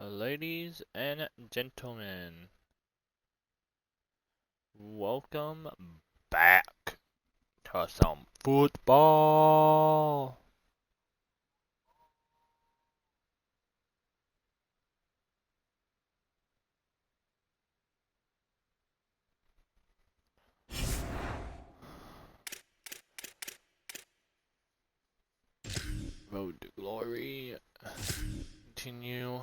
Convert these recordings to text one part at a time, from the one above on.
Ladies and gentlemen, welcome back to some football. Road to glory. Continue.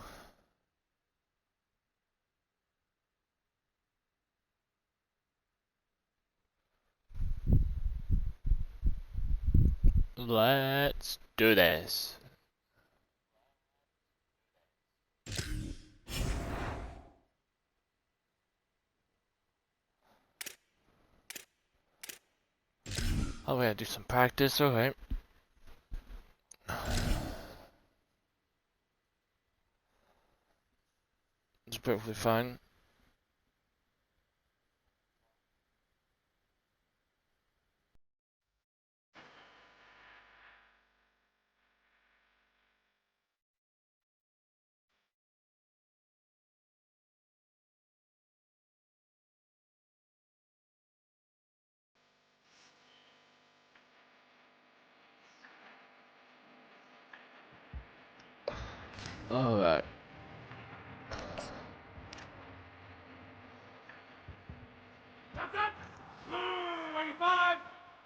Let's do this. Oh, we gotta do some practice, alright. It's perfectly fine. Alright. Blue 85!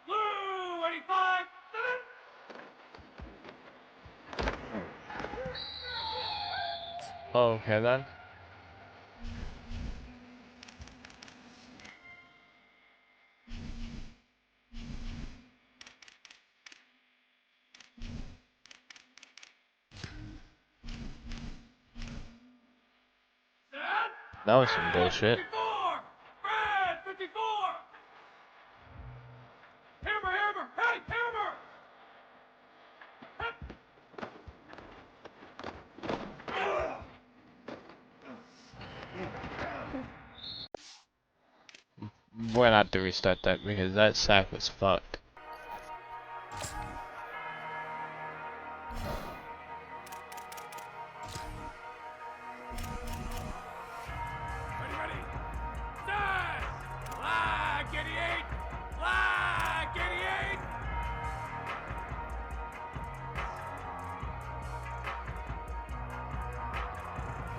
Blue 85! Okay then. That was some bullshit. 54! Red 54! Hammer, hammer! Hey, hammer! We're gonna have to restart that because that sack was fucked. Ready, ready! Set! Flag 88! Flag 88!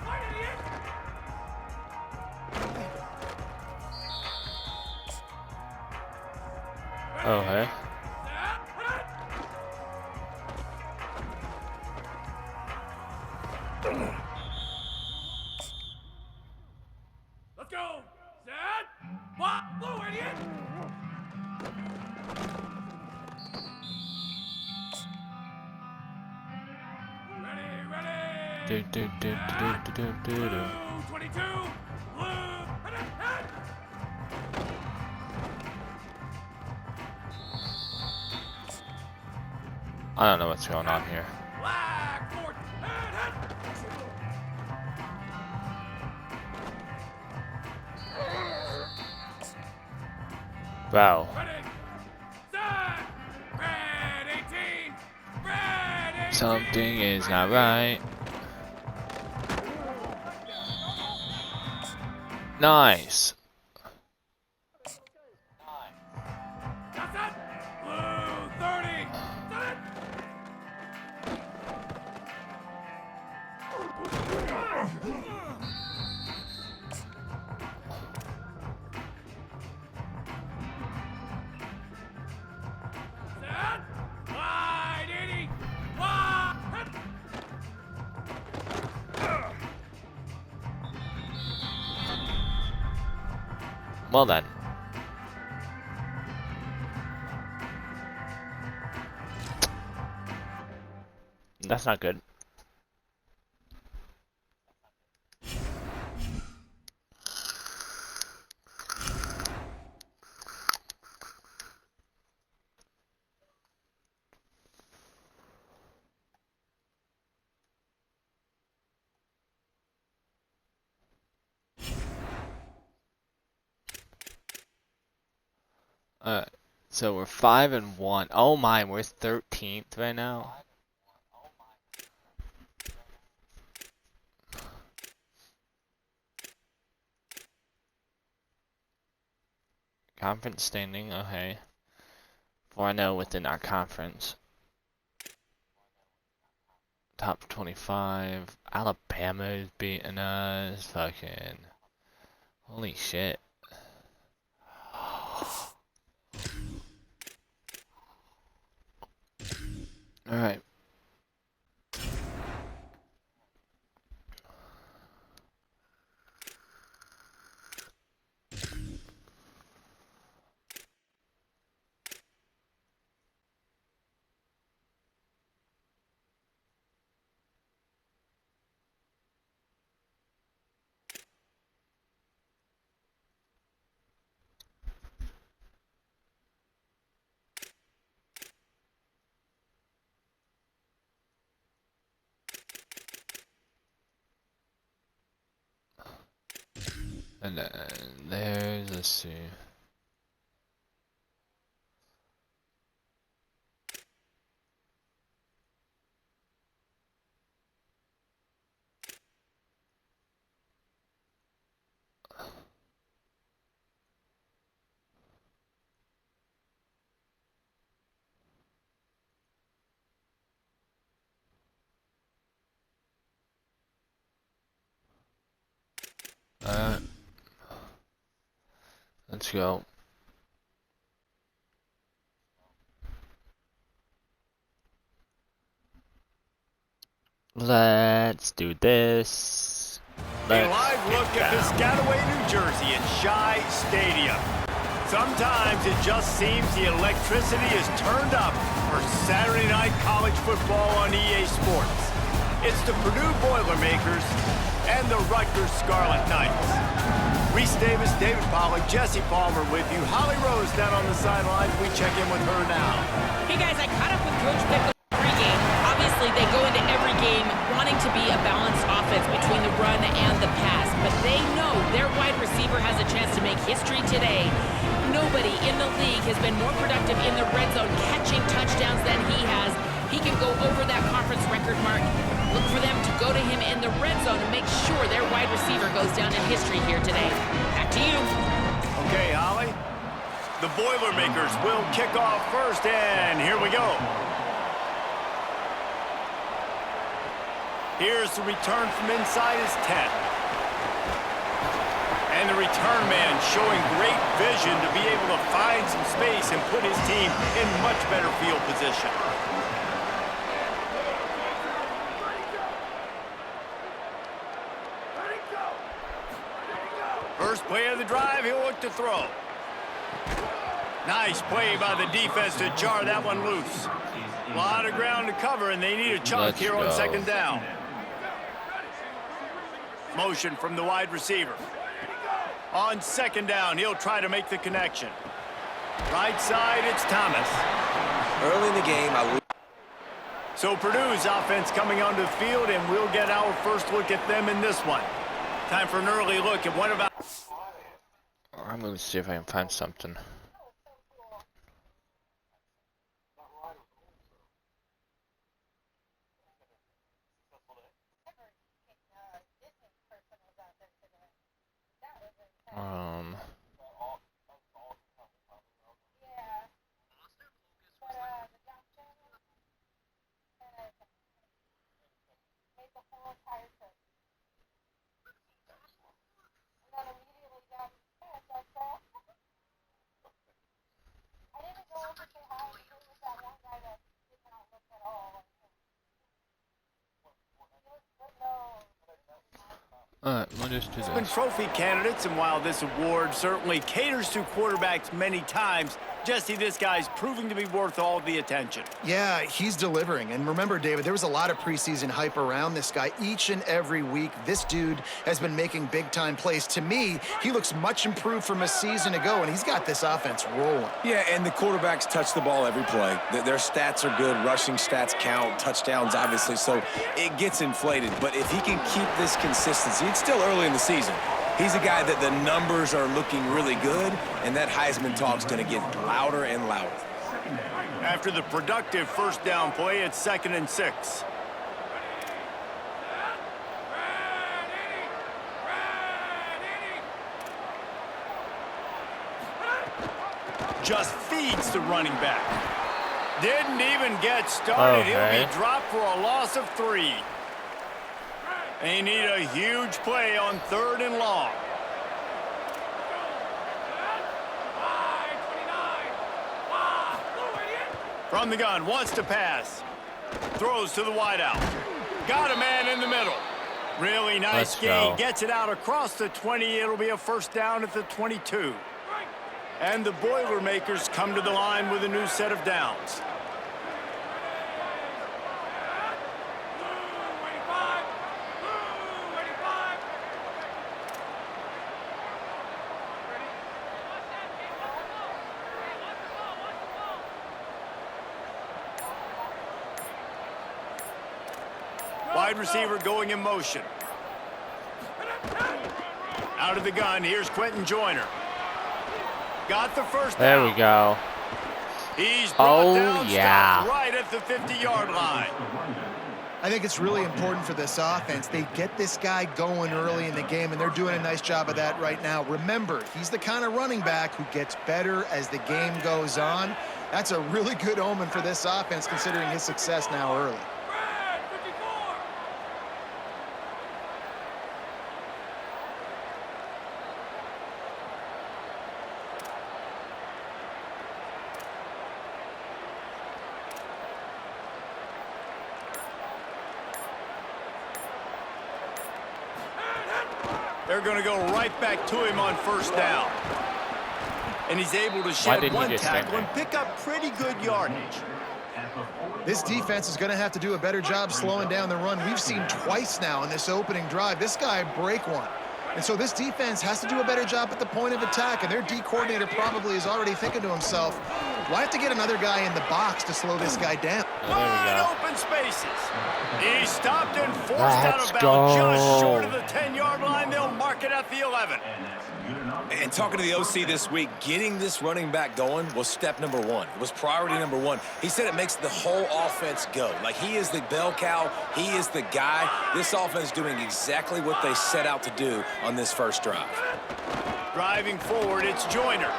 Flag 88! Oh, hey. Set! Hit! Let's go! Set! What? Blue 88! Ready, ready! Do do do do do do do do. Blue 22! Blue! Hit it! Hit! I don't know what's going on here. Flag 4! Hit! Hit! Wow. Ready! Set! Red 18! Red 18! Something is not right. Nice. That's it! Blue 30! Set it! Set! Wide 80! Wide! Hit! Well then. That's not good. So we're 5-1. Oh my, we're 13th right now. Conference standing, okay. 4-0 within our conference. Top 25. Alabama is beating us. Fucking. Holy shit. Alright. And then there's, let's see. Let's go. Let's do this. A live look at Piscataway, New Jersey at Shai Stadium. Sometimes it just seems the electricity is turned up for Saturday night college football on EA Sports. It's the Purdue Boilermakers and the Rutgers Scarlet Knights. Reese Davis, David Pollack, Jesse Palmer with you. Holly Rose down on the sidelines. We check in with her now. Hey guys, I caught up with Coach Pickle pregame. Obviously, they go into every game wanting to be a balanced offense between the run and the pass, but they know their wide receiver has a chance to make history today. Nobody in the league has been more productive in the red zone catching touchdowns than he has. He can go over that conference record mark. Look for them to go to him in the red zone and make sure their wide receiver goes down in history here today. Back to you. Okay, Holly. The Boilermakers will kick off first, and here we go. Here's the return from inside his 10. And the return man showing great vision to be able to find some space and put his team in much better field position. First play of the drive, he'll look to throw. Nice play by the defense to jar that one loose. A lot of ground to cover, and they need a chunk here on second down. Motion from the wide receiver. On second down, he'll try to make the connection. Right side, it's Thomas. Early in the game, So Purdue's offense coming onto the field, and we'll get our first look at them in this one. Time for an early look at what about... I'm gonna see if I can find something. We'll just do Been this. trophy candidates, and while this award certainly caters to quarterbacks many times, Jesse, this guy's proving to be worth all the attention. Yeah, he's delivering. And remember, David, there was a lot of preseason hype around this guy each and every week. This dude has been making big-time plays. To me, he looks much improved from a season ago, and he's got this offense rolling. yeah, and the quarterbacks touch the ball every play. Their stats are good. Rushing stats count. Touchdowns, obviously. So it gets inflated. But if he can keep this consistency, it's still early in the season. He's a guy that the numbers are looking really good, and that Heisman talk's going to get louder and louder. After the productive first down play, it's 2nd and 6. Just feeds the running back. Didn't even get started. Okay. He'll be dropped for a loss of 3. They need a huge play on 3rd and long. From the gun, wants to pass. Throws to the wideout. Got a man in the middle. Really nice gain. Gets it out across the 20. It'll be a first down at the 22. And the Boilermakers come to the line with a new set of downs. Wide receiver going in motion. Out of the gun, here's Quentin Joyner. Got the first down. There we go. He's brought down, yeah. stopped right at the 50-yard line. I think it's really important for this offense. They get this guy going early in the game, and they're doing a nice job of that right now. Remember, he's the kind of running back who gets better as the game goes on. That's a really good omen for this offense, considering his success now early. They're going to go right back to him on first down. And he's able to shed one tackle and pick up pretty good yardage. This defense is going to have to do a better job slowing down the run. We've seen twice now in this opening drive this guy break one. And so this defense has to do a better job at the point of attack, and their D coordinator probably is already thinking to himself, do I have to get another guy in the box to slow this guy down? Wide open spaces. He stopped and forced out of bounds just short of the 10-yard line. They'll mark it at the 11. And talking to the OC this week, getting this running back going was step number one. It was priority number one. He said it makes the whole offense go. Like, he is the bell cow. He is the guy. This offense is doing exactly what they set out to do on this first drive. Driving forward, it's Joyner.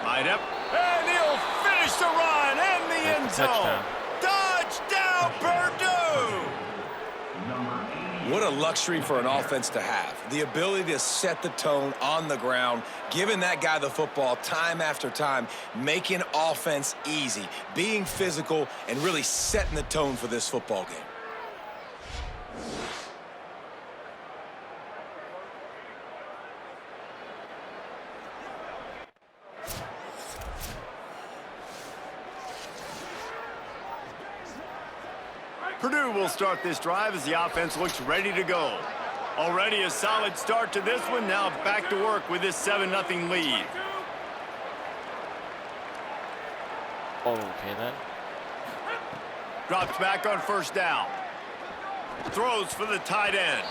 Light up, and he'll finish the run and the end zone. Touchdown, Purdue! What a luxury for an offense to have. The ability to set the tone on the ground, giving that guy the football time after time, making offense easy, being physical, and really setting the tone for this football game. Purdue will start this drive as the offense looks ready to go. Already a solid start to this one. Now back to work with this 7-0 lead. Okay, then. Drops back on first down. Throws for the tight end.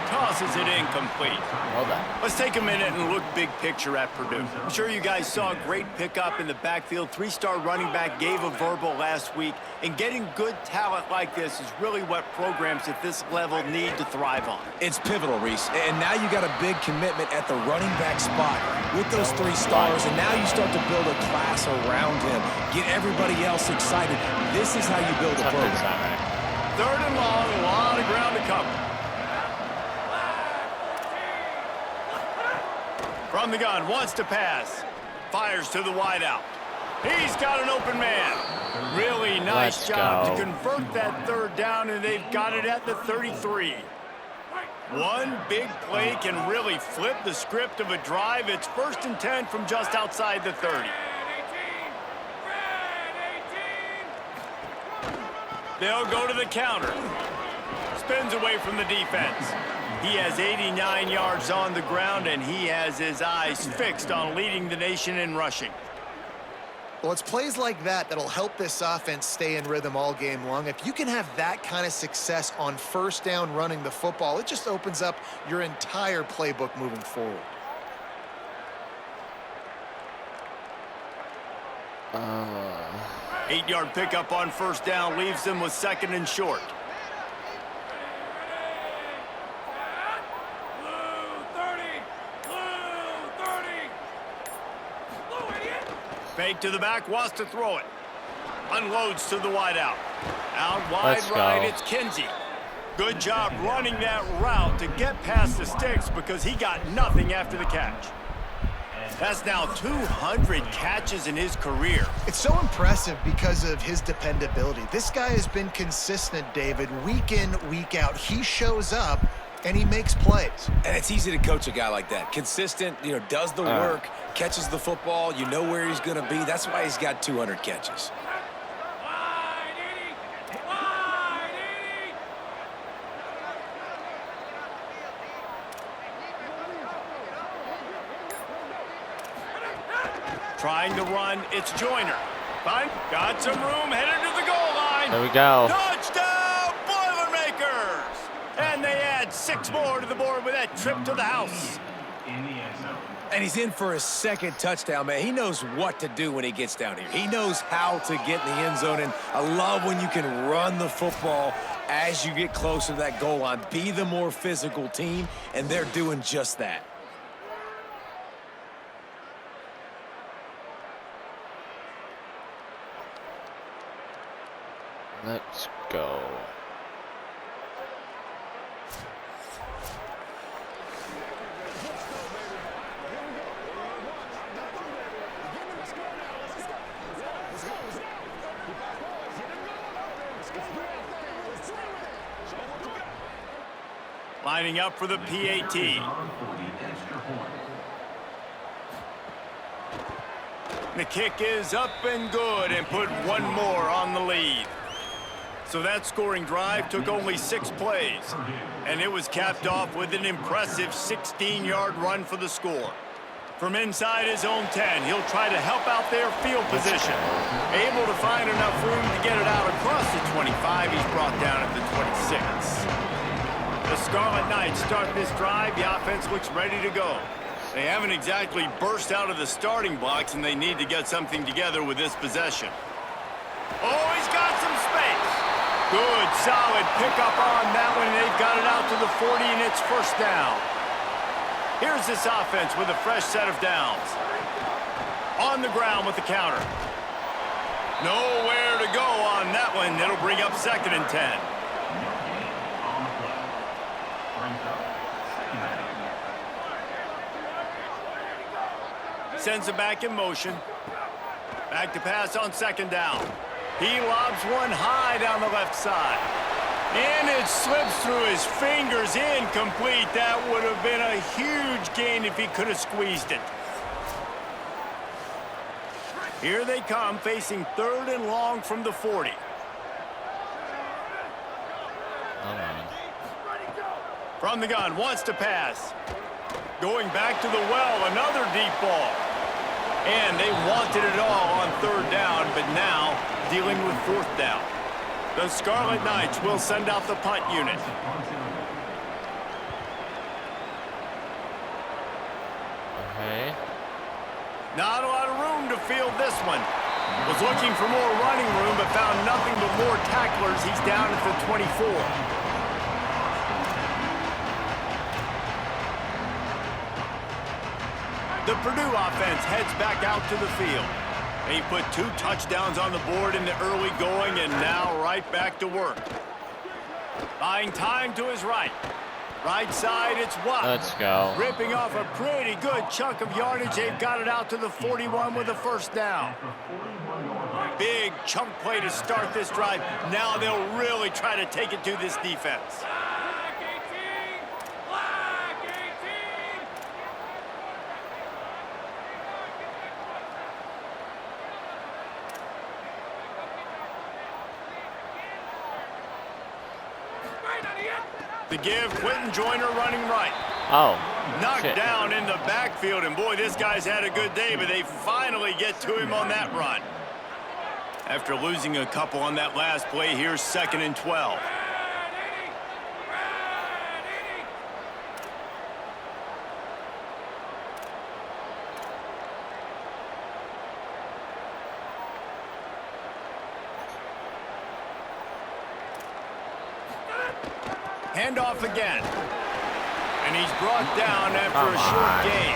Tosses it incomplete. Well done. Let's take a minute and look big picture at Purdue. I'm sure you guys saw a great pickup in the backfield. 3-star running back gave a verbal last week. And getting good talent like this is really what programs at this level need to thrive on. It's pivotal, Reese. And now you got a big commitment at the running back spot with those 3 stars. And now you start to build a class around him. Get everybody else excited. This is how you build a program. 3rd and long, a lot of ground to cover. From the gun, wants to pass. Fires to the wideout. He's got an open man. Really nice job to convert that 3rd down, and they've got it at the 33. One big play can really flip the script of a drive. It's 1st and 10 from just outside the 30. They'll go to the counter. Spins away from the defense. He has 89 yards on the ground, and he has his eyes fixed on leading the nation in rushing. Well, it's plays like that that'll help this offense stay in rhythm all game long. If you can have that kind of success on first down running the football, it just opens up your entire playbook moving forward. Eight-yard pickup on first down leaves them with 2nd and short. Fake to the back, wants to throw it. Unloads to the wideout. Out wide Let's right, go. it's Kinsey. Good job running that route to get past the sticks because he got nothing after the catch. That's now 200 catches in his career. It's so impressive because of his dependability. This guy has been consistent, David, week in, week out. He shows up and he makes plays. And it's easy to coach a guy like that. Consistent, does the work, catches the football, you know where he's going to be. That's why he's got 200 catches. Trying to run, it's Joyner. Fine, got some room, headed to the goal line. There we go. Touchdown, Boilermakers! And they add 6 more to the board with that trip to the house. And he's in for his 2nd touchdown, man. He knows what to do when he gets down here. He knows how to get in the end zone, and I love when you can run the football as you get closer to that goal line. Be the more physical team, and they're doing just that. Let's go. Lining up for the PAT. The kick is up and good and put 1 more on the lead. So that scoring drive took only 6 plays, and it was capped off with an impressive 16-yard run for the score. From inside his own 10, he'll try to help out their field position. Able to find enough room to get it out across the 25, he's brought down at the 26. The Scarlet Knights start this drive. The offense looks ready to go. They haven't exactly burst out of the starting blocks, and they need to get something together with this possession. Oh, he's got some space. Good, solid pickup on that one. They've got it out to the 40, and it's first down. Here's this offense with a fresh set of downs. On the ground with the counter. Nowhere to go on that one. It'll bring up 2nd and 10. Sends it back in motion. Back to pass on 2nd down. He lobs one high down the left side. And it slips through his fingers, incomplete. That would have been a huge gain if he could have squeezed it. Here they come, facing 3rd and long from the 40. From the gun, wants to pass. Going back to the well, another deep ball. And they wanted it all on 3rd down, but now dealing with 4th down. The Scarlet Knights will send out the punt unit. Okay. Not a lot of room to field this one. Was looking for more running room, but found nothing but more tacklers. He's down at the 24. The Purdue offense heads back out to the field. He put 2 touchdowns on the board in the early going, and now right back to work. Buying time to his right. Right side, it's Watt. Let's go. Ripping off a pretty good chunk of yardage. They've got it out to the 41 with a first down. Big chunk play to start this drive. Now they'll really try to take it to this defense. The give, Quentin Joyner running right. Oh. Knocked down in the backfield, and boy, this guy's had a good day, but they finally get to him on that run. After losing a couple on that last play, here's 2nd and 12. Handoff again. And he's brought down after a short gain.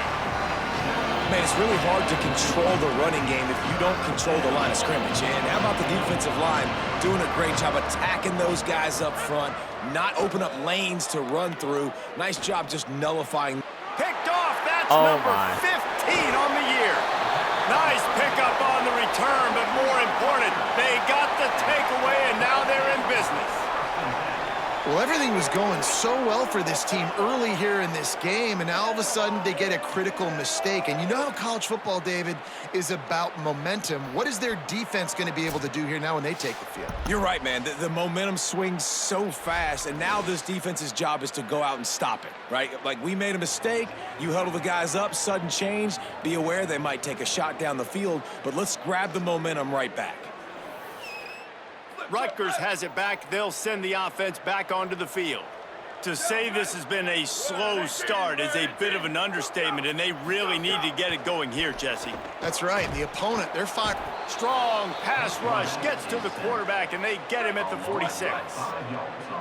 Man, it's really hard to control the running game if you don't control the line of scrimmage. And how about the defensive line doing a great job attacking those guys up front, not open up lanes to run through. Nice job just nullifying. Picked off. That's number 15 on the year. Nice pickup on the return, but more important, they got the takeaway, and now they're in business. Well, everything was going so well for this team early here in this game, and now all of a sudden they get a critical mistake. And you know how college football, David, is about momentum. What is their defense going to be able to do here now when they take the field? You're right, man. The momentum swings so fast, and now this defense's job is to go out and stop it, right? Like, we made a mistake. You huddle the guys up, sudden change. Be aware they might take a shot down the field, but let's grab the momentum right back. Rutgers has it back. They'll send the offense back onto the field. To say this has been a slow start is a bit of an understatement, and they really need to get it going here, Jesse. That's right. The opponent, they're fine. Strong pass rush gets to the quarterback, and they get him at the 46.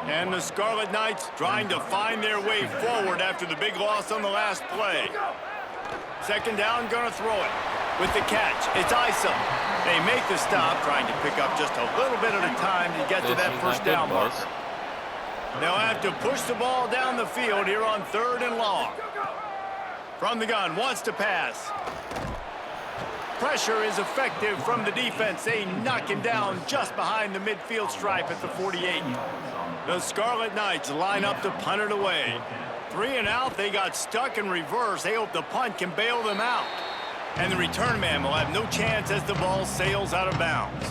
And the Scarlet Knights trying to find their way forward after the big loss on the last play. 2nd down, gonna throw it. With the catch, it's Isom. They make the stop, trying to pick up just a little bit at a time to get to that 1st down mark. They'll have to push the ball down the field here on 3rd and long. From the gun, wants to pass. Pressure is effective from the defense. They knock him down just behind the midfield stripe at the 48. The Scarlet Knights line up to punt it away. 3 and out, they got stuck in reverse. They hope the punt can bail them out. And the return man will have no chance as the ball sails out of bounds.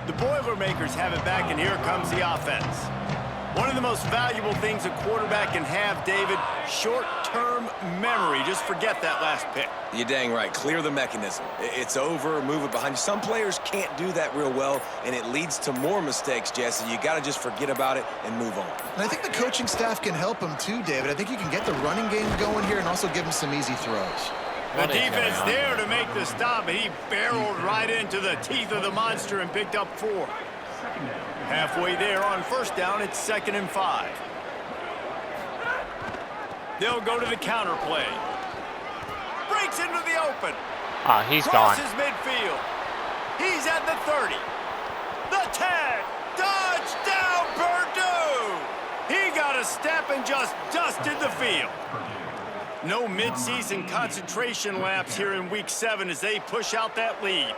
The Boilermakers have it back, and here comes the offense. One of the most valuable things a quarterback can have, David, short-term memory. Just forget that last pick. You're dang right. Clear the mechanism. It's over, move it behind you. Some players can't do that real well, and it leads to more mistakes, Jesse. You got to just forget about it and move on. And I think the coaching staff can help him too, David. I think you can get the running game going here and also give him some easy throws. The defense there to make the stop, and he barreled right into the teeth of the monster and picked up 4. Halfway there on 1st down, it's 2nd and 5. They'll go to the counter play. Breaks into the open. He's gone. Crosses midfield. He's at the 30. The 10. Touchdown, Purdue! He got a step and just dusted the field. No midseason concentration laps here in Week 7 as they push out that lead.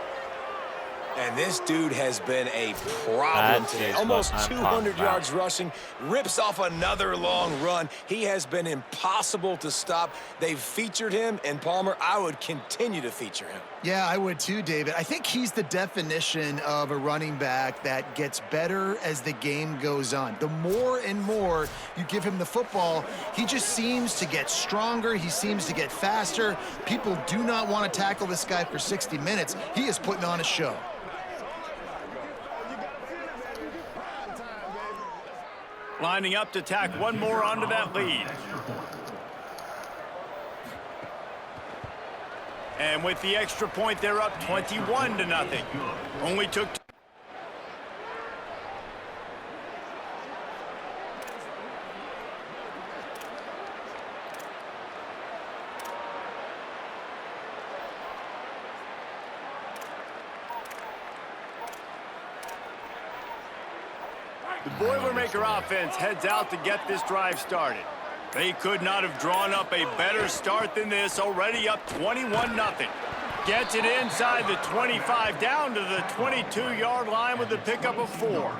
And this dude has been a problem today. Almost 200 yards rushing, rips off another long run. He has been impossible to stop. They've featured him, and Palmer, I would continue to feature him. Yeah, I would too, David. I think he's the definition of a running back that gets better as the game goes on. The more and more you give him the football, he just seems to get stronger. He seems to get faster. People do not want to tackle this guy for 60 minutes. He is putting on a show. Lining up to tack one more onto that lead. And with the extra point, they're up 21-0. Only took... The Boilermaker offense heads out to get this drive started. They could not have drawn up a better start than this, already up 21-0. Gets it inside the 25, down to the 22-yard line with a pickup of 4.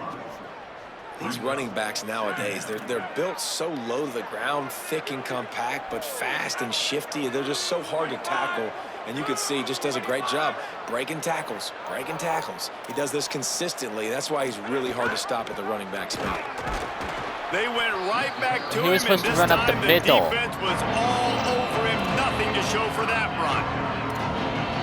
These running backs nowadays, they're built so low to the ground, thick and compact, but fast and shifty. They're just so hard to tackle. And you can see he just does a great job breaking tackles, breaking tackles. He does this consistently. That's why he's really hard to stop at the running back spot. They went right back to him. He was supposed to and run this up the time middle. The defense was all over him. Nothing to show for that run.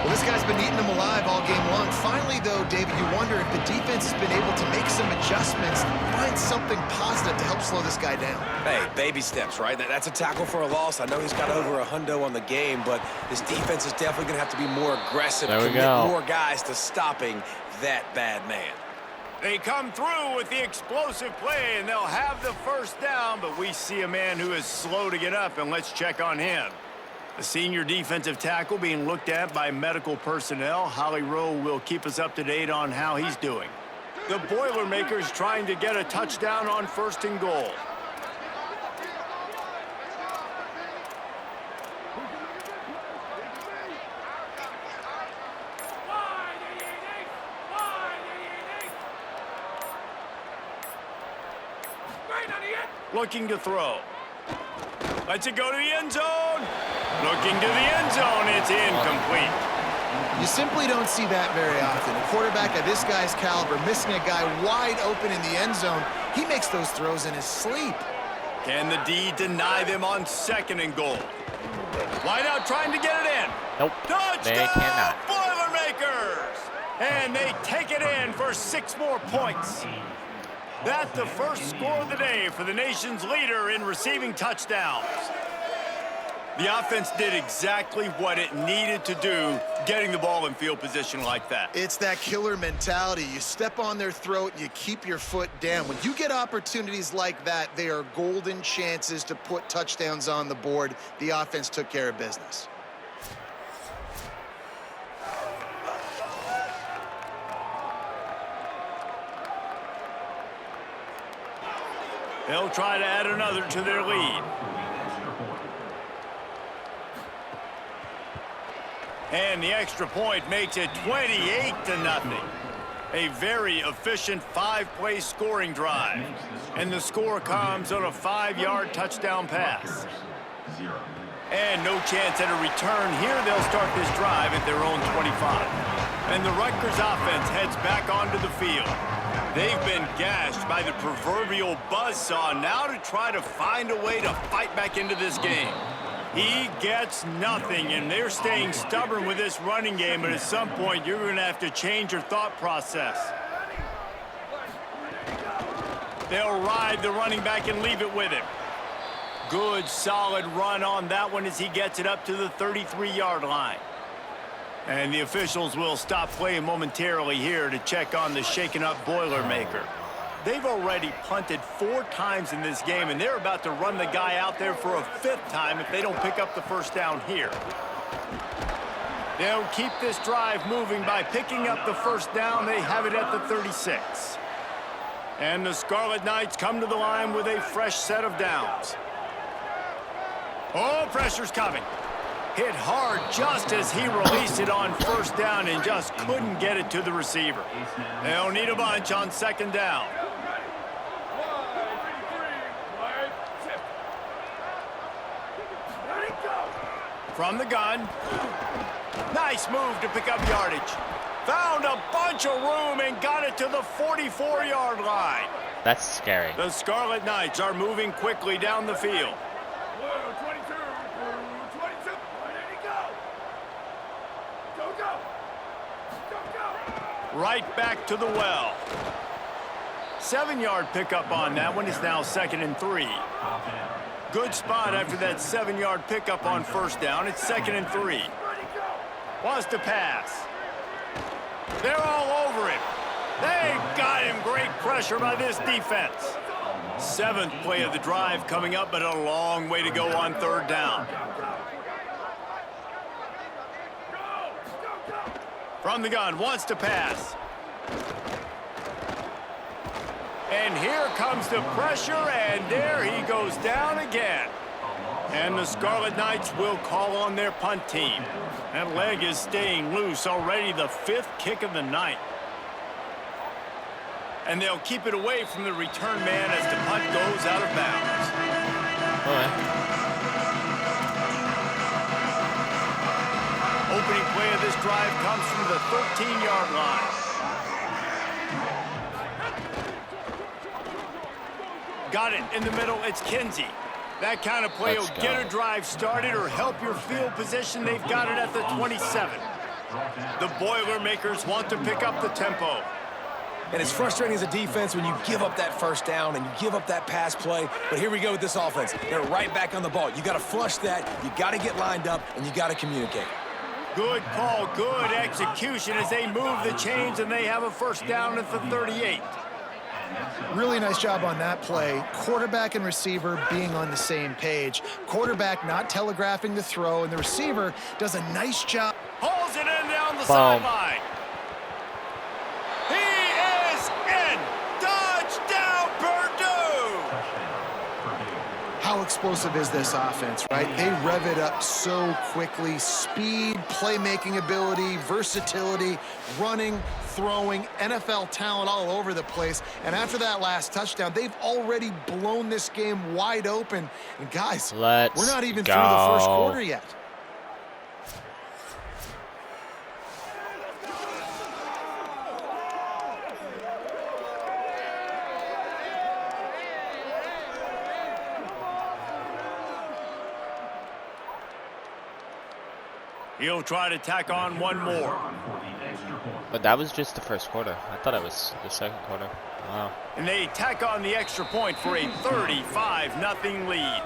Well, this guy's been eating them alive all game long. Finally, though, David, you wonder if the defense has been able to make some adjustments, find something positive to help slow this guy down. Hey, baby steps, right? That's a tackle for a loss. I know he's got over $100 on the game, but this defense is definitely going to have to be more aggressive. There we commit go. more guys to stopping that bad man. They come through with the explosive play, and they'll have the first down, but we see a man who is slow to get up, and let's check on him. The senior defensive tackle being looked at by medical personnel. Holly Rowe will keep us up to date on how he's doing. The Boilermakers trying to get a touchdown on 1st and goal. Looking to throw. Lets it go to the end zone. Looking to the end zone. It's incomplete. You simply don't see that very often. A quarterback of this guy's caliber missing a guy wide open in the end zone. He makes those throws in his sleep. Can the D deny them on 2nd and goal? Wide out trying to get it in. Nope, Touchdown, they cannot. Boilermakers! And they take it in for 6 more points. That's the first score of the day for the nation's leader in receiving touchdowns. The offense did exactly what it needed to do, getting the ball in field position like that. It's that killer mentality. You step on their throat and you keep your foot down. When you get opportunities like that, they are golden chances to put touchdowns on the board. The offense took care of business. They'll try to add another to their lead. And the extra point makes it 28-0. A very efficient 5-play scoring drive. And the score comes on a 5-yard touchdown pass. And no chance at a return here. They'll start this drive at their own 25. And the Rutgers offense heads back onto the field. They've been gashed by the proverbial buzzsaw now to try to find a way to fight back into this game. He gets nothing, and they're staying stubborn with this running game, but at some point you're going to have to change your thought process. They'll ride the running back and leave it with him. Good, solid run on that one as he gets it up to the 33-yard line. And the officials will stop playing momentarily here to check on the shaken-up Boilermaker. They've already punted 4 times in this game, and they're about to run the guy out there for a 5th time if they don't pick up the first down here. They'll keep this drive moving by picking up the first down. They have it at the 36. And the Scarlet Knights come to the line with a fresh set of downs. Oh, pressure's coming. Hit hard just as he released it on first down and just couldn't get it to the receiver. They'll need a bunch on 2nd down. From the gun. Nice move to pick up yardage. Found a bunch of room and got it to the 44-yard line. That's scary. The Scarlet Knights are moving quickly down the field. Right back to the well. 7-yard pickup on that one is now 2nd and 3. Good spot after that 7-yard pickup on first down. It's 2nd and 3. Wants to pass. They're all over him. They got him. Great pressure by this defense. 7th play of the drive coming up, but a long way to go on 3rd down. From the gun, wants to pass. And here comes the pressure, and there he goes down again. And the Scarlet Knights will call on their punt team. That leg is staying loose, already the 5th kick of the night. And they'll keep it away from the return man as the punt goes out of bounds. All right. Opening play of this drive comes from the 13-yard line. got it in the middle. It's Kinsey. That kind of play will get a drive started or help your field position. They've got it at the 27. The Boilermakers want to pick up the tempo. And it's frustrating as a defense when you give up that first down and you give up that pass play. But here we go with this offense. They're right back on the ball. You got to flush that. You got to get lined up, and you got to communicate. Good call, good execution as they move the chains, and they have a first down at the 38. Really nice job on that play. Quarterback and receiver being on the same page. Quarterback not telegraphing the throw, and the receiver does a nice job. Hauls it in down the sideline. He is in. Touchdown, Purdue. How explosive is this offense, right? They rev it up so quickly. Speed, playmaking ability, versatility, running, throwing, NFL talent all over the place. And after that last touchdown, they've already blown this game wide open. And guys, we're not even through the first quarter yet. He'll try to tack on one more. But that was just the first quarter. I thought it was the second quarter. Wow. And they tack on the extra point for a 35-0 lead.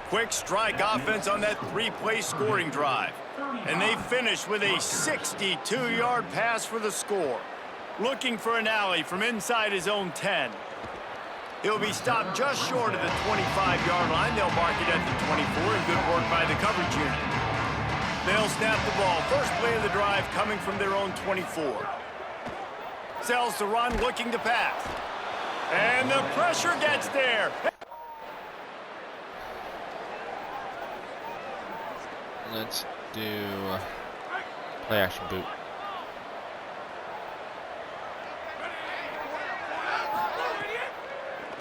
Quick strike offense on that three-play scoring drive. And they finish with a 62-yard pass for the score. Looking for an alley from inside his own 10. He'll be stopped just short of the 25-yard line. They'll mark it at the 24, and good work by the coverage unit. They'll snap the ball. First play of the drive coming from their own 24. Sells to run, looking to pass. And the pressure gets there. Let's do play action boot.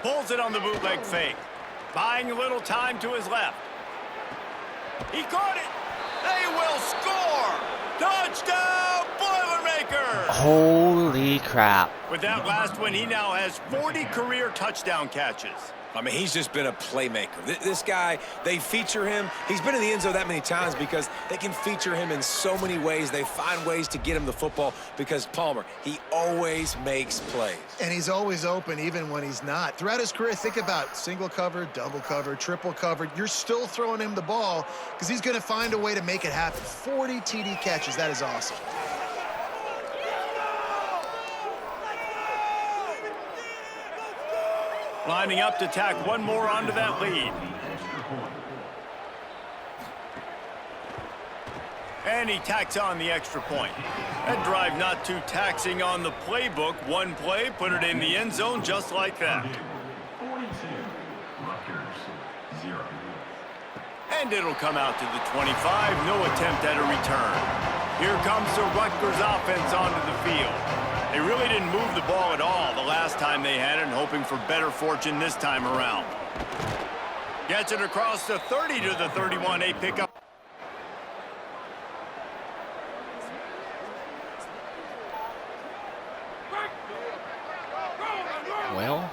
Pulls it on the bootleg fake. Buying a little time to his left. He caught it. They will score! Touchdown, Boilermakers! Holy crap. With that last one, he now has 40 career touchdown catches. I mean, he's just been a playmaker. This guy, they feature him. He's been in the end zone that many times because they can feature him in so many ways. They find ways to get him the football because Palmer, he always makes plays. And he's always open even when he's not. Throughout his career, think about single cover, double cover, triple covered. You're still throwing him the ball because he's going to find a way to make it happen. 40 TD catches. That is awesome. Lining up to tack one more onto that lead. And he tacks on the extra point. That drive not too taxing on the playbook. One play, put it in the end zone just like that. And it'll come out to the 25. No attempt at a return. Here comes the Rutgers offense onto the field. They really didn't move the ball at all the last time they had it, and hoping for better fortune this time around. Gets it across the 30 to the 31. A pickup. Well,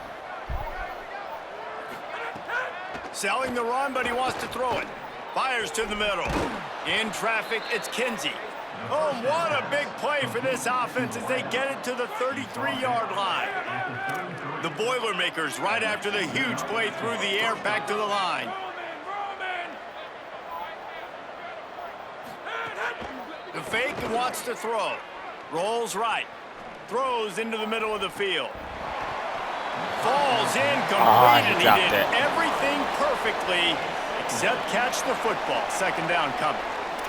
Selling the run, but he wants to throw it. Fires to the middle. In traffic, it's Kinsey. Oh, what a big play for this offense as they get it to the 33-yard line. The Boilermakers right after the huge play through the air back to the line. The fake and wants to throw. Rolls right. Throws into the middle of the field. Falls incomplete, and he did everything perfectly except catch the football. Second down coming.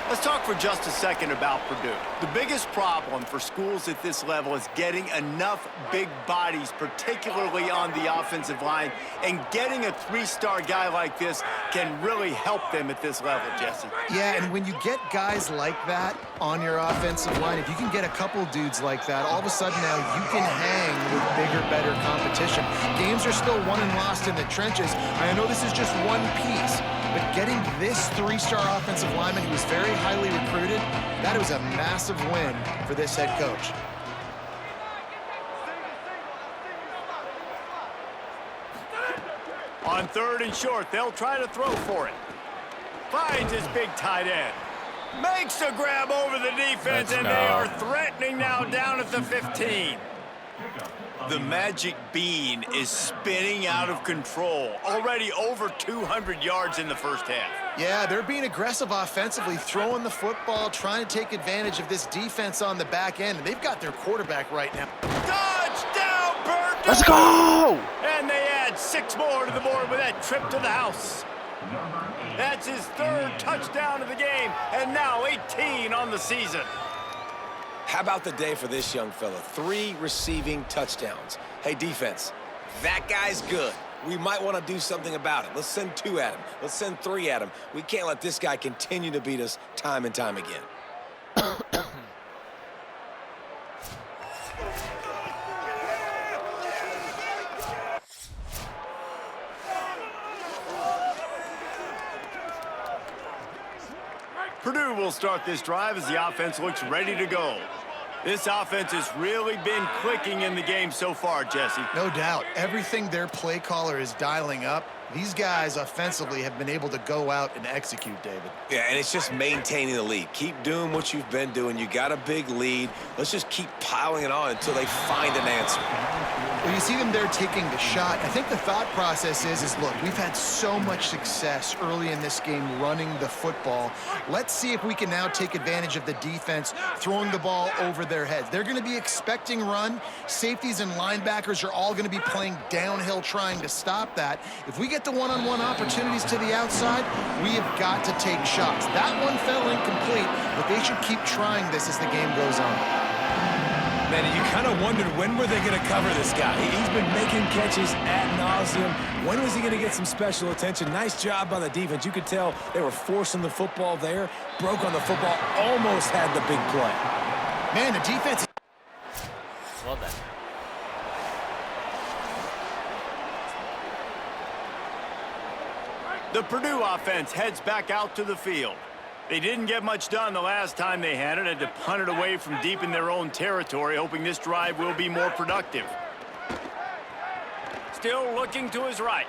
Let's talk for just a second about Purdue. The biggest problem for schools at this level is getting enough big bodies, particularly on the offensive line, and getting a three-star guy like this can really help them at this level, Jesse. Yeah, and when you get guys like that on your offensive line, if you can get a couple dudes like that, all of a sudden now you can hang with bigger, better competition. Games are still won and lost in the trenches. I know this is just one piece, but getting this three-star offensive lineman who was very highly recruited, that was a massive win for this head coach. On 3rd and short, they'll try to throw for it. Finds his big tight end. Makes a grab over the defense, and they are threatening now down at the 15. The magic bean is spinning out of control. Already over 200 yards in the first half. Yeah, they're being aggressive offensively, throwing the football, trying to take advantage of this defense on the back end. They've got their quarterback right now. Touchdown, Purdue! Let's go! And they add 6 more to the board with that trip to the house. That's his 3rd touchdown of the game, and now 18 on the season. How about the day for this young fella? 3 receiving touchdowns. Hey, defense, that guy's good. We might want to do something about it. Let's send 2 at him. Let's send 3 at him. We can't let this guy continue to beat us time and time again. Purdue will start this drive as the offense looks ready to go. This offense has really been clicking in the game so far, Jesse. No doubt. Everything their play caller is dialing up, these guys offensively have been able to go out and execute, David. Yeah, and it's just maintaining the lead. Keep doing what you've been doing. You got a big lead. Let's just keep piling it on until they find an answer. Well, you see them there taking the shot. I think the thought process is look, we've had so much success early in this game running the football. Let's see if we can now take advantage of the defense throwing the ball over their heads. They're going to be expecting run. Safeties and linebackers are all going to be playing downhill trying to stop that. If we get the one-on-one opportunities to the outside, we have got to take shots. That one fell incomplete, but they should keep trying this as the game goes on. Man, you kind of wondered when were they going to cover this guy. He's been making catches ad nauseum. When was he going to get some special attention? Nice job by the defense. You could tell they were forcing the football there. Broke on the football, almost had the big play. Man, the defense. Well done. The Purdue offense heads back out to the field. They didn't get much done the last time they had to punt it away from deep in their own territory, hoping this drive will be more productive. Still looking to his right.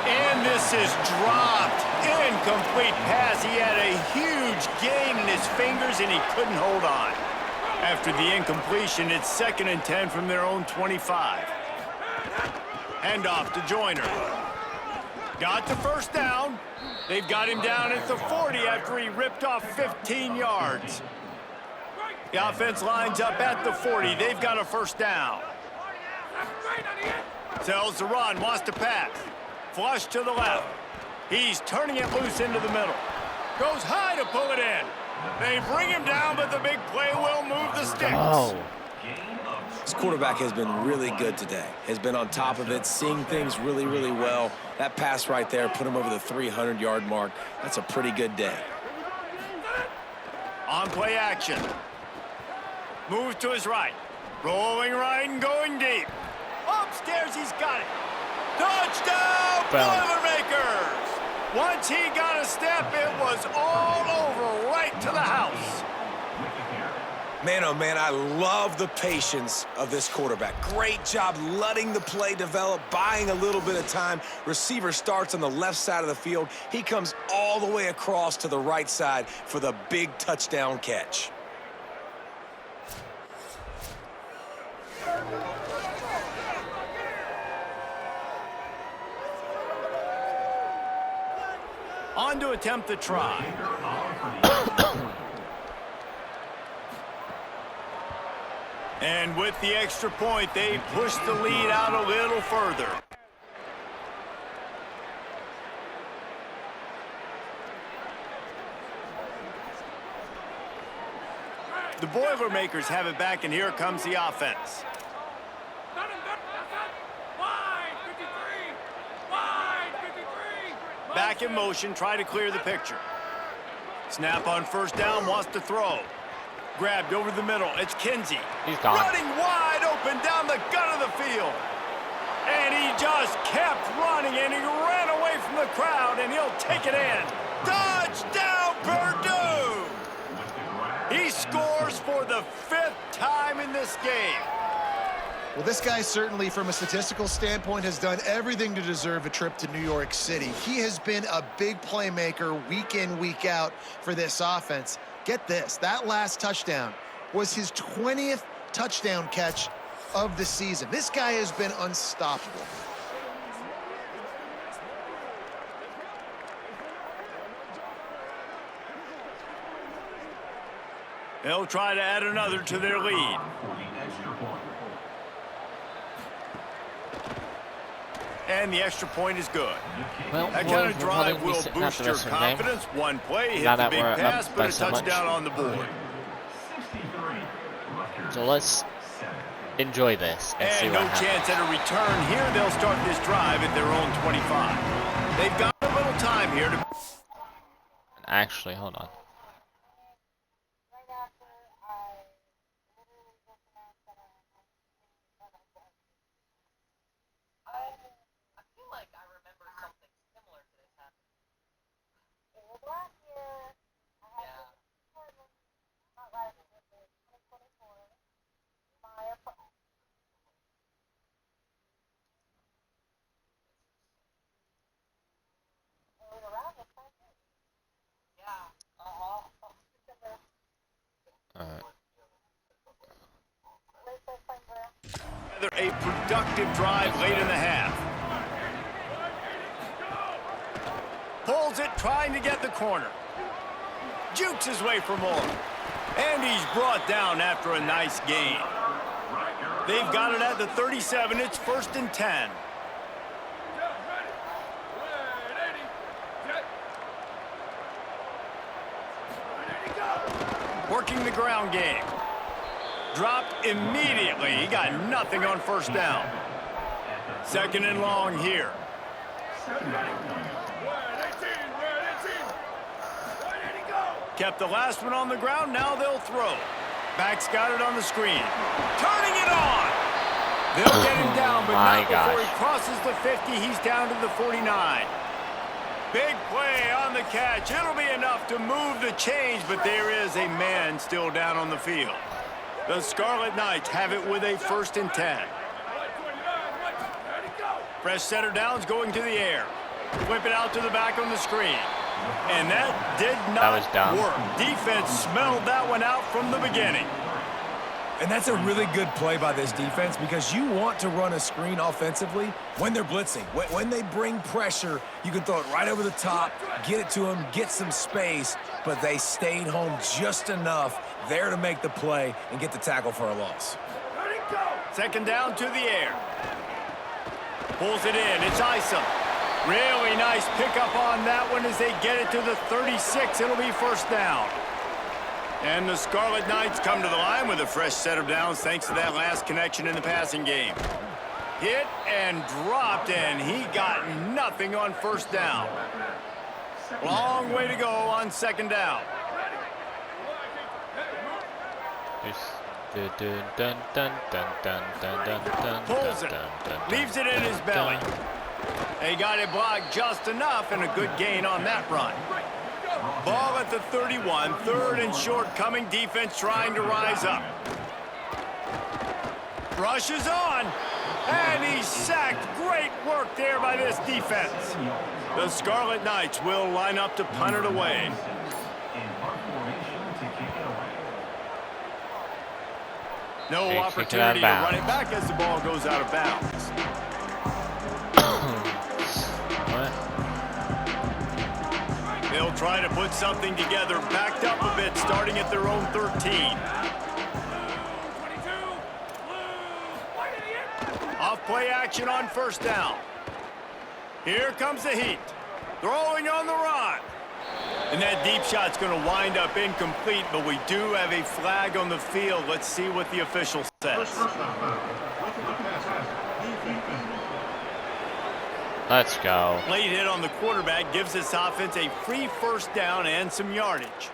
And this is dropped. Incomplete pass. He had a huge gain in his fingers, and he couldn't hold on. After the incompletion, it's 2nd and 10 from their own 25. Handoff to Joyner. Got the first down. They've got him down at the 40 after he ripped off 15 yards. The offense lines up at the 40. They've got a first down. Tells the run, wants to pass. Flush to the left. He's turning it loose into the middle. Goes high to pull it in. They bring him down, but the big play will move the sticks. Oh. This quarterback has been really good today. Has been on top of it, seeing things really, really well. That pass right there put him over the 300-yard mark. That's a pretty good day. On play action. Moves to his right. Rolling right and going deep. Upstairs, he's got it. Touchdown, Boilermakers! Once he got a step, it was all over right to the house. Man, oh man, I love the patience of this quarterback. Great job letting the play develop, buying a little bit of time. Receiver starts on the left side of the field. He comes all the way across to the right side for the big touchdown catch. On to attempt the try. And with the extra point, they push the lead out a little further. The Boilermakers have it back, and here comes the offense. Back in motion, try to clear the picture. Snap on first down, wants to throw. Grabbed over the middle. It's Kinsey. He's gone. Running wide open down the gut of the field. And he just kept running, and he ran away from the crowd, and he'll take it in. Touchdown, Purdue! He scores for the 5th time in this game. Well, this guy certainly, from a statistical standpoint, has done everything to deserve a trip to New York City. He has been a big playmaker week in, week out for this offense. Get this, that last touchdown was his 20th touchdown catch of the season. This guy has been unstoppable. They'll try to add another to their lead. And the extra point is good. Well, That kind of drive will boost your confidence. One play, hit the big pass, put a touchdown on the board. So let's enjoy this and see And what no happens. chance at a return here. They'll start this drive at their own 25. They've got a little time here to... Actually, hold on. A productive drive late in the half. Pulls it, trying to get the corner. Jukes his way for more. And he's brought down after a nice gain. They've got it at the 37. It's 1st and 10. Working the ground game. Dropped immediately. He got nothing on 1st down. 2nd and long here. Kept the last one on the ground. Now they'll throw. Back's got it on the screen. Turning it on. They'll get him down, but not before he crosses the 50. He's down to the 49. Big play on the catch. It'll be enough to move the change, but there is a man still down on the field. The Scarlet Knights have it with a 1st and 10. Fresh center downs going to the air. Whip it out to the back on the screen. And that did not work. Defense smelled that one out from the beginning. And that's a really good play by this defense because you want to run a screen offensively when they're blitzing. When they bring pressure, you can throw it right over the top, get it to them, get some space, but they stayed home just enough there to make the play and get the tackle for a loss. 2nd down to the air. Pulls it in. It's Isom. Really nice pickup on that one as they get it to the 36. It'll be 1st down. And the Scarlet Knights come to the line with a fresh set of downs thanks to that last connection in the passing game. Hit and dropped, and he got nothing on 1st down. Long way to go on 2nd down. Pulls it. Leaves it in his belly. They got it blocked just enough, and a good gain on that run. Ball at the 31, 3rd and short coming. Defense trying to rise up. Rushes on, and he's sacked. Great work there by this defense. The Scarlet Knights will line up to punt it away. No opportunity to run it back as the ball goes out of bounds. They'll try to put something together, backed up a bit, starting at their own 13. Off play action on 1st down. Here comes the heat. Throwing on the run. And that deep shot's going to wind up incomplete, but we do have a flag on the field. Let's see what the official says. Let's go. Late hit on the quarterback gives this offense a free 1st down and some yardage.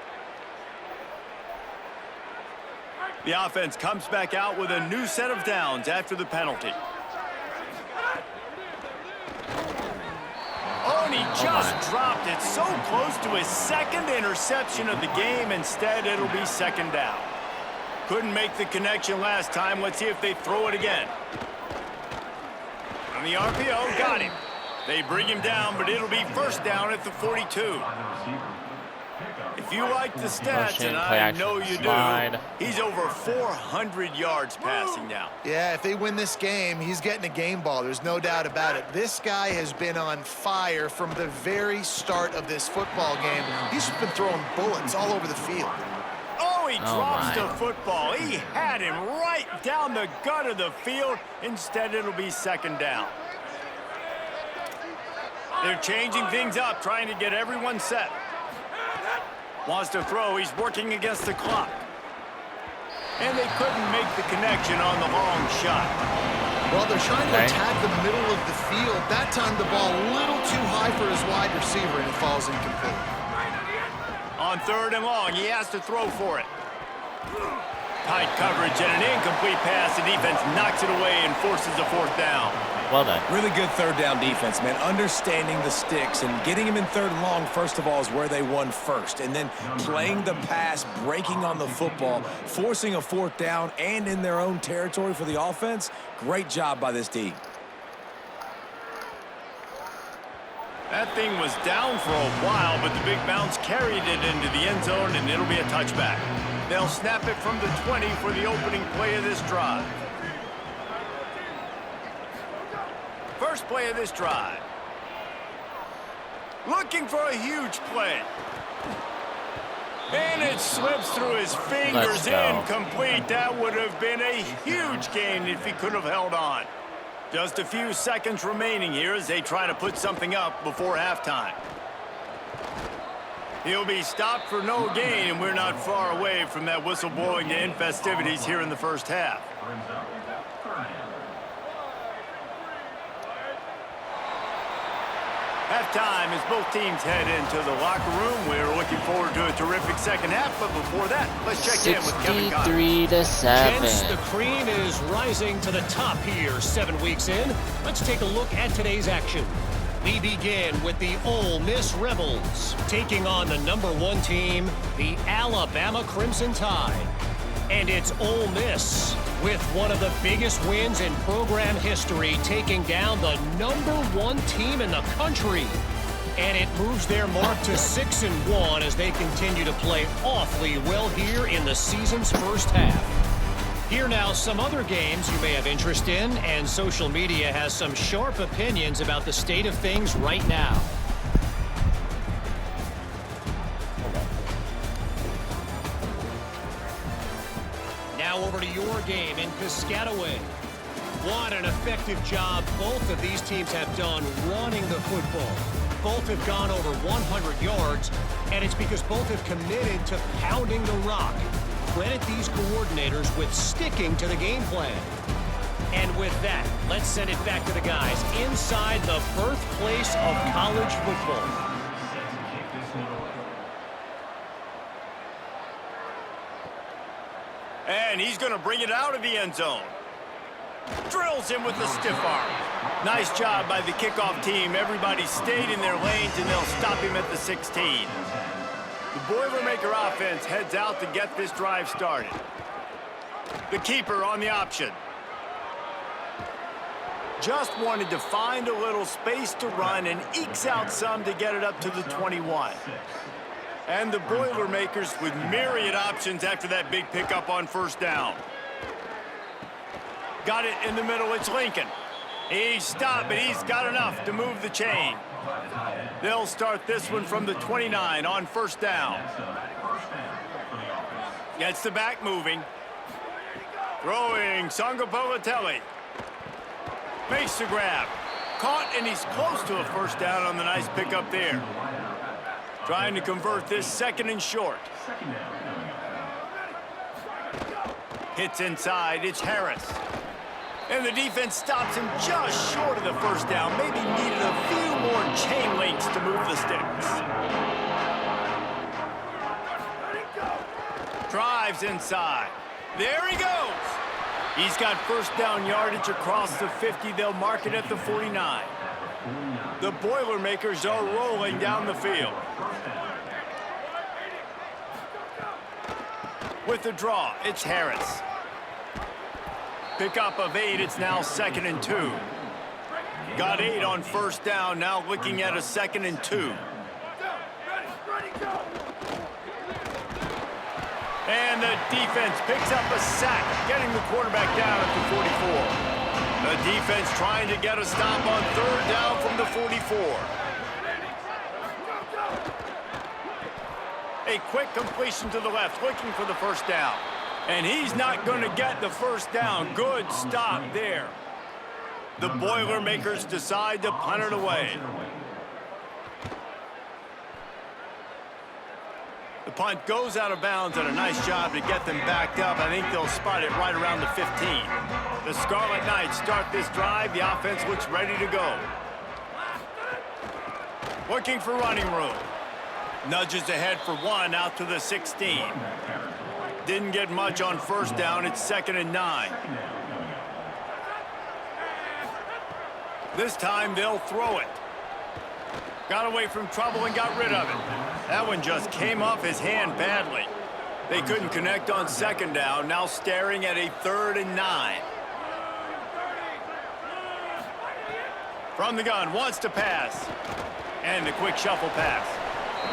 The offense comes back out with a new set of downs after the penalty. Oh, and he just dropped it so close to his 2nd interception of the game. Instead, it'll be 2nd down. Couldn't make the connection last time. Let's see if they throw it again. On the RPO, got him. They bring him down, but it'll be first down at the 42. If you like the stats, and I know you do, he's over 400 yards passing now. Yeah, if they win this game, he's getting a game ball. There's no doubt about it. This guy has been on fire from the very start of this football game. He's been throwing bullets all over the field. Oh, he drops the football. He had him right down the gut of the field. Instead, it'll be second down. They're changing things up, trying to get everyone set. Wants to throw. He's working against the clock. And they couldn't make the connection on the long shot. Well, they're trying to attack the middle of the field. That time the ball a little too high for his wide receiver, and it falls incomplete. On third and long, he has to throw for it. Tight coverage and an incomplete pass. The defense knocks it away and forces a fourth down. Well done. Really good third down defense, man. Understanding the sticks and getting him in third and long, first of all, is where they won first. And then playing the pass, breaking on the football, forcing a fourth down and in their own territory for the offense. Great job by this D. That thing was down for a while, but the big bounce carried it into the end zone, and it'll be a touchback. They'll snap it from the 20 for the opening play of this drive. First play of this drive. Looking for a huge play. And it slips through his fingers, incomplete. That would have been a huge gain if he could have held on. Just a few seconds remaining here as they try to put something up before halftime. He'll be stopped for no gain, and we're not far away from that whistle blowing to end festivities here in the first half. Halftime as both teams head into the locker room. We're looking forward to a terrific second half, but before that, let's check in with Kevin Connors. 63-7. Gents, the cream is rising to the top here 7 weeks in. Let's take a look at today's action. We begin with the Ole Miss Rebels taking on the #1 team, the Alabama Crimson Tide. And it's Ole Miss with one of the biggest wins in program history, taking down the #1 team in the country. And it moves their mark to 6-1 as they continue to play awfully well here in the season's first half. Here now some other games you may have interest in, and social media has some sharp opinions about the state of things right now. Now over to your game in Piscataway. What an effective job both of these teams have done running the football. Both have gone over 100 yards, and it's because both have committed to pounding the rock. Credit these coordinators with sticking to the game plan. And with that, let's send it back to the guys inside the birthplace of college football. And he's going to bring it out of the end zone. Drills him with the stiff arm. Nice job by the kickoff team. Everybody stayed in their lanes, and they'll stop him at the 16. The Boilermaker offense heads out to get this drive started. The keeper on the option. Just wanted to find a little space to run and ekes out some to get it up to the 21. And the Boilermakers with myriad options after that big pickup on first down. Got it in the middle, it's Lincoln. He stopped, but he's got enough to move the chain. They'll start this one from the 29 on first down. Gets the back moving. Throwing, Sangapalatelli. Makes the grab. Caught, and he's close to a first down on the nice pickup there. Trying to convert this second and short. Hits inside, it's Harris. And the defense stops him just short of the first down. Maybe needed a few more chain links to move the sticks. Drives inside. There he goes. He's got first down yardage across the 50. They'll mark it at the 49. The Boilermakers are rolling down the field. With the draw, it's Harris. Pickup of 8, it's now 2nd and 2. Got 8 on first down, now looking at a 2nd and 2. And the defense picks up a sack, getting the quarterback down at the 44. The defense trying to get a stop on 3rd down from the 44. A quick completion to the left, looking for the first down. And he's not going to get the first down. Good stop there. The Boilermakers decide to punt it away. The punt goes out of bounds, and a nice job to get them backed up. I think they'll spot it right around the 15. The Scarlet Knights start this drive. The offense looks ready to go. Looking for running room. Nudges ahead for 1 out to the 16. Didn't get much on first down. It's 2nd and 9. This time they'll throw it. Got away from trouble and got rid of it. That one just came off his hand badly. They couldn't connect on 2nd down. Now staring at a 3rd and 9. From the gun, wants to pass. And the quick shuffle pass.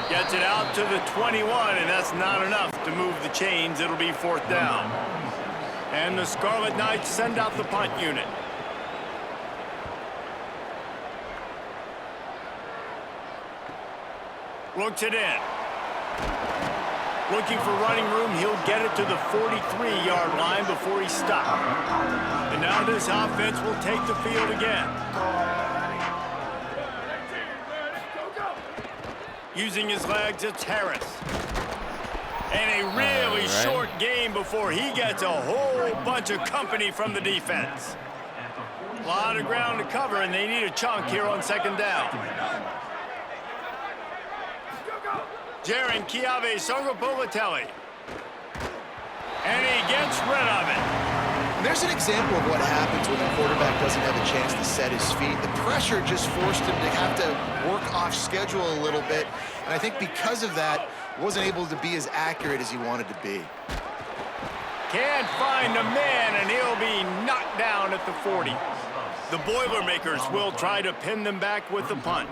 Gets it out to the 21, and that's not enough to move the chains. It'll be 4th down. And the Scarlet Knights send out the punt unit. Looks it in. Looking for running room. He'll get it to the 43-yard line before he stopped. And now this offense will take the field again. Using his legs, it's Harris. And a really short game before he gets a whole bunch of company from the defense. A lot of ground to cover, and they need a chunk here on 2nd down. Jaron Chiave Songopolatelli. And he gets rid of it. There's an example of what happens when the quarterback doesn't have a chance to set his feet. The pressure just forced him to have to work off schedule a little bit. And I think because of that, wasn't able to be as accurate as he wanted to be. Can't find a man, and he'll be knocked down at the 40. The Boilermakers will try to pin them back with the punt.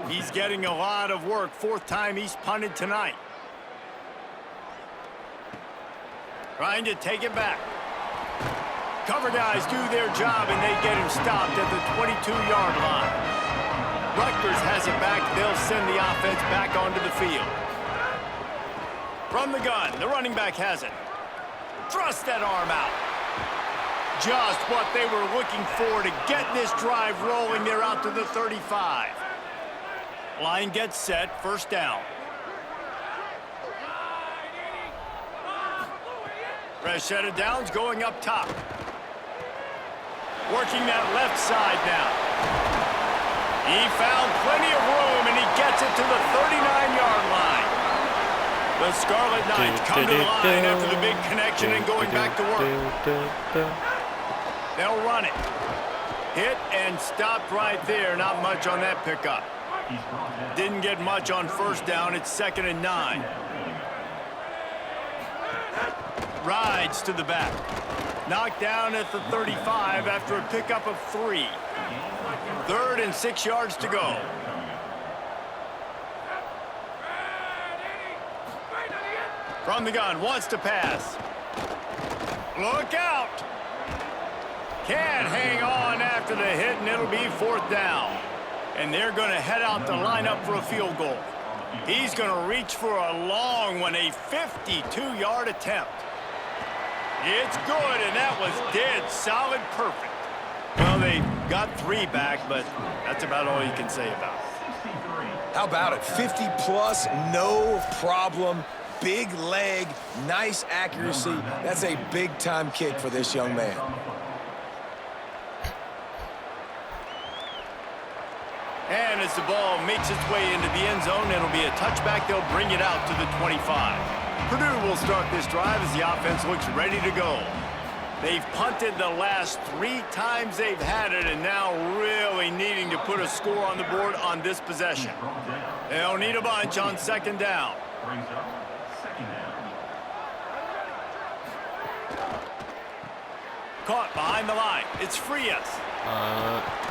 He's getting a lot of work. 4th time he's punted tonight. Trying to take it back. Cover guys do their job, and they get him stopped at the 22-yard line. Rutgers has it back. They'll send the offense back onto the field. From the gun, the running back has it. Thrust that arm out. Just what they were looking for to get this drive rolling. They're out to the 35. Line gets set, 1st down. Fresh set of downs going up top. Working that left side now. He found plenty of room, and he gets it to the 39-yard line. The Scarlet Knights come to the line after the big connection and going back to work. They'll run it. Hit and stopped right there. Not much on that pickup. Didn't get much on first down. It's 2nd and 9. Rides to the back. Knocked down at the 35 after a pickup of 3. 3rd and 6 yards to go. From the gun, wants to pass. Look out! Can't hang on after the hit, and it'll be 4th down. And they're going to head out to line up for a field goal. He's going to reach for a long one, a 52-yard attempt. It's good, and that was dead solid perfect. Well, they got 3 back, but that's about all you can say about it. How about it? 50-plus, no problem. Big leg, nice accuracy. That's a big-time kick for this young man. And as the ball makes its way into the end zone, it'll be a touchback. They'll bring it out to the 25. Purdue will start this drive as the offense looks ready to go. They've punted the last 3 times they've had it, and now really needing to put a score on the board on this possession. They'll need a bunch on 2nd down. Caught behind the line. It's Frias.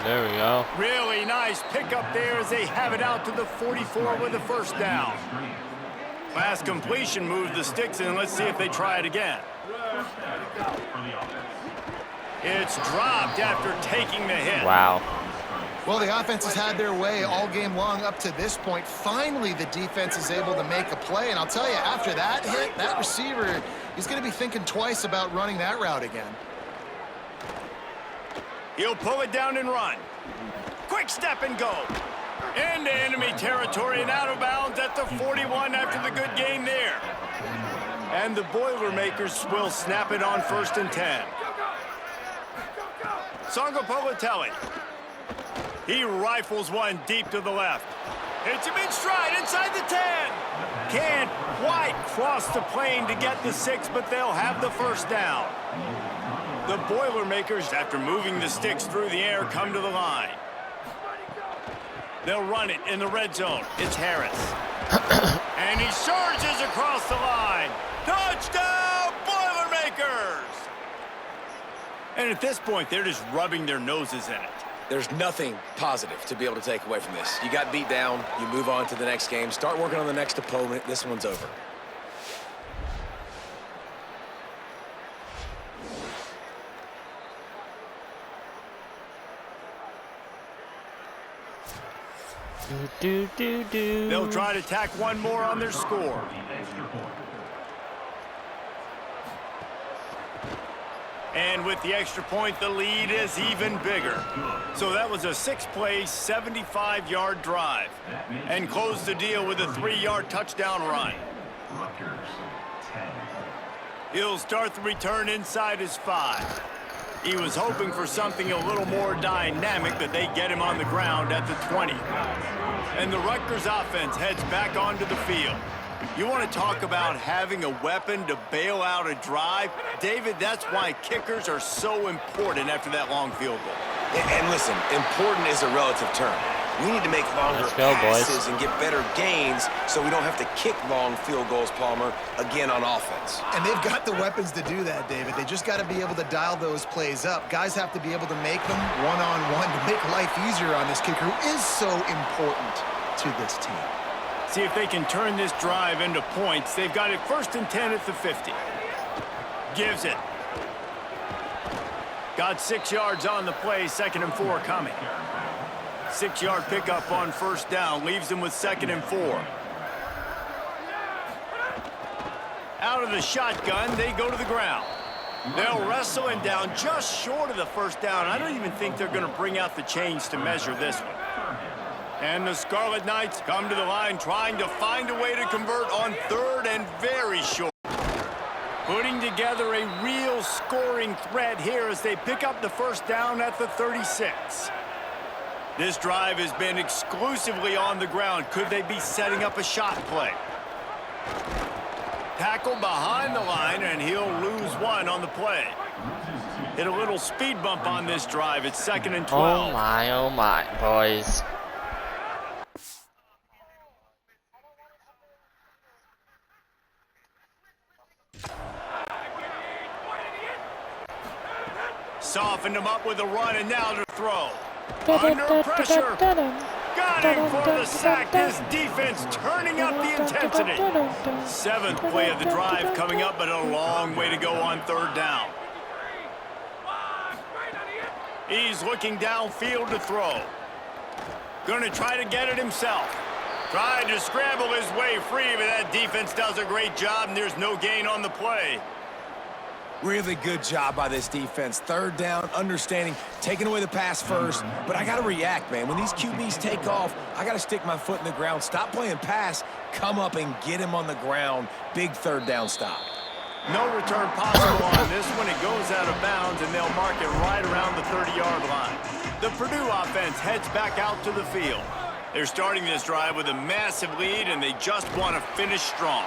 There we go. Really nice pickup there as they have it out to the 44 with a first down. Last completion moved the sticks in. Let's see if they try it again. It's dropped after taking the hit. Wow. Well, the offense has had their way all game long up to this point. Finally, the defense is able to make a play. And I'll tell you, after that hit, that receiver, he's going to be thinking twice about running that route again. He'll pull it down and run. Quick step and go. Into enemy territory and out of bounds at the 41 after the good gain there. And the Boilermakers will snap it on 1st and 10. Songo Politelli. He rifles one deep to the left. Hits him in stride inside the 10. Can't quite cross the plane to get the 6, but they'll have the first down. The Boilermakers, after moving the sticks through the air, come to the line. They'll run it in the red zone. It's Harris. And he surges across the line. Touchdown, Boilermakers! And at this point, they're just rubbing their noses in it. There's nothing positive to be able to take away from this. You got beat down, you move on to the next game, start working on the next opponent. This one's over. They'll try to tack one more on their score. And with the extra point, the lead is even bigger. So that was a 6-play, 75-yard drive. And closed the deal with a 3-yard touchdown run. He'll start the return inside his 5. He was hoping for something a little more dynamic, but they get him on the ground at the 20. And the Rutgers offense heads back onto the field. You want to talk about having a weapon to bail out a drive? David, that's why kickers are so important after that long field goal. And listen, important is a relative term. We need to make longer passes and get better gains so we don't have to kick long field goals, Palmer, again on offense. And they've got the weapons to do that, David. They just got to be able to dial those plays up. Guys have to be able to make them one-on-one to make life easier on this kicker, who is so important to this team. See if they can turn this drive into points. They've got it 1st and 10 at the 50. Gives it. Got 6 yards on the play, 2nd and 4 coming. 6-yard pickup on 1st down, leaves them with 2nd and 4. Out of the shotgun, they go to the ground. They'll wrestle him down just short of the 1st down. I don't even think they're going to bring out the chains to measure this one. And the Scarlet Knights come to the line trying to find a way to convert on 3rd and very short. Putting together a real scoring threat here as they pick up the 1st down at the 36. This drive has been exclusively on the ground. Could they be setting up a shot play? Tackle behind the line, and he'll lose one on the play. Hit a little speed bump on this drive. It's 2nd and 12. Oh my, boys. Softened him up with a run, and now to throw. Under pressure. Got him for the sack. This defense turning up the intensity. 7th play of the drive coming up, but a long way to go on 3rd down. He's looking downfield to throw. Going to try to get it himself. Trying to scramble his way free, but that defense does a great job, and there's no gain on the play. Really good job by this defense. 3rd down, understanding, taking away the pass first. But I got to react, man. When these QBs take off, I got to stick my foot in the ground. Stop playing pass. Come up and get him on the ground. Big 3rd down stop. No return possible on this one. It goes out of bounds, and they'll mark it right around the 30-yard line. The Purdue offense heads back out to the field. They're starting this drive with a massive lead, and they just want to finish strong.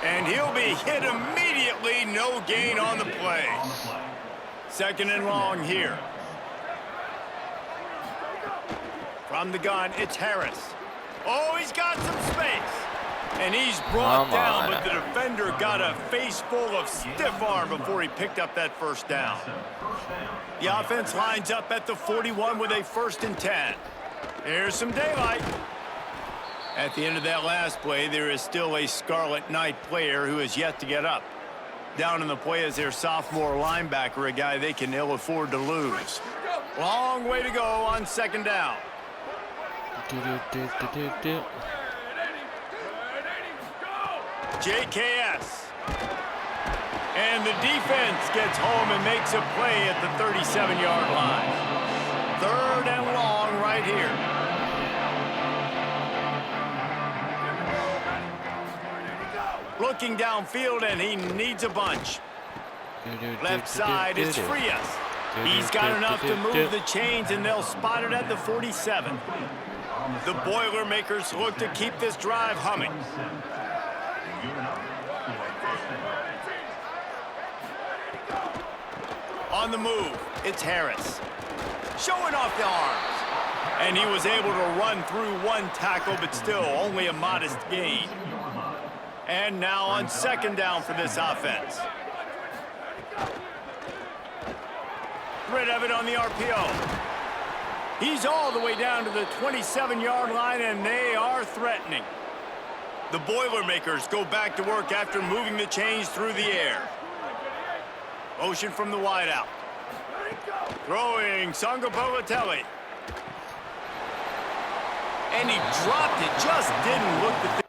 And he'll be hit immediately. No gain on the play. 2nd and long here. From the gun, it's Harris. Oh, he's got some space. And he's brought Come down, on. but the defender got a face full of stiff arm before he picked up that first down. The offense lines up at the 41 with a 1st and 10. Here's some daylight. At the end of that last play, there is still a Scarlet Knight player who has yet to get up. Down in the play is their sophomore linebacker, a guy they can ill afford to lose. Long way to go on 2nd down. JKS. And the defense gets home and makes a play at the 37-yard line. 3rd and long right here. Looking downfield, and he needs a bunch. Left side is Frias. He's got enough to move the chains, and they'll spot it at the 47. The Boilermakers look to keep this drive humming. On the move, it's Harris. Showing off the arms. And he was able to run through 1 tackle, but still only a modest gain. And now on 2nd down for this offense. Rid of it on the RPO. He's all the way down to the 27-yard line, and they are threatening. The Boilermakers go back to work after moving the chains through the air. Motion from the wideout. Throwing Songa Bolatelli. And he dropped it, just didn't look the thing.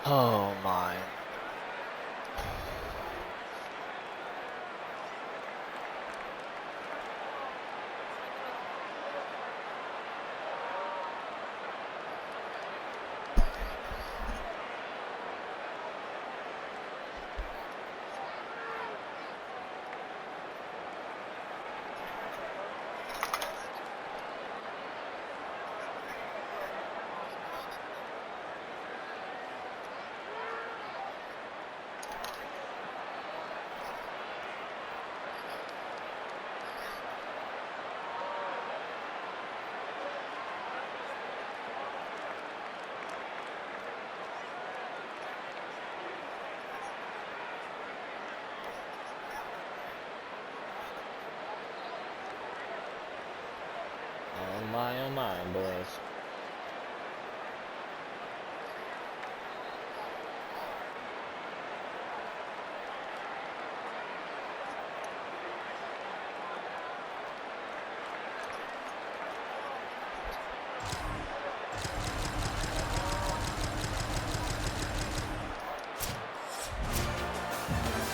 Oh my. Oh my, boys.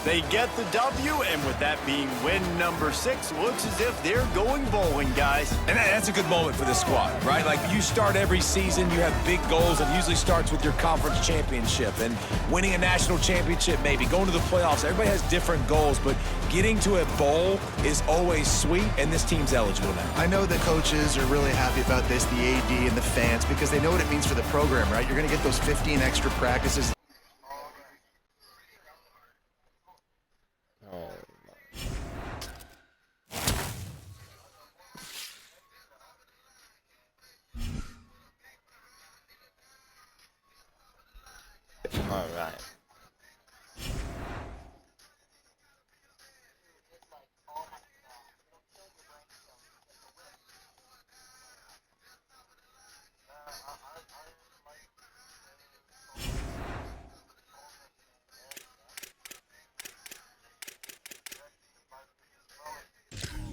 They get the W, and with that being win number 6, looks as if they're going bowling, guys. And that's a good moment for the squad, right? Like, you start every season, you have big goals. It usually starts with your conference championship and winning a national championship, maybe going to the playoffs. Everybody has different goals, but getting to a bowl is always sweet, and this team's eligible now. I know the coaches are really happy about this, the AD and the fans, because they know what it means for the program, right? You're going to get those 15 extra practices. All right.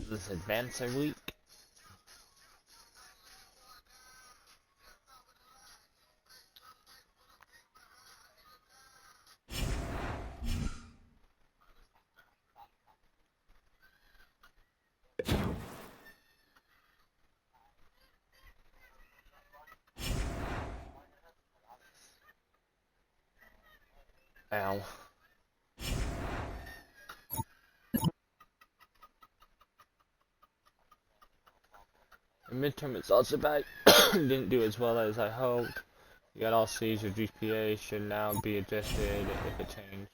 This advancer week. Ow. The midterm results about didn't do as well as I hoped. You got all C's. Your GPA should now be adjusted if it changed.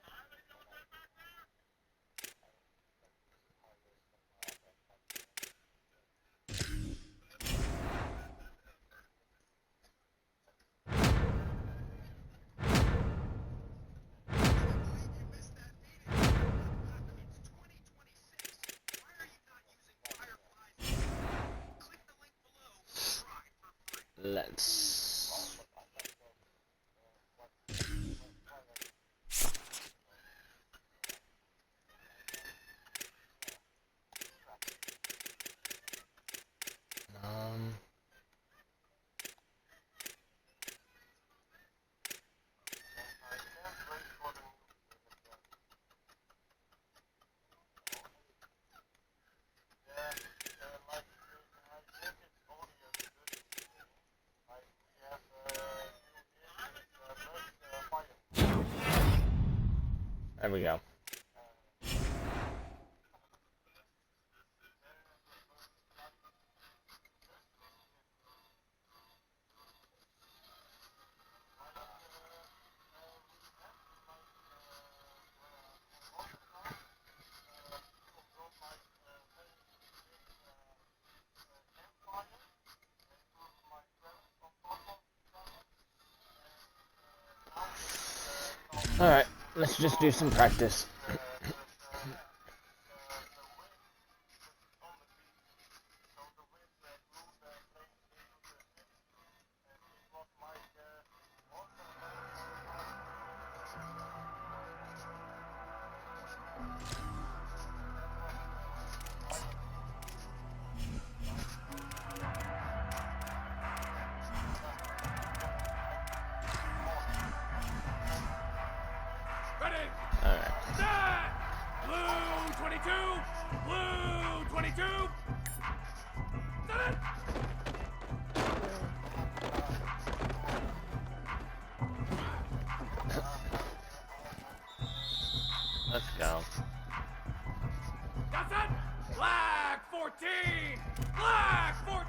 Let's... Um... There we go. Alright, let's just do some practice. Let's go. That's it! Flag 14! Flag 14!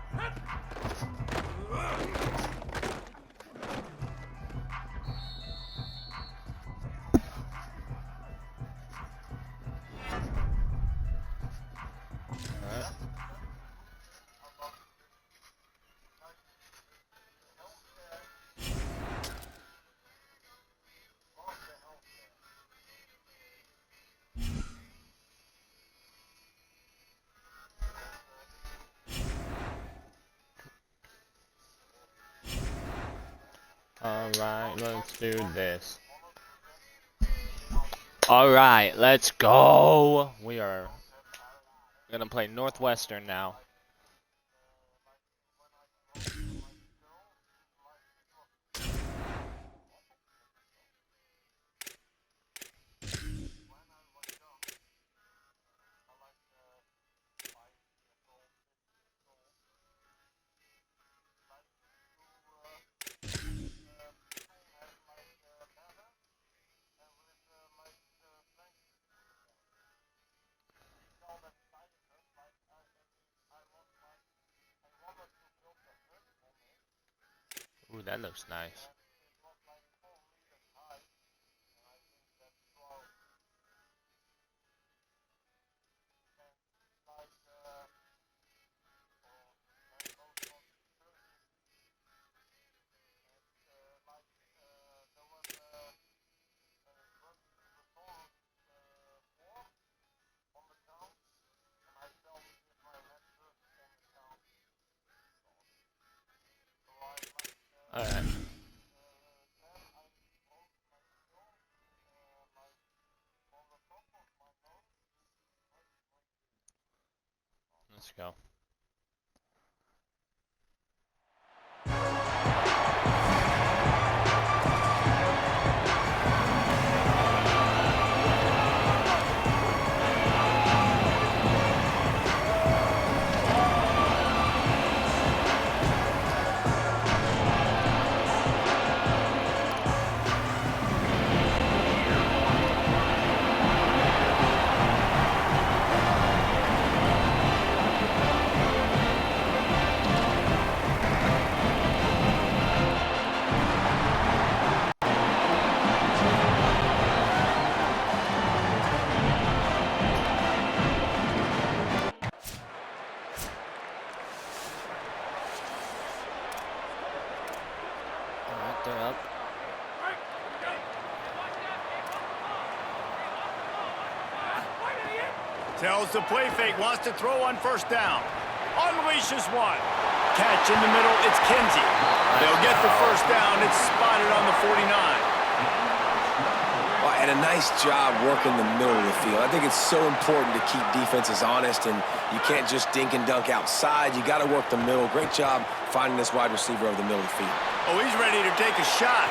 Alright, let's do this. Alright, let's go! We are gonna play Northwestern now. Ooh, that looks nice. Alright. Let's go. Tells the play fake, wants to throw on first down. Unleashes one. Catch in the middle, it's Kinsey. They'll get the first down. It's spotted on the 49. And a nice job working the middle of the field. I think it's so important to keep defenses honest, and you can't just dink and dunk outside. You got to work the middle. Great job finding this wide receiver over the middle of the field. Oh, he's ready to take a shot.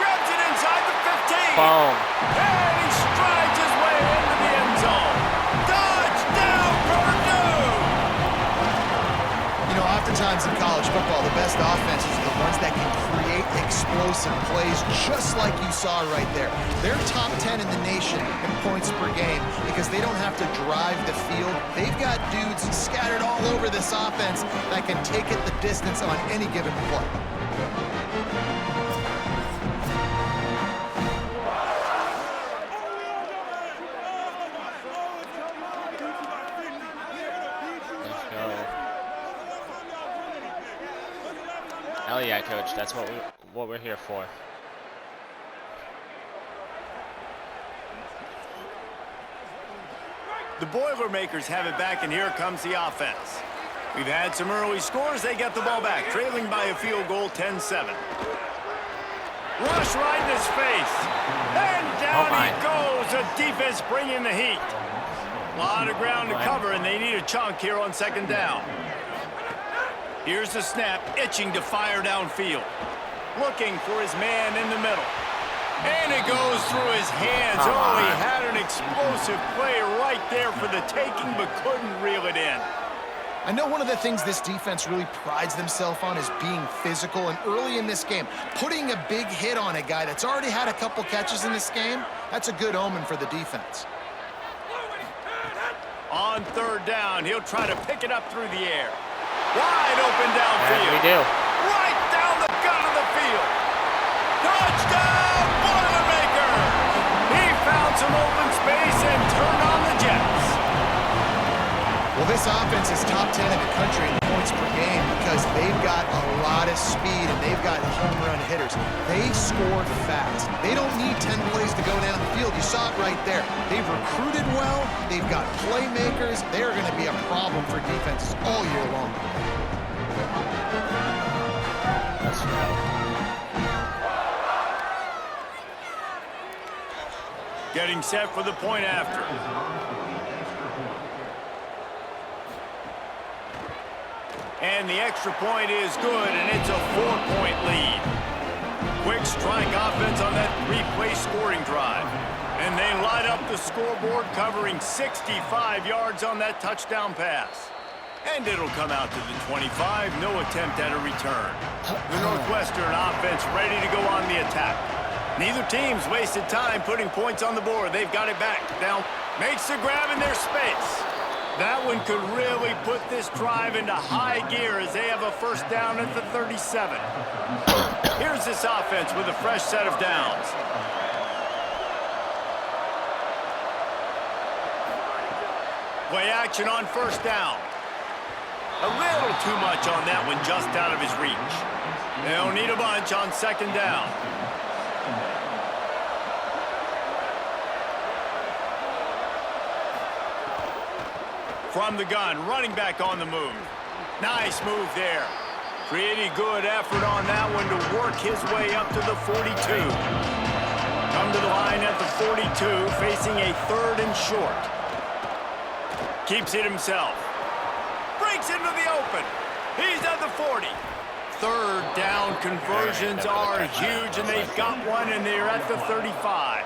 Grabs it inside the 15. Boom. And he strides his way into the end zone. Touchdown, Purdue! You know, oftentimes in college football, the best offenses are the ones that can create explosive plays, just like you saw right there. They're top 10 in the nation in points per game because they don't have to drive the field. They've got dudes scattered all over this offense that can take it the distance on any given play. Hell yeah, Coach. That's what we're here for. The Boilermakers have it back, and here comes the offense. We've had some early scores. They get the ball back, trailing by a field goal, 10-7. Rush right in his face. And down he goes. The defense bringing the heat. A lot of ground to cover, and they need a chunk here on second down. Here's the snap, itching to fire downfield. Looking for his man in the middle. And it goes through his hands. Oh, he had an explosive play right there for the taking, but couldn't reel it in. I know one of the things this defense really prides themselves on is being physical, and early in this game, putting a big hit on a guy that's already had a couple catches in this game, that's a good omen for the defense. On third down, he'll try to pick it up through the air. Wide open downfield. Yeah, we do. Right down the gut of the field. Touchdown, Boilermaker! He found some open space and turned on the Jets. Well, this offense is top 10 in the country in points per game because they've got a lot of speed and they've got home run hitters. They score fast. They don't need 10 plays to go down the field. You saw it right there. They've recruited well. They've got playmakers. They're going to be a problem for defenses all year long. Let's go. Getting set for the point after. And the extra point is good, and it's a 4-point lead. Quick strike offense on that three-play scoring drive. And they light up the scoreboard, covering 65 yards on that touchdown pass. And it'll come out to the 25, no attempt at a return. The Northwestern offense ready to go on the attack. Neither team's wasted time putting points on the board. They've got it back. Down, makes the grab in their space. That one could really put this drive into high gear as they have a first down at the 37. Here's this offense with a fresh set of downs. Play action on first down. A little too much on that one, just out of his reach. They'll need a bunch on second down. From the gun, running back on the move. Nice move there. Pretty good effort on that one to work his way up to the 42. Come to the line at the 42, facing a third and short. Keeps it himself. Breaks into the open. He's at the 40. Third down conversions are huge, and they've got one, and they're at the 35.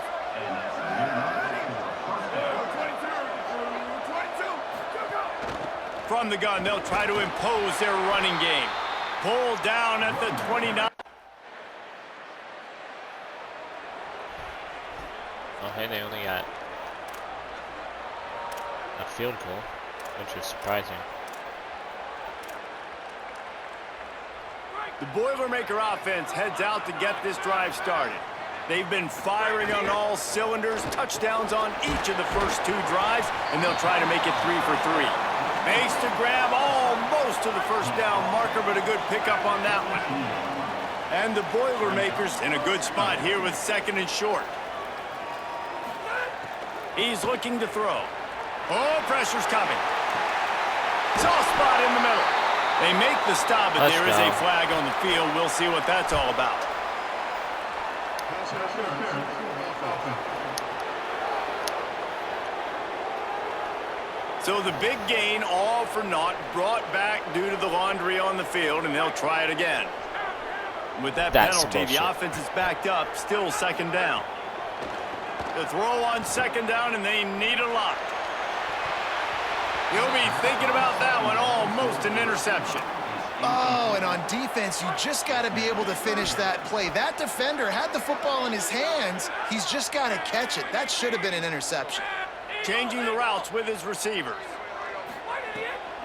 From the gun, they'll try to impose their running game. Pulled down at the 29. Oh, hey, they only got a field goal, which is surprising. The Boilermaker offense heads out to get this drive started. They've been firing on all cylinders, touchdowns on each of the first two drives, and they'll try to make it 3 for 3. Makes the grab almost to the first down marker, but a good pickup on that one. And the Boilermakers in a good spot here with second and short. He's looking to throw. Oh, pressure's coming. Soft spot in the middle. They make the stop, but there is a flag on the field. We'll see what that's all about. So the big gain, all for naught, brought back due to the laundry on the field, and they'll try it again. With that penalty, the offense is backed up, still second down. The throw on second down, and they need a lot. You'll be thinking about that one, almost an interception. Oh, and on defense, you just got to be able to finish that play. That defender had the football in his hands. He's just got to catch it. That should have been an interception. Changing the routes with his receivers.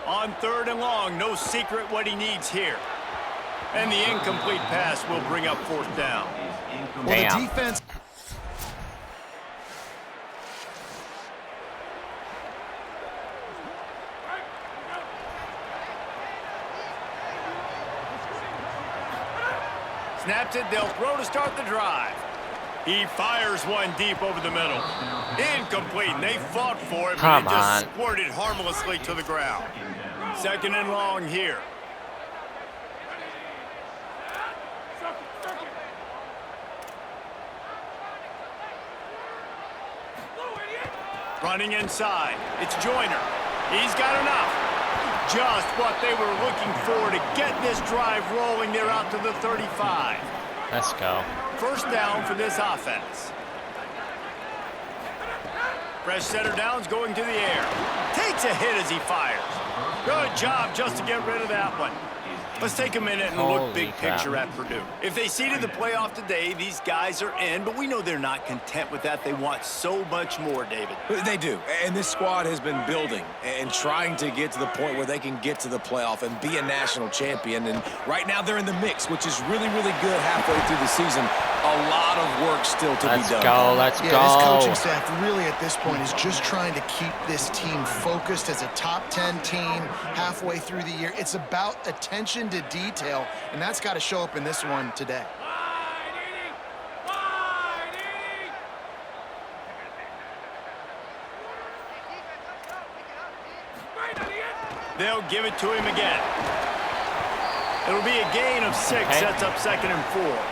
On third and long, no secret what he needs here. And the incomplete pass will bring up fourth down. Well, the defense... Snaps it, they'll throw to start the drive. He fires one deep over the middle. Incomplete, and they fought for it, but it just squirted harmlessly to the ground. Second and long here. Running inside, it's Joyner. He's got enough. Just what they were looking for to get this drive rolling. They're out to the 35. Let's go. First down for this offense. Fresh center downs going to the air. Takes a hit as he fires. Good job just to get rid of that one. Let's take a minute and look big picture at Purdue. If they seeded the playoff today, these guys are in, but we know they're not content with that. They want so much more, David. They do, and this squad has been building and trying to get to the point where they can get to the playoff and be a national champion. And right now they're in the mix, which is really, really good halfway through the season. A lot of work still to be done. Let's go. This coaching staff really at this point is just trying to keep this team focused as a top 10 team halfway through the year. It's about attention to detail, and that's got to show up in this one today. They'll give it to him again. It'll be a gain of 6, sets up second and 4.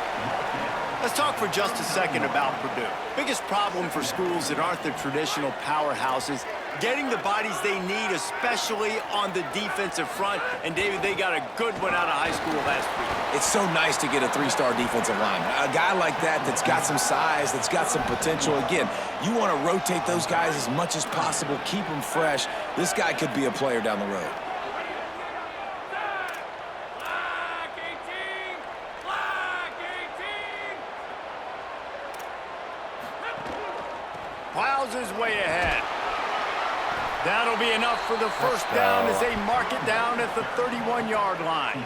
Let's talk for just a second about Purdue. Biggest problem for schools that aren't the traditional powerhouses, getting the bodies they need, especially on the defensive front. And, David, they got a good one out of high school last week. It's so nice to get a 3-star defensive lineman. A guy like that's got some size, that's got some potential. Again, you want to rotate those guys as much as possible, keep them fresh. This guy could be a player down the road. Plows his way ahead. That'll be enough for the first down as they mark it down at the 31-yard line.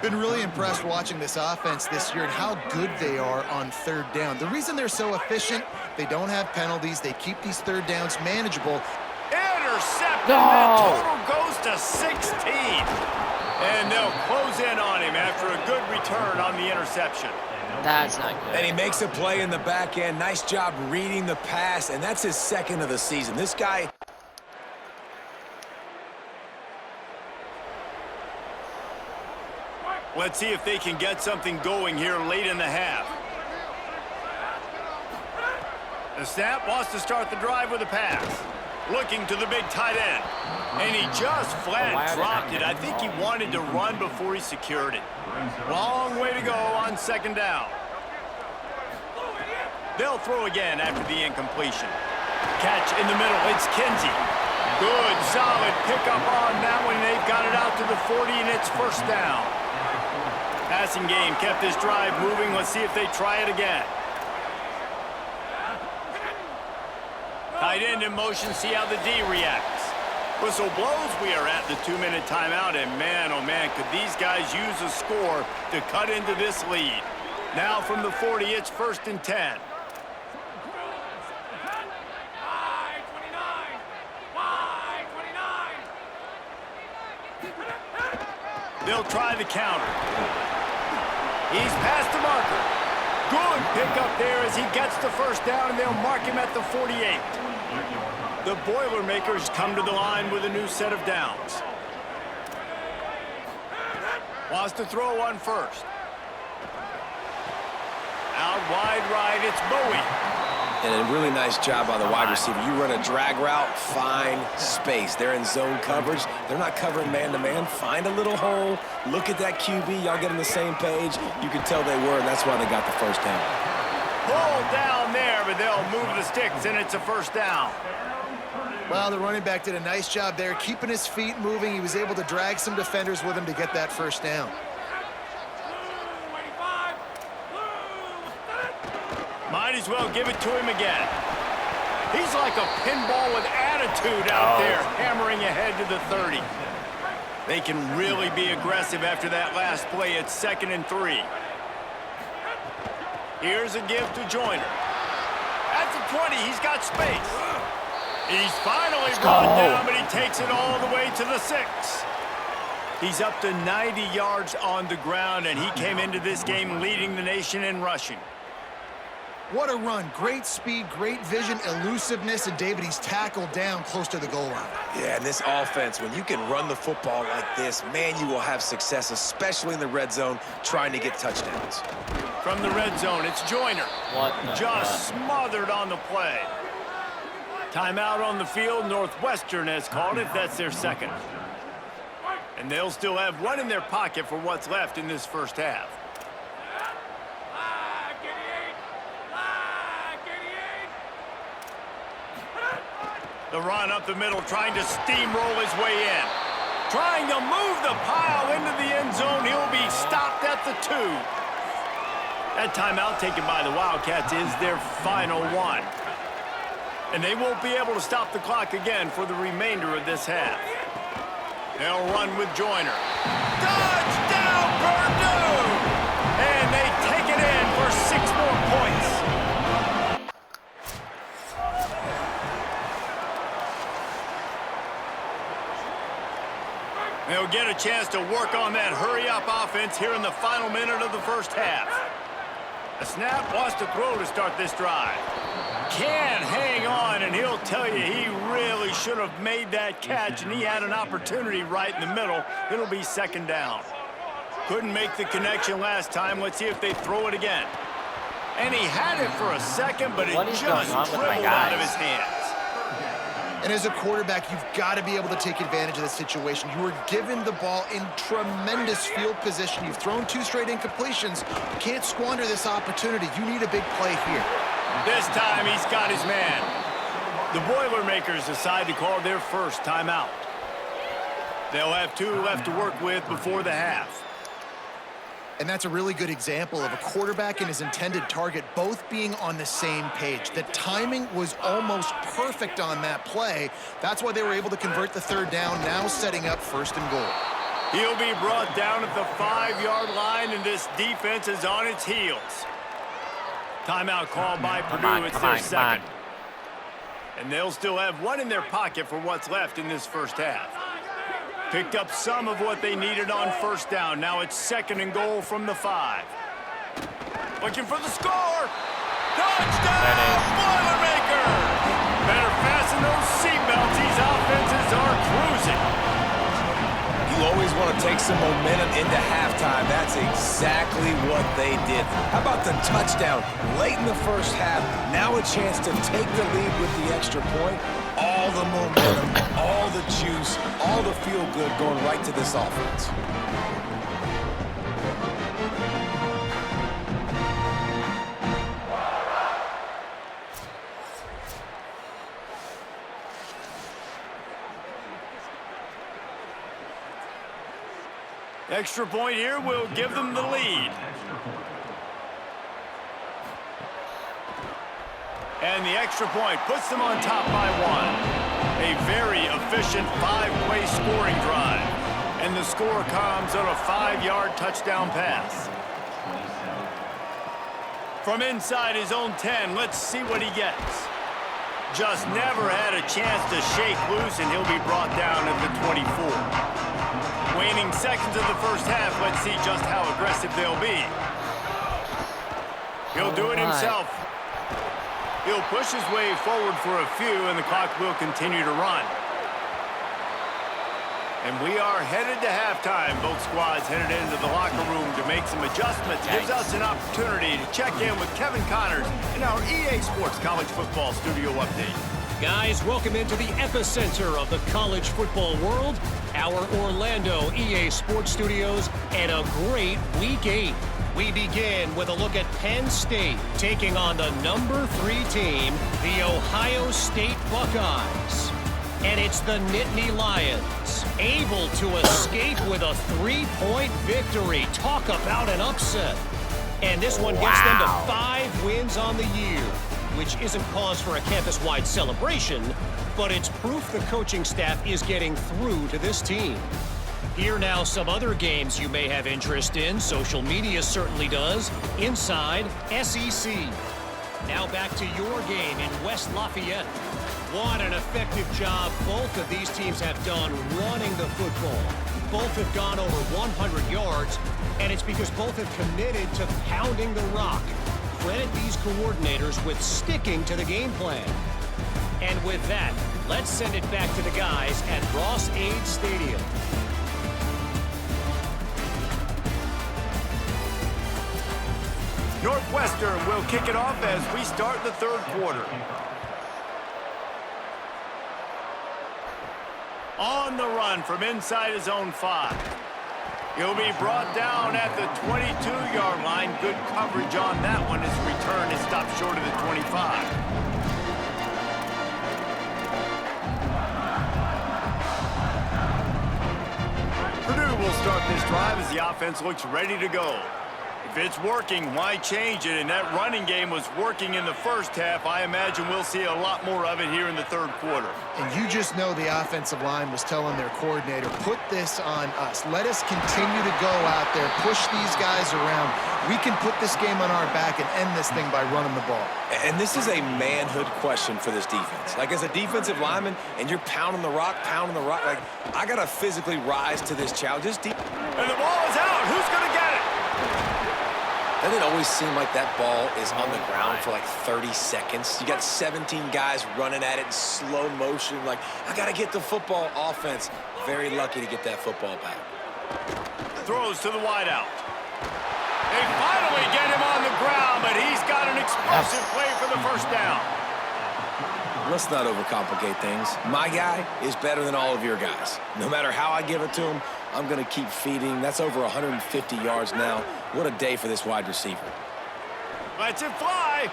Been really impressed watching this offense this year and how good they are on third down. The reason they're so efficient, they don't have penalties. They keep these third downs manageable. Intercepted. That total goes to 16. And they'll close in on him after a good return on the interception. That's not good. And he makes a play in the back end. Nice job reading the pass, and that's his second of the season. This guy... Let's see if they can get something going here late in the half. The snap wants to start the drive with a pass. Looking to the big tight end. And he just flat dropped it. I think he wanted to run before he secured it. Long way to go on second down. They'll throw again after the incompletion. Catch in the middle. It's Kinsey. Good, solid pickup on that one. They've got it out to the 40, and it's first down. Passing game kept this drive moving. Let's see if they try it again. Tight end in motion, see how the D reacts. Whistle blows, we are at the 2-minute timeout, and man, oh man, could these guys use a score to cut into this lead. Now from the 40, it's first and 10. They'll try the counter. He's past the marker. Good pickup there as he gets the first down, and they'll mark him at the 48. The Boilermakers come to the line with a new set of downs. Wants to throw on first. Out wide right, it's Bowie. And a really nice job by the wide receiver. You run a drag route, find space. They're in zone coverage. They're not covering man-to-man. Find a little hole. Look at that QB. Y'all get on the same page. You can tell they were, and that's why they got the first down. Pulled down there, but they'll move the sticks, and it's a first down. Well, the running back did a nice job there, keeping his feet moving. He was able to drag some defenders with him to get that first down. Might as well give it to him again. He's like a pinball with attitude out there, hammering ahead to the 30. They can really be aggressive after that last play. It's 2nd and 3. Here's a give to Joyner. At the 20, he's got space. He's finally brought down, but he takes it all the way to the 6. He's up to 90 yards on the ground, and he came into this game leading the nation in rushing. What a run. Great speed, great vision, elusiveness, and David, he's tackled down close to the goal line. Yeah, and this offense, when you can run the football like this, man, you will have success, especially in the red zone, trying to get touchdowns. From the red zone, it's Joyner. Just smothered on the play. Timeout on the field. Northwestern has called it. That's their 2nd. And they'll still have one in their pocket for what's left in this first half. The run up the middle, trying to steamroll his way in. Trying to move the pile into the end zone. He'll be stopped at the 2. That timeout taken by the Wildcats is their final one. And they won't be able to stop the clock again for the remainder of this half. They'll run with Joyner. Touchdown, Purdue! And they take it in for 6 more points. They'll get a chance to work on that hurry-up offense here in the final minute of the first half. A snap, wants to throw to start this drive. Can't hang on, and he'll tell you he really should have made that catch, and he had an opportunity right in the middle. It'll be 2nd down. Couldn't make the connection last time. Let's see if they throw it again. And he had it for a second, but it just dribbled out of his hands. And as a quarterback, you've got to be able to take advantage of the situation. You were given the ball in tremendous field position. You've thrown 2 straight incompletions. You can't squander this opportunity. You need a big play here. This time he's got his man. The Boilermakers decide to call their first timeout. They'll have 2 left to work with before the half. And that's a really good example of a quarterback and his intended target both being on the same page. The timing was almost perfect on that play. That's why they were able to convert the 3rd down, now setting up 1st and goal. He'll be brought down at the 5-yard line, and this defense is on its heels. Timeout called by Purdue. It's their 2nd. And they'll still have one in their pocket for what's left in this first half. Picked up some of what they needed on 1st down. Now it's 2nd and goal from the 5. Looking for the score. Touchdown, Boilermakers! Better fasten those seatbelts. These offenses are cruising. You always want to take some momentum into halftime. That's exactly what they did. How about the touchdown late in the first half? Now a chance to take the lead with the extra point. All the momentum, all the juice, all the feel-good going right to this offense. Extra point here will give them the lead. And the extra point puts them on top by 1. A very efficient 5-play scoring drive. And the score comes on a 5-yard touchdown pass. From inside his own 10, let's see what he gets. Just never had a chance to shake loose, and he'll be brought down at the 24. Waning seconds of the first half, let's see just how aggressive they'll be. He'll do it himself. He'll push his way forward for a few, and the clock will continue to run. And we are headed to halftime. Both squads headed into the locker room to make some adjustments. Gives us an opportunity to check in with Kevin Connors in our EA Sports College Football Studio Update. Guys, welcome into the epicenter of the college football world, our Orlando EA Sports Studios, and a great Week 8. We begin with a look at Penn State taking on the number 3 team, the Ohio State Buckeyes. And it's the Nittany Lions, able to escape with a 3-point victory. Talk about an upset. And this one gets them to 5 wins on the year, which isn't cause for a campus-wide celebration, but it's proof the coaching staff is getting through to this team. Here now some other games you may have interest in. Social media certainly does. Inside SEC. Now back to your game in West Lafayette. What an effective job both of these teams have done running the football. Both have gone over 100 yards, and it's because both have committed to pounding the rock. Credit these coordinators with sticking to the game plan. And with that, let's send it back to the guys at Ross-Ade Stadium. Northwestern will kick it off as we start the third quarter. On the run from inside his own 5. He'll be brought down at the 22-yard line. Good coverage on that one. His return is stopped short of the 25. Purdue will start this drive as the offense looks ready to go. If it's working, why change it? And that running game was working in the first half. I imagine we'll see a lot more of it here in the third quarter. And you just know the offensive line was telling their coordinator, put this on us. Let us continue to go out there, push these guys around. We can put this game on our back and end this thing by running the ball. And this is a manhood question for this defense. Like, as a defensive lineman, and you're pounding the rock, like, I got to physically rise to this challenge. And the ball is out. Who's going to get it? Doesn't it always seem like that ball is on the ground for like 30 seconds? You got 17 guys running at it in slow motion. Like, I got to get the football. Offense, very lucky to get that football back. Throws to the wideout. They finally get him on the ground, but he's got an explosive play for the first down. Let's not overcomplicate things. My guy is better than all of your guys. No matter how I give it to him, I'm going to keep feeding. That's over 150 yards now. What a day for this wide receiver. Lets it fly.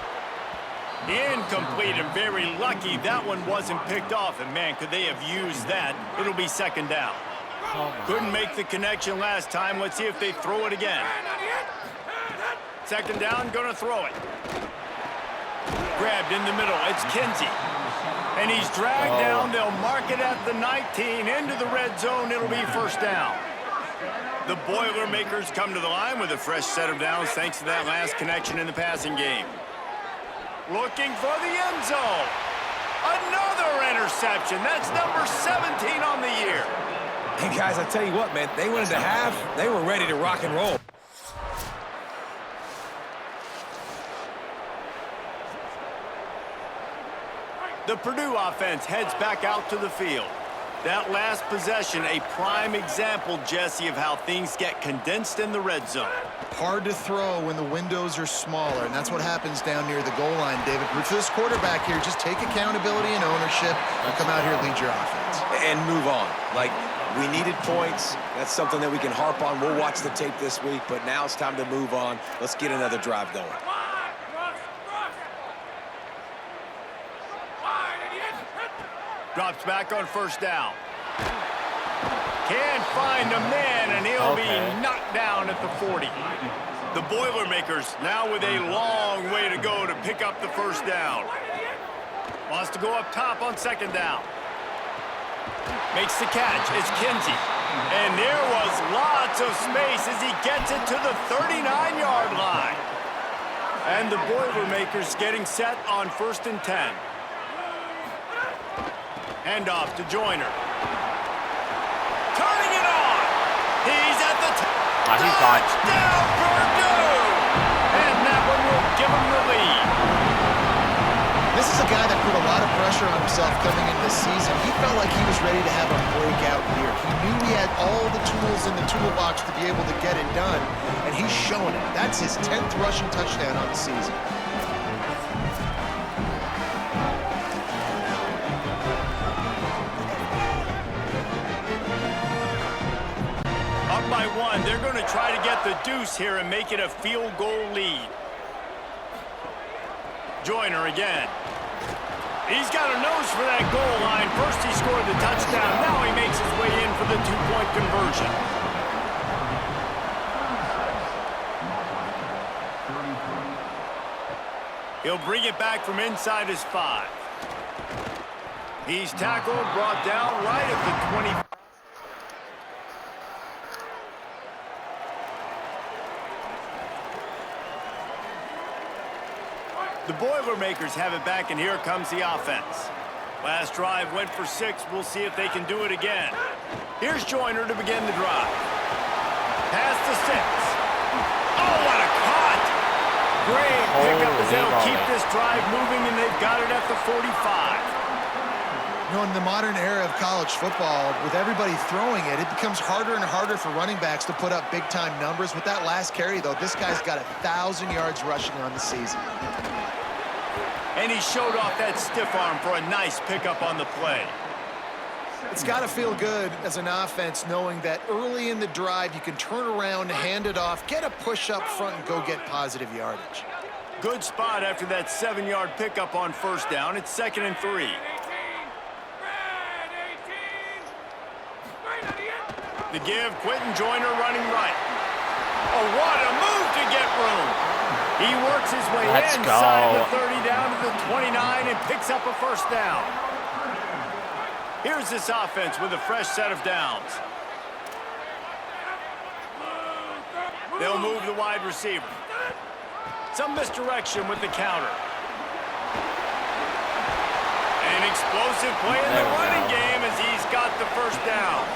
Incomplete, and very lucky that one wasn't picked off. And, man, could they have used that? It'll be second down. Couldn't make the connection last time. Let's see if they throw it again. Second down, going to throw it. Grabbed in the middle. It's Kinsey. And he's dragged down. They'll mark it at the 19. Into the red zone. It'll be first down. The Boilermakers come to the line with a fresh set of downs thanks to that last connection in the passing game. Looking for the end zone. Another interception. That's number 17 on the year. And guys, I tell you what, man, they went into half. They were ready to rock and roll. The Purdue offense heads back out to the field. That last possession, a prime example, Jesse, of how things get condensed in the red zone. Hard to throw when the windows are smaller, and that's what happens down near the goal line, David. But for this quarterback here, just take accountability and ownership and come out here and lead your offense. And move on. Like, we needed points. That's something that we can harp on. We'll watch the tape this week, but now it's time to move on. Let's get another drive going. Drops back on first down. Can't find a man, and he'll be knocked down at the 40. The Boilermakers now with a long way to go to pick up the first down. Wants to go up top on second down. Makes the catch. It's Kinsey. And there was lots of space as he gets it to the 39-yard line. And the Boilermakers getting set on 1st and 10. Handoff to Joyner. Turning it on. He's at the touchdown, Purdue. And that one will give him the lead. this is a guy that put a lot of pressure on himself coming into this season. He felt like he was ready to have a breakout year. He knew he had all the tools in the toolbox to be able to get it done, and he's shown it. That's his 10th rushing touchdown on the season. Up by 1, they're going to try to get the deuce here and make it a field goal lead. Joyner again. He's got a nose for that goal line. First he scored the touchdown. Now he makes his way in for the 2-point conversion. He'll bring it back from inside his 5. He's tackled, brought down right at the 20. The Boilermakers have it back, and here comes the offense. Last drive went for 6. We'll see if they can do it again. Here's Joyner to begin the drive. Pass to 6. Oh, what a cut! Great pickup as they'll keep this drive moving, and they've got it at the 45. You know, in the modern era of college football, with everybody throwing it, it becomes harder and harder for running backs to put up big-time numbers. With that last carry, though, this guy's got 1,000 yards rushing on the season. And he showed off that stiff arm for a nice pickup on the play. It's got to feel good as an offense knowing that early in the drive you can turn around, hand it off, get a push up front, and go get positive yardage. Good spot after that 7-yard pickup on first down. It's 2nd and 3. The give, Quentin Joyner running right. Oh, what a move to get room. He works his way inside the 30 down to the 29 and picks up a first down. Here's this offense with a fresh set of downs. They'll move the wide receiver. Some misdirection with the counter. An explosive play in the running game as he's got the first down.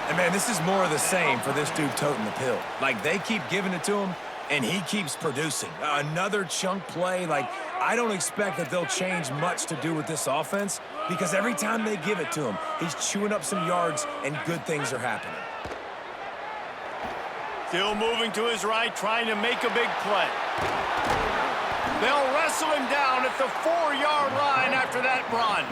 And, man, this is more of the same for this dude toting the pill. Like, they keep giving it to him, and he keeps producing. Another chunk play. Like, I don't expect that they'll change much to do with this offense because every time they give it to him, he's chewing up some yards, and good things are happening. Still moving to his right, trying to make a big play. They'll wrestle him down at the 4-yard line after that run.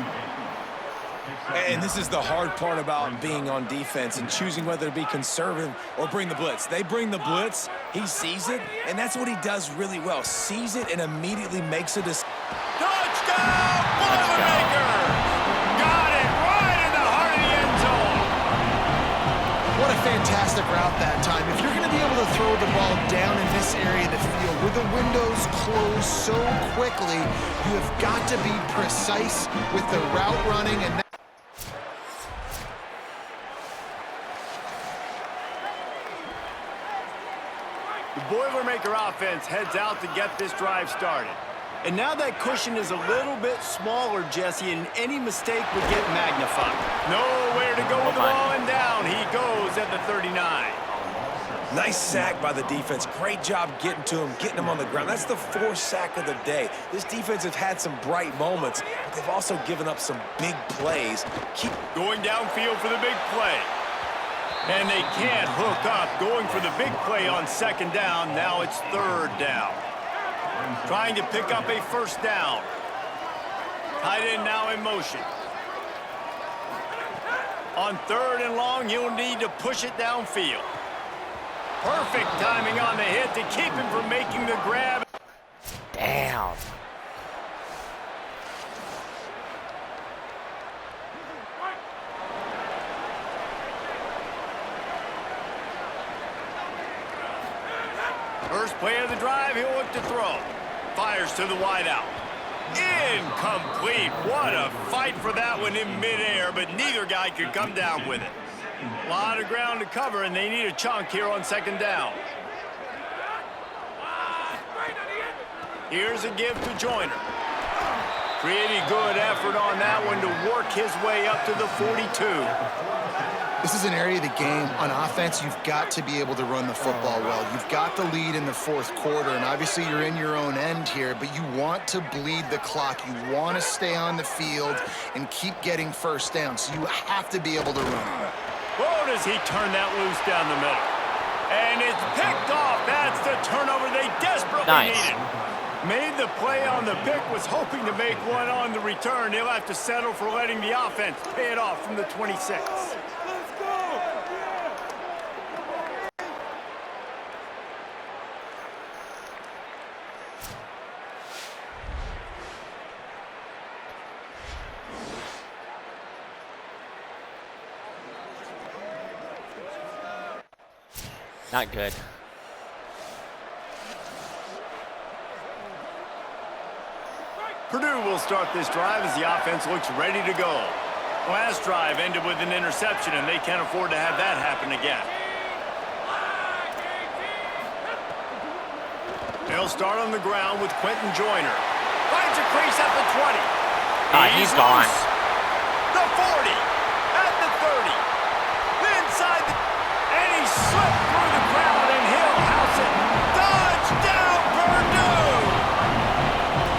And this is the hard part about being on defense and choosing whether to be conservative or bring the blitz. They bring the blitz, he sees it, and that's what he does really well. Sees it and immediately makes a decision. Touchdown, Boilermakers! Got it right in the heart of the end zone. What a fantastic route that time. If you're going to be able to throw the ball down in this area of the field where the windows close so quickly, you have got to be precise with the route running. And the Boilermaker offense heads out to get this drive started. And now that cushion is a little bit smaller, Jesse, and any mistake would get magnified. Nowhere to go with the ball, and down he goes at the 39. Nice sack by the defense. Great job getting to him, getting him on the ground. That's the 4th sack of the day. This defense has had some bright moments, but they've also given up some big plays. Keep going downfield for the big play. And they can't hook up, going for the big play on 2nd down. Now it's 3rd down. Trying to pick up a first down. Tight end now in motion. On 3rd and long, he'll need to push it downfield. Perfect timing on the hit to keep him from making the grab. Damn. First play of the drive, he'll look to throw. Fires to the wideout. Incomplete. What a fight for that one in midair, but neither guy could come down with it. A lot of ground to cover, and they need a chunk here on 2nd down. Here's a give to Joyner. Pretty good effort on that one to work his way up to the 42. This is an area of the game. On offense, you've got to be able to run the football well. You've got the lead in the fourth quarter, and obviously you're in your own end here, but you want to bleed the clock. You want to stay on the field and keep getting first down, so you have to be able to run. Oh, does he turn that loose down the middle? And it's picked off. That's the turnover they desperately needed. Made the play on the pick, was hoping to make one on the return. He'll have to settle for letting the offense pay it off from the 26. Not good. Purdue will start this drive as the offense looks ready to go. Last drive ended with an interception, and they can't afford to have that happen again. They'll start on the ground with Quentin Joyner. Finds a crease at the 20. He's gone. The 40. At the 30. Inside the... And he slipped through the crowd, and he'll house it. Touchdown, Purdue!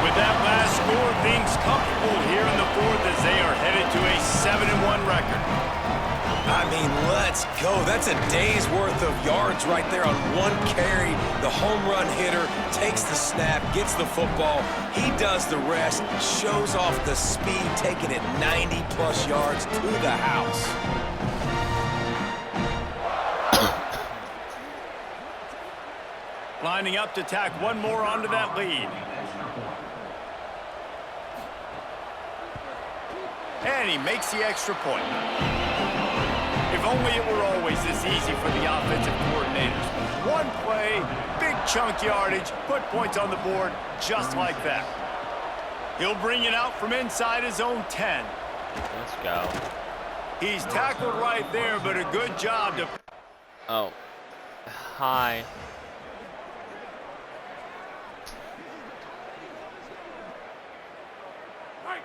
With that last score, things comfortable here in the fourth as they are headed to a 7-1 record. I mean, let's go. That's a day's worth of yards right there on one carry. The home run hitter takes the snap, gets the football. He does the rest, shows off the speed, taking it 90-plus yards to the house. Lining up to tack one more onto that lead. And he makes the extra point. If only it were always this easy for the offensive coordinators. One play, big chunk yardage, put points on the board just like that. He'll bring it out from inside his own 10. Let's go. He's tackled right there, but a good job to... Oh. Hi.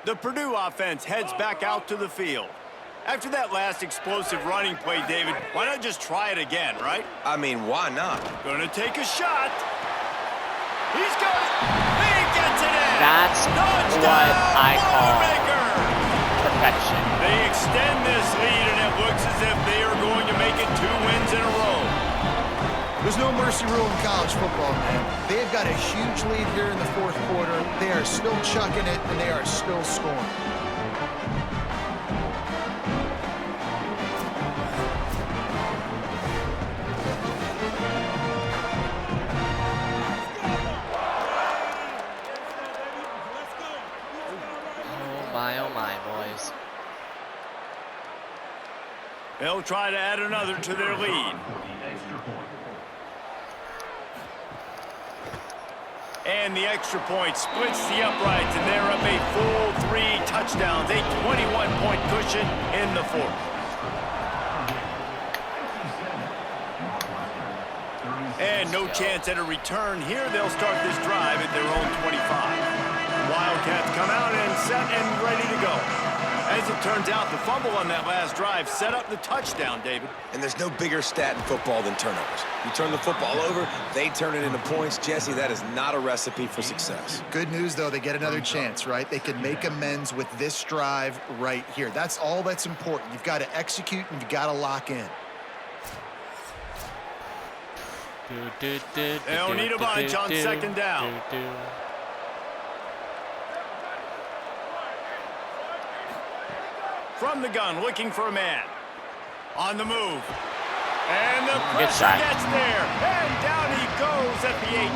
The Purdue offense heads back out to the field. After that last explosive running play, David, why not just try it again, right? I mean, why not? Gonna take a shot. He's got it. He gets it in. That's Touchdown, what I call Boilermaker. perfection. They extend this lead, and it looks as if they are going to make it 2 wins in a row. There's no mercy rule in college football, man. They've got a huge lead here in the fourth quarter. They are still chucking it, and they are still scoring. Oh my, boys. They'll try to add another to their lead. And the extra point splits the uprights, and they're up a full 3 touchdowns, a 21-point cushion in the fourth. And no chance at a return here. They'll start this drive at their own 25. Wildcats come out and set and ready to go. As it turns out, the fumble on that last drive set up the touchdown, David. And there's no bigger stat in football than turnovers. You turn the football over, they turn it into points. Jesse, that is not a recipe for success. Good news, though, they get another chance, right? They can make amends with this drive right here. That's all that's important. You've got to execute, and you've got to lock in. They'll need a bunch on second down. From the gun, looking for a man. On the move. And the pressure gets there. And down he goes at the 18.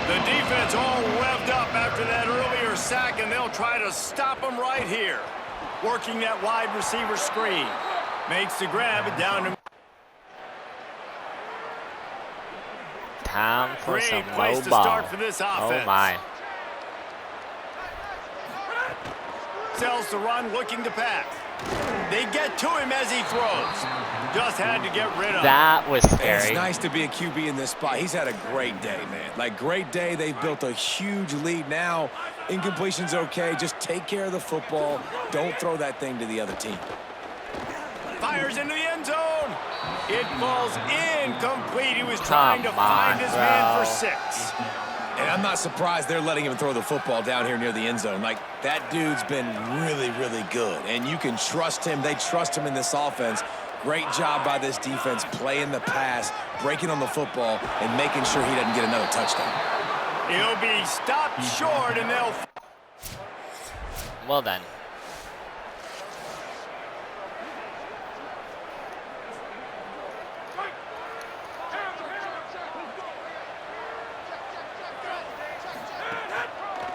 The defense all revved up after that earlier sack, and they'll try to stop him right here. Working that wide receiver screen. Makes the grab it down to... Time for some Great place low to ball. start for this offense. Oh my. Sells the run, looking to pass. They get to him as he throws. Just had to get rid of him. That was It's scary. nice to be a QB in this spot. He's had a great day, man. Like, great day. They've built a huge lead now. Incompletion's okay. Just take care of the football. Don't throw that thing to the other team. Fires into the end zone. It falls incomplete. He was trying to find his man for 6. And I'm not surprised they're letting him throw the football down here near the end zone. Like, that dude's been really, really good. And you can trust him. They trust him in this offense. Great job by this defense playing the pass, breaking on the football, and making sure he doesn't get another touchdown. He'll be stopped short, and they'll... Well then.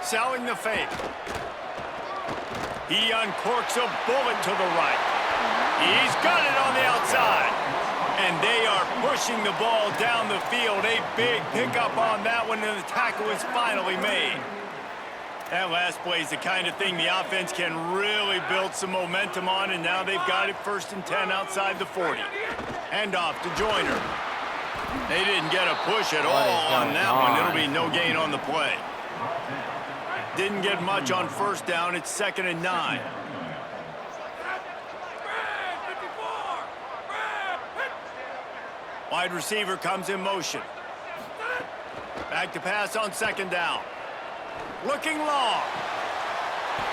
Selling the fake. He uncorks a bullet to the right. He's got it on the outside. And they are pushing the ball down the field. A big pickup on that one, and the tackle is finally made. That last play is the kind of thing the offense can really build some momentum on, and now they've got it 1st and 10 outside the 40. Hand off to Joyner. They didn't get a push at all on that one. It'll be no gain on the play. Didn't get much on 1st down. It's 2nd and 9. Wide receiver comes in motion. Back to pass on 2nd down. Looking long.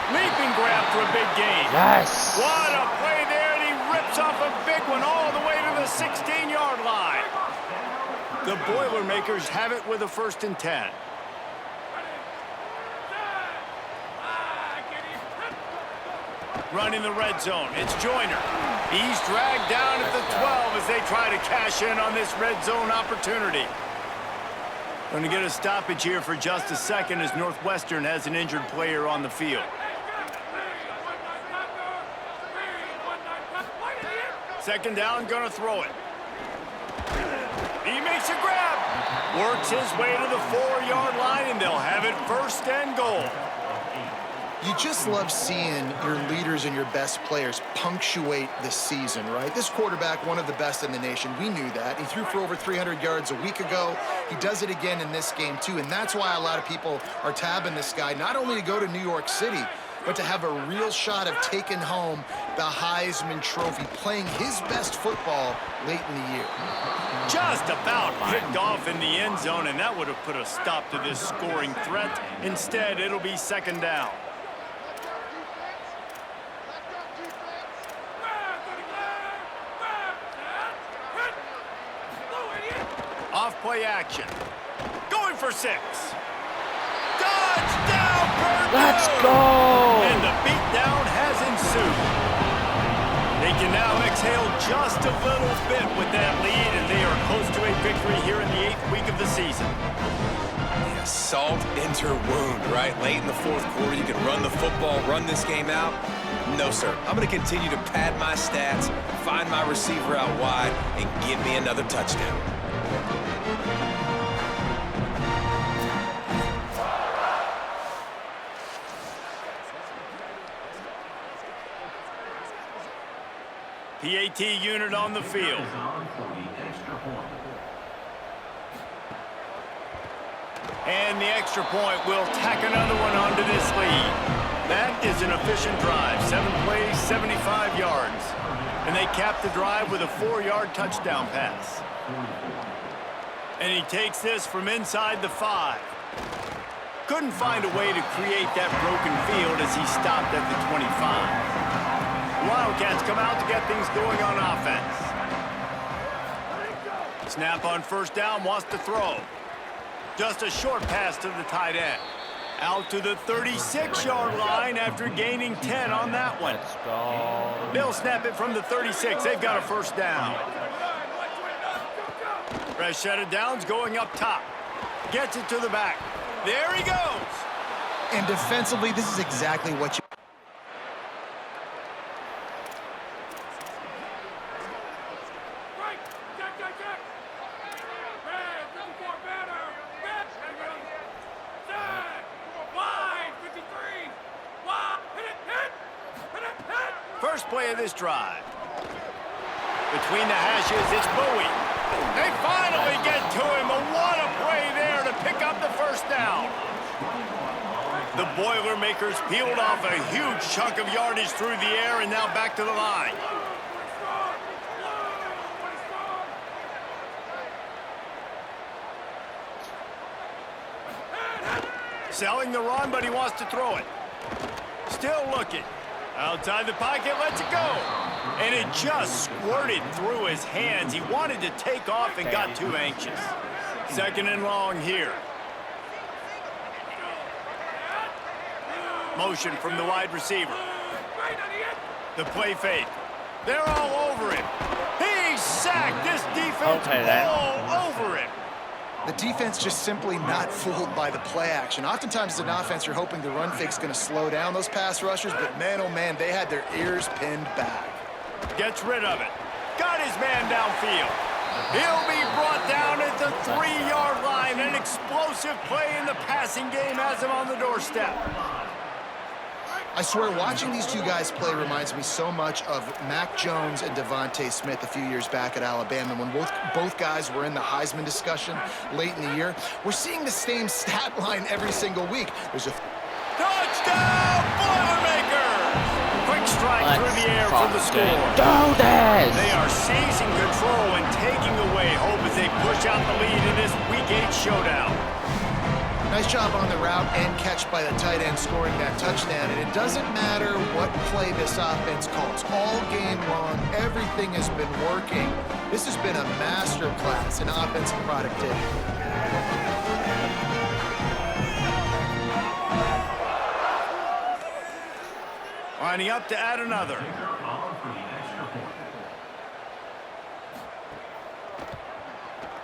Leaping grab for a big gain. Yes. What a play there, and he rips off a big one all the way to the 16-yard line. The Boilermakers have it with a 1st and 10. Running the red zone. It's Joyner. He's dragged down at the 12 as they try to cash in on this red zone opportunity. Going to get a stoppage here for just a second as Northwestern has an injured player on the field. Second down, going to throw it. He makes a grab. Works his way to the 4-yard line, and they'll have it 1st and goal. You just love seeing your leaders and your best players punctuate the season, right? This quarterback, one of the best in the nation. We knew that. He threw for over 300 yards a week ago. He does it again in this game, too. And that's why a lot of people are tabbing this guy, not only to go to New York City, but to have a real shot of taking home the Heisman Trophy, playing his best football late in the year. Just about picked off in the end zone, and that would have put a stop to this scoring threat. Instead, it'll be 2nd down. Off-play action. Going for 6. Touchdown, Purdue! Let's go! And the beatdown has ensued. They can now exhale just a little bit with that lead, and they are close to a victory here in the 8th week of the season. Yeah, salt into wound, right? Late in the 4th quarter, you can run the football, run this game out. No, sir. I'm going to continue to pad my stats, find my receiver out wide, and give me another touchdown. PAT unit on the field. And the extra point will tack another one onto this lead. That is an efficient drive. 7 plays, 75 yards. And they cap the drive with a 4-yard touchdown pass. And he takes this from inside the 5. Couldn't find a way to create that broken field as he stopped at the 25. Wildcats come out to get things going on offense. Snap on 1st down, wants to throw. Just a short pass to the tight end. Out to the 36-yard line after gaining 10 on that one. Let's go. They'll snap it from the 36. They've got a 1st down. Fresh set of downs going up top. Gets it to the back. There he goes. And defensively, this is exactly what you... First play of this drive. Between the hashes, it's Bowie. They finally get to him. What a play there to pick up the 1st down. The Boilermakers peeled off a huge chunk of yardage through the air and now back to the line. Selling the run, but he wants to throw it. Still looking. Outside the pocket, lets it go. And it just squirted through his hands. He wanted to take off and got too anxious. Second and long here. Motion from the wide receiver. The play fake. They're all over him. He's sacked. This defense all over him. The defense just simply not fooled by the play action. Oftentimes as an offense, you're hoping the run fake's going to slow down those pass rushers, but man, oh man, they had their ears pinned back. Gets rid of it. Got his man downfield. He'll be brought down at the 3-yard line. An explosive play in the passing game has him on the doorstep. I swear, watching these two guys play reminds me so much of Mac Jones and Devontae Smith a few years back at Alabama when both guys were in the Heisman discussion late in the year. We're seeing the same stat line every single week. There's a touchdown, Boilermakers! Quick strike through the air for the score. They are seizing control and taking away hope as they push out the lead in this Week 8 showdown. nice job on the route and catch by the tight end scoring that touchdown. And it doesn't matter what play this offense calls. All game long, everything has been working. This has been a master class in offensive productivity. Lining up to add another.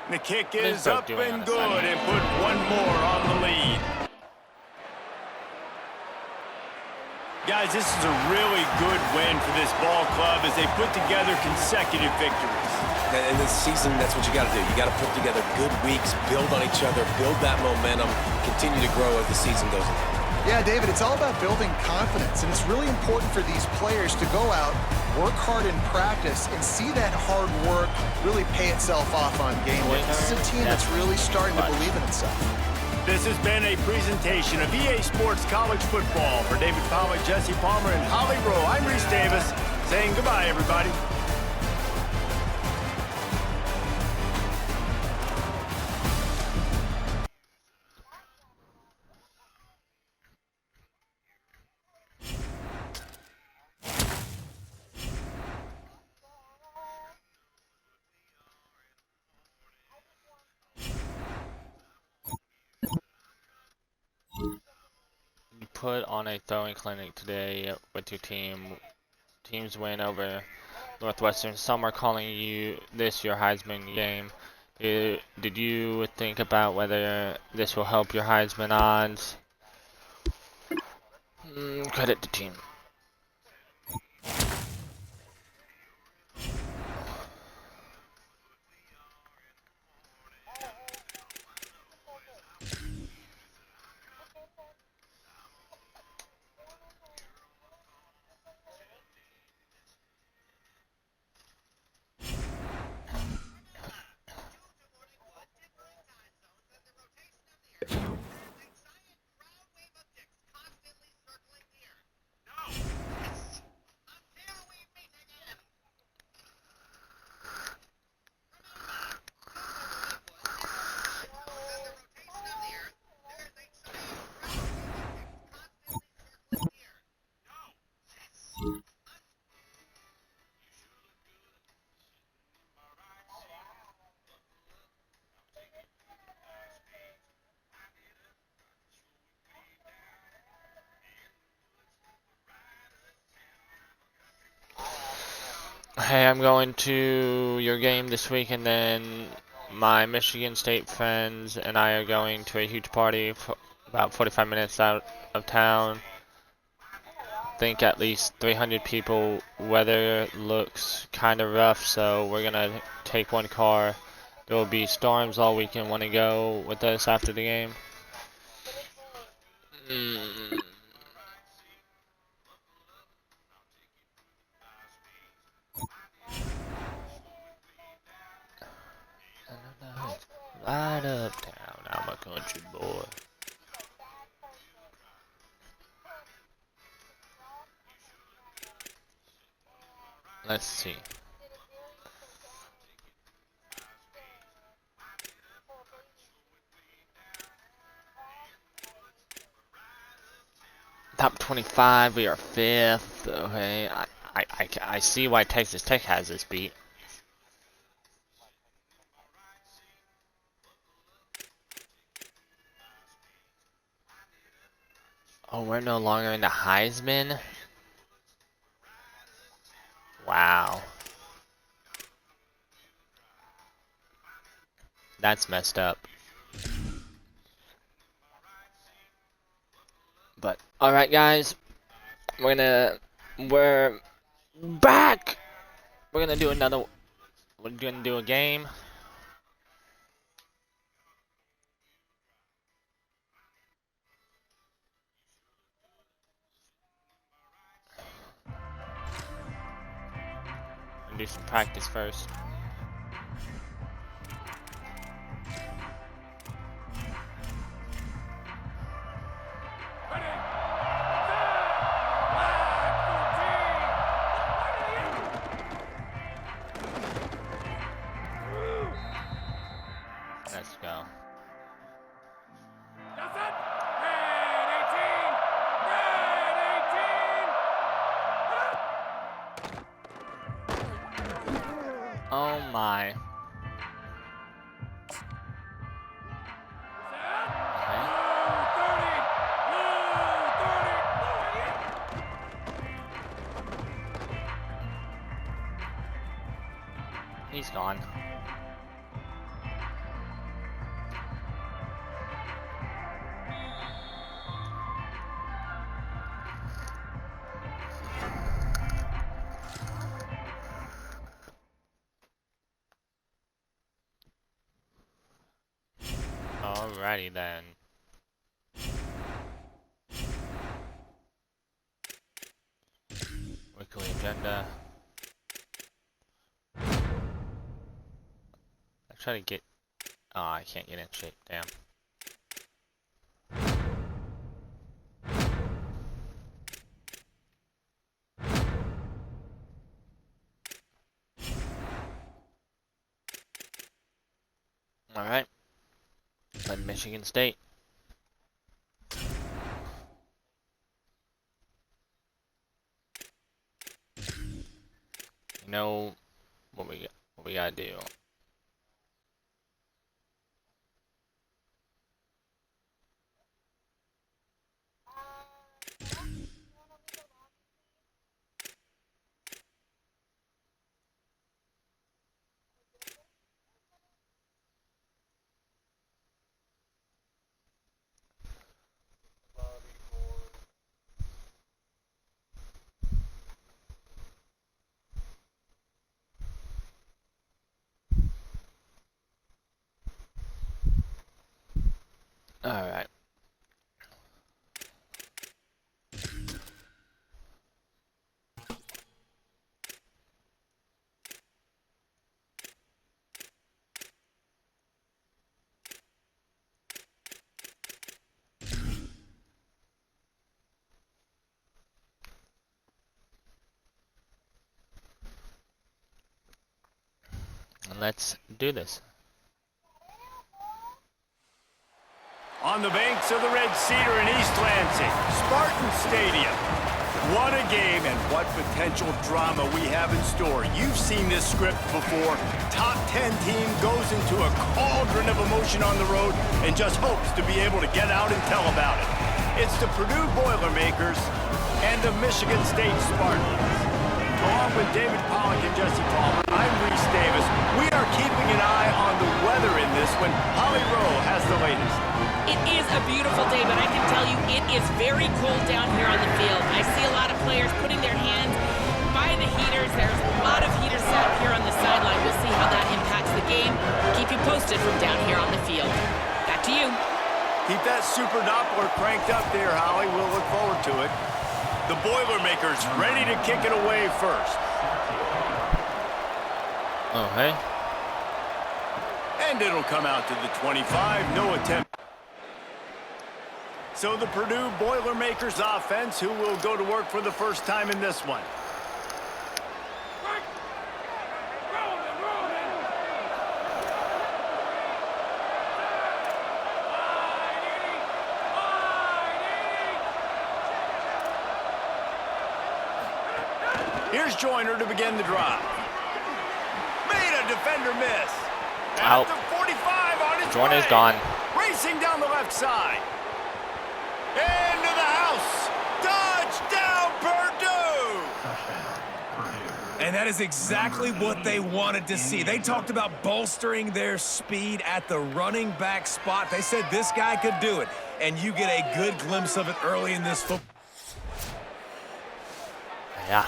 The kick is up and good and put one more on the lead. Guys, this is a really good win for this ball club as they put together consecutive victories. And this season, that's what you got to do. You got to put together good weeks, build on each other, build that momentum, continue to grow as the season goes on. Yeah, David, it's all about building confidence, and it's really important for these players to go out, work hard in practice, and see that hard work really pay itself off on game day. This is a team that's really starting to believe in itself. This has been a presentation of EA Sports College Football. For David Pollack, Jesse Palmer, and Holly Rowe, I'm Reese Davis, saying goodbye, everybody. Put on a throwing clinic today with your team. Teams win over Northwestern. Some are calling you this your Heisman game. Did you think about whether this will help your Heisman odds? Credit the team. Hey, I'm going to your game this week, and then my Michigan State friends and I are going to a huge party for about 45 minutes out of town. I think at least 300 people. Weather looks kind of rough, so we're going to take one car. There will be storms all weekend. Want to go with us after the game? Right uptown, I'm a country boy. Let's see. top 25. We are 5th. Okay, I see why Texas Tech has this beat. Oh, we're no longer in the Heisman? Wow. That's messed up. But, alright guys. We're back! We're gonna do a game. Do some practice first. Let's go. Oh my. Okay. He's gone. Alrighty then. Weekly agenda. I try to get. Oh, I can't get in shape. Damn. All right. Then Michigan State. You know what we gotta do. All right. And let's do this. On the banks of the Red Cedar in East Lansing, Spartan Stadium. What a game and what potential drama we have in store. You've seen this script before. Top 10 team goes into a cauldron of emotion on the road and just hopes to be able to get out and tell about it. It's the Purdue Boilermakers and the Michigan State Spartans. Along with David Pollack and Jesse Palmer, I'm Reese Davis. We are keeping an eye on the weather in this one. Holly Rowe has the latest. It is a beautiful day, but I can tell you it is very cold down here on the field. I see a lot of players putting their hands by the heaters. There's a lot of heaters set up here on the sideline. We'll see how that impacts the game. Keep you posted from down here on the field. Back to you. Keep that Super Doppler cranked up there, Holly. We'll look forward to it. The Boilermakers ready to kick it away first. Oh, hey. And it'll come out to the 25. No attempt. So the Purdue Boilermakers offense, who will go to work for the first time in this one. Here's Joyner to begin the drive. Made a defender miss. Out. At the 45 on his Joyner's way. gone. Racing down the left side. Into the house. Touchdown, Purdue. And that is exactly what they wanted to see. They talked about bolstering their speed at the running back spot. They said this guy could do it. And you get a good glimpse of it early in this football. Yeah.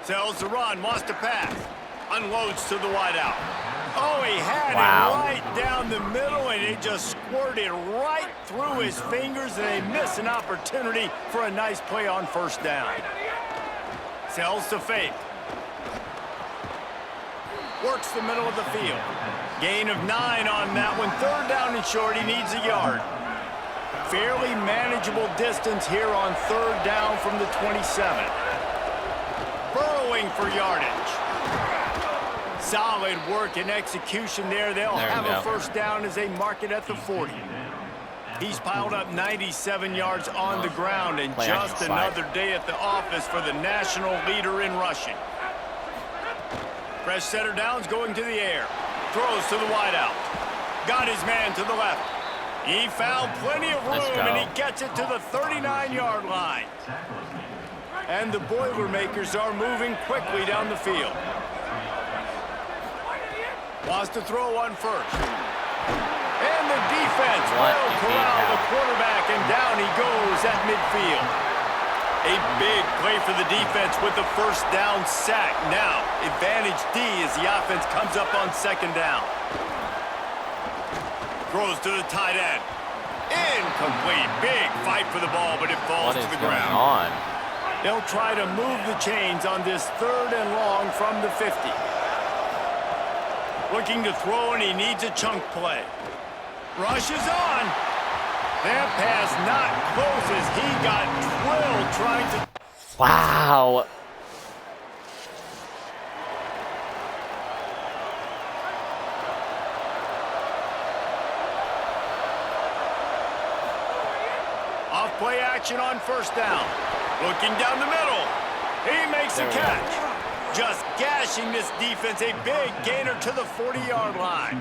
Tells the run, wants to pass. Unloads to the wideout. Oh, he had Wow. it right down the middle, and it just squirted right through his fingers, and they miss an opportunity for a nice play on first down. Sells to fake. Works the middle of the field. Gain of 9 on that one. Third down and short, he needs a yard. Fairly manageable distance here on third down from the 27. Burrowing for yardage. Solid work and execution there. They'll There we have a go. first down as they mark it at the 40. He's piled up 97 yards on the ground, and Play just action slide. another day at the office for the national leader in rushing. Fresh setter downs going to the air. Throws to the wideout. Got his man to the left. He found plenty of Let's room, go. and he gets it to the 39-yard line. And the Boilermakers are moving quickly down the field. Wants to throw one first. And the defense What will indeed corral the now. quarterback, and down he goes at midfield. A big play for the defense with the first down sack. Now, advantage D as the offense comes up on second down. Throws to the tight end. Incomplete. Big fight for the ball, but it falls What is to the going ground. on? They'll try to move the chains on this third and long from the 50. Looking to throw, and he needs a chunk play. Rushes on. That pass not close as he got drilled trying to... Wow. Off play action on first down. Looking down the middle. He makes the There we go. catch. Just gashing this defense. A big gainer to the 40-yard line.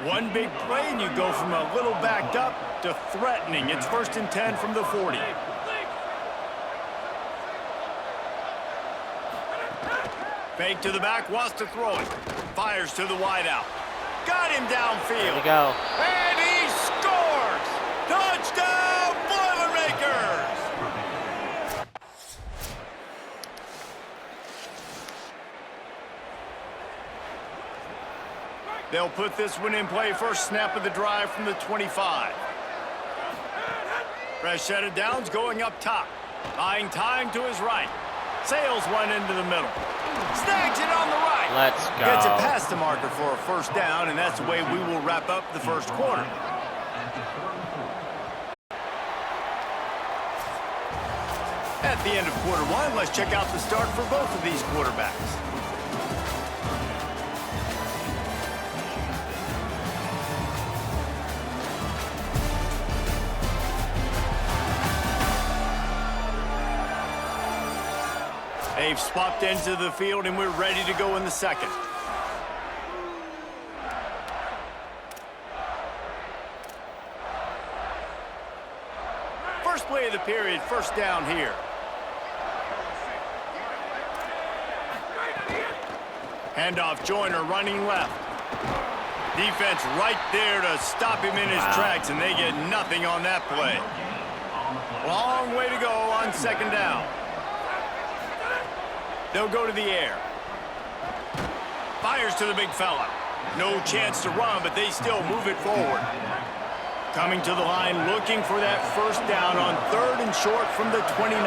One big play, and you go from a little backed up to threatening. It's 1st and 10 from the 40. Fake to the back, wants to throw it. Fires to the wideout. Got him downfield. There we go. And he scores! Touchdown, Boilermakers! They'll put this one in play. First snap of the drive from the 25. Fresh set of downs going up top. Buying time to his right. Sails one into the middle. Snags it on the right. Let's go. Gets it past the marker for a first down, and that's the way we will wrap up the first quarter. At the end of quarter one, let's check out the start for both of these quarterbacks. They've swapped into the field, and we're ready to go in the second. First play of the period, first down here. Handoff, Joyner running left. Defense right there to stop him in his tracks, and they get nothing on that play. Long way to go on second down. They'll go to the air. Fires to the big fella. No chance to run, but they still move it forward. Coming to the line, looking for that first down on third and short from the 29.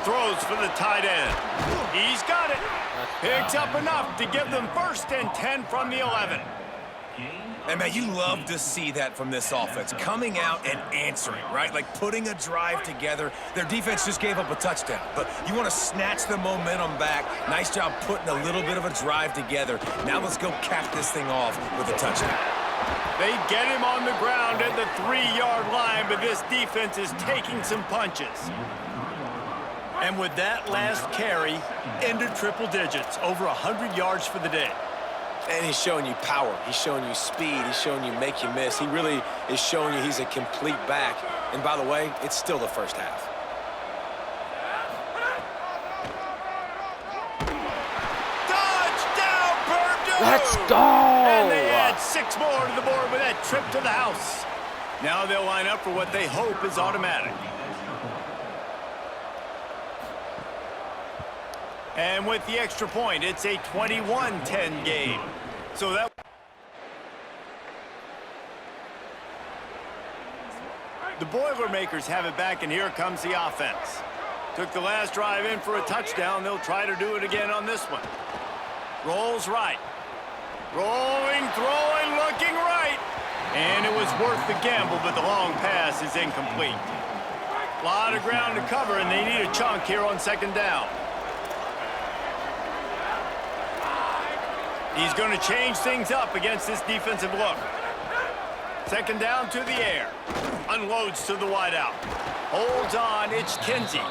Throws for the tight end. He's got it. Picks up enough to give them 1st and 10 from the 11. And, man, you love to see that from this offense, coming out and answering, right? Like putting a drive together. Their defense just gave up a touchdown, but you want to snatch the momentum back. Nice job putting a little bit of a drive together. Now let's go cap this thing off with a touchdown. They get him on the ground at the 3-yard line, but this defense is taking some punches. And with that last carry, into triple digits, over 100 yards for the day. And he's showing you power. He's showing you speed. He's showing you make you miss. He really is showing you he's a complete back. And by the way, it's still the first half. Touchdown, Purdue! Let's go! And they add 6 more to the board with that trip to the house. Now they'll line up for what they hope is automatic. And with the extra point, it's a 21-10 game. So that... The Boilermakers have it back, and here comes the offense. Took the last drive in for a touchdown. They'll try to do it again on this one. Rolls right. Rolling, throwing, looking right. And it was worth the gamble, but the long pass is incomplete. A lot of ground to cover, and they need a chunk here on second down. He's going to change things up against this defensive look. Second down to the air. Unloads to the wideout. Holds on, it's Kinsey.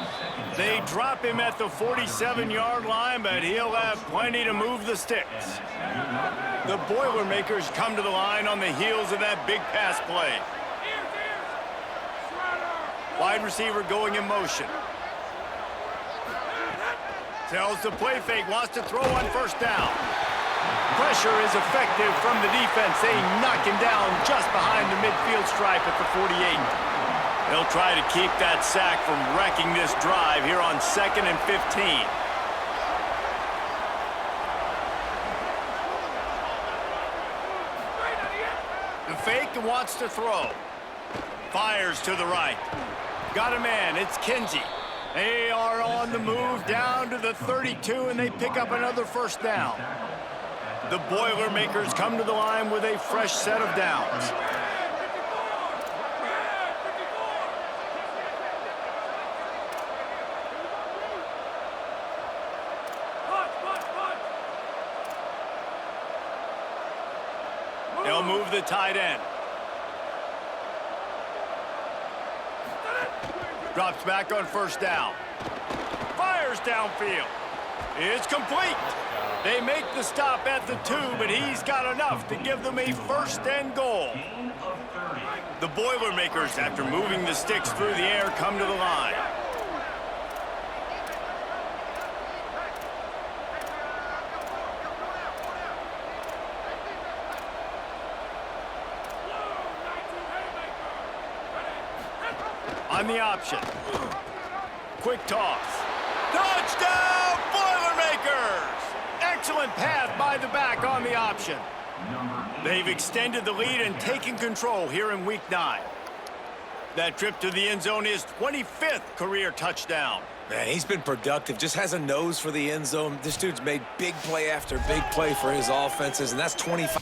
They drop him at the 47-yard line, but he'll have plenty to move the sticks. The Boilermakers come to the line on the heels of that big pass play. Wide receiver going in motion. Tells the play fake, wants to throw on first down. Pressure is effective from the defense. They knock him down just behind the midfield stripe at the 48. They'll try to keep that sack from wrecking this drive here on 2nd and 15. The fake wants to throw. Fires to the right. Got a man. It's Kinsey. They are on the move down to the 32, and they pick up another first down. The Boilermakers come to the line with a fresh set of downs. They'll move the tight end. Drops back on first down. Fires downfield. It's complete. They make the stop at the 2, but he's got enough to give them a first and goal. The Boilermakers, after moving the sticks through the air, come to the line. On the option. Quick toss. Touchdown, Boilermakers! Excellent pass by the back on the option. They've extended the lead and taken control here in Week 9. That trip to the end zone is 25th career touchdown. Man, he's been productive, just has a nose for the end zone. This dude's made big play after big play for his offenses, and that's 25.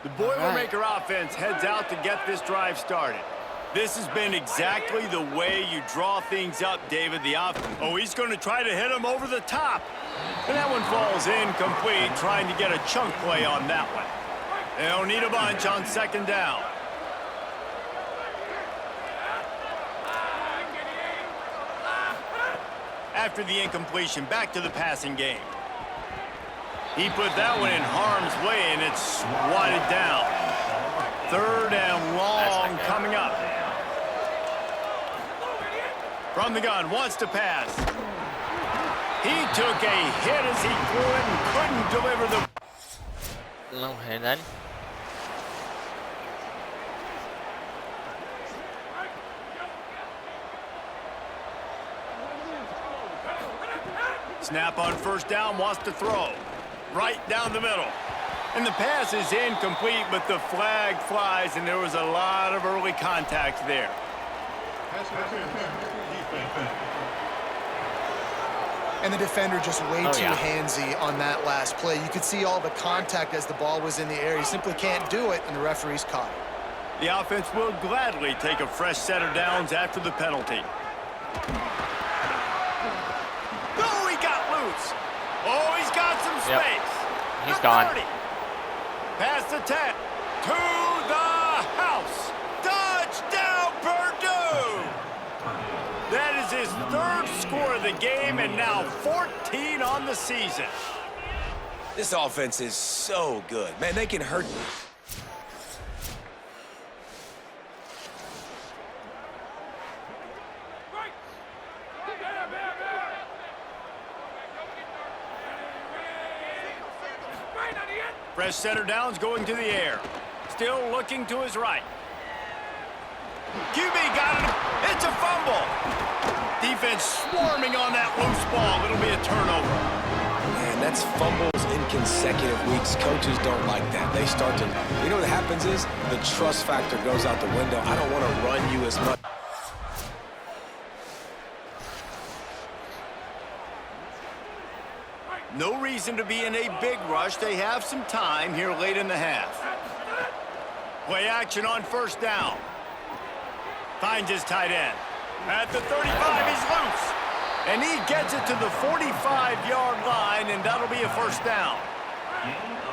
The Boilermaker offense heads out to get this drive started. This has been exactly the way you draw things up, David. Oh, he's going to try to hit him over the top. And that one falls incomplete, trying to get a chunk play on that one. They'll need a bunch on second down. After the incompletion, back to the passing game. He put that one in harm's way, and it's swatted down. Third and long coming up. From the gun, wants to pass. He took a hit as he threw it and couldn't deliver the... No hit then. Snap on first down, wants to throw. Right down the middle. And the pass is incomplete, but the flag flies, and there was a lot of early contact there. And the defender just way too yeah. handsy on that last play. You could see all the contact as the ball was in the air. He simply can't do it, and the referee's caught it. The offense will gladly take a fresh set of downs after the penalty. Oh, he got loose. Oh, he's got some space. He's The gone. 30. Past the 10. To the house. Touchdown, Purdue! That is his third score of the game, and now 14 on the season. This offense is so good. Man, they can hurt. Fresh center downs going to the air. Still looking to his right. QB got it. It's a fumble. Defense swarming on that loose ball. It'll be a turnover. Man, that's fumbles in consecutive weeks. Coaches don't like that. They start to, you know what happens is the trust factor goes out the window. I don't want to run you as much. No reason to be in a big rush. They have some time here late in the half. Play action on first down. Finds his tight end. At the 35, he's loose. And he gets it to the 45-yard line, and that'll be a first down.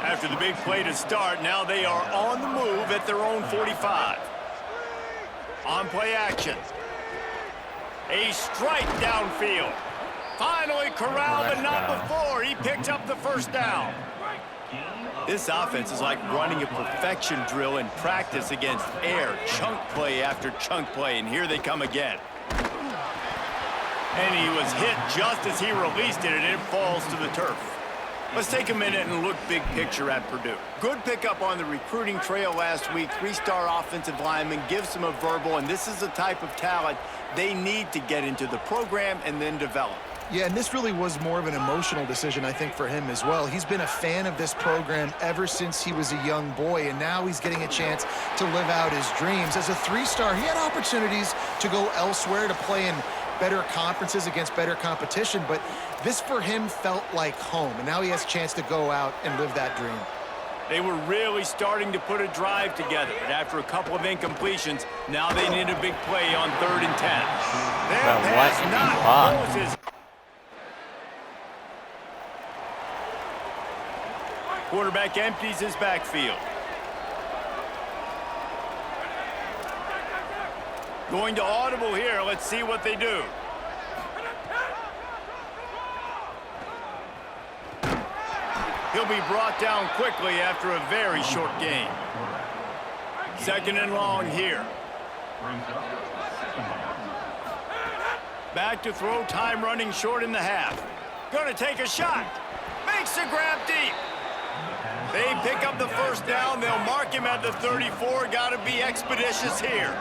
After the big play to start, now they are on the move at their own 45. On play action. A strike downfield. Finally corralled, but not before. He picked up the first down. This offense is like running a perfection drill in practice against air. Chunk play after chunk play, and here they come again. And he was hit just as he released it, and it falls to the turf. Let's take a minute and look big picture at Purdue. Good pickup on the recruiting trail last week. 3-star offensive lineman gives them a verbal, and this is the type of talent they need to get into the program and then develop. Yeah, and this really was more of an emotional decision, I think, for him as well. He's been a fan of this program ever since he was a young boy, and now he's getting a chance to live out his dreams. As a 3-star, he had opportunities to go elsewhere, to play in better conferences against better competition, but this for him felt like home, and now he has a chance to go out and live that dream. They were really starting to put a drive together, but after a couple of incompletions, now they need a big play on 3rd and 10. Their pass not closes. Quarterback empties his backfield. Going to audible here. Let's see what they do. He'll be brought down quickly after a very short gain. 2nd and long here. Back to throw, time running short in the half. Gonna take a shot. Makes the grab deep. They pick up the first down. They'll mark him at the 34. Got to be expeditious here.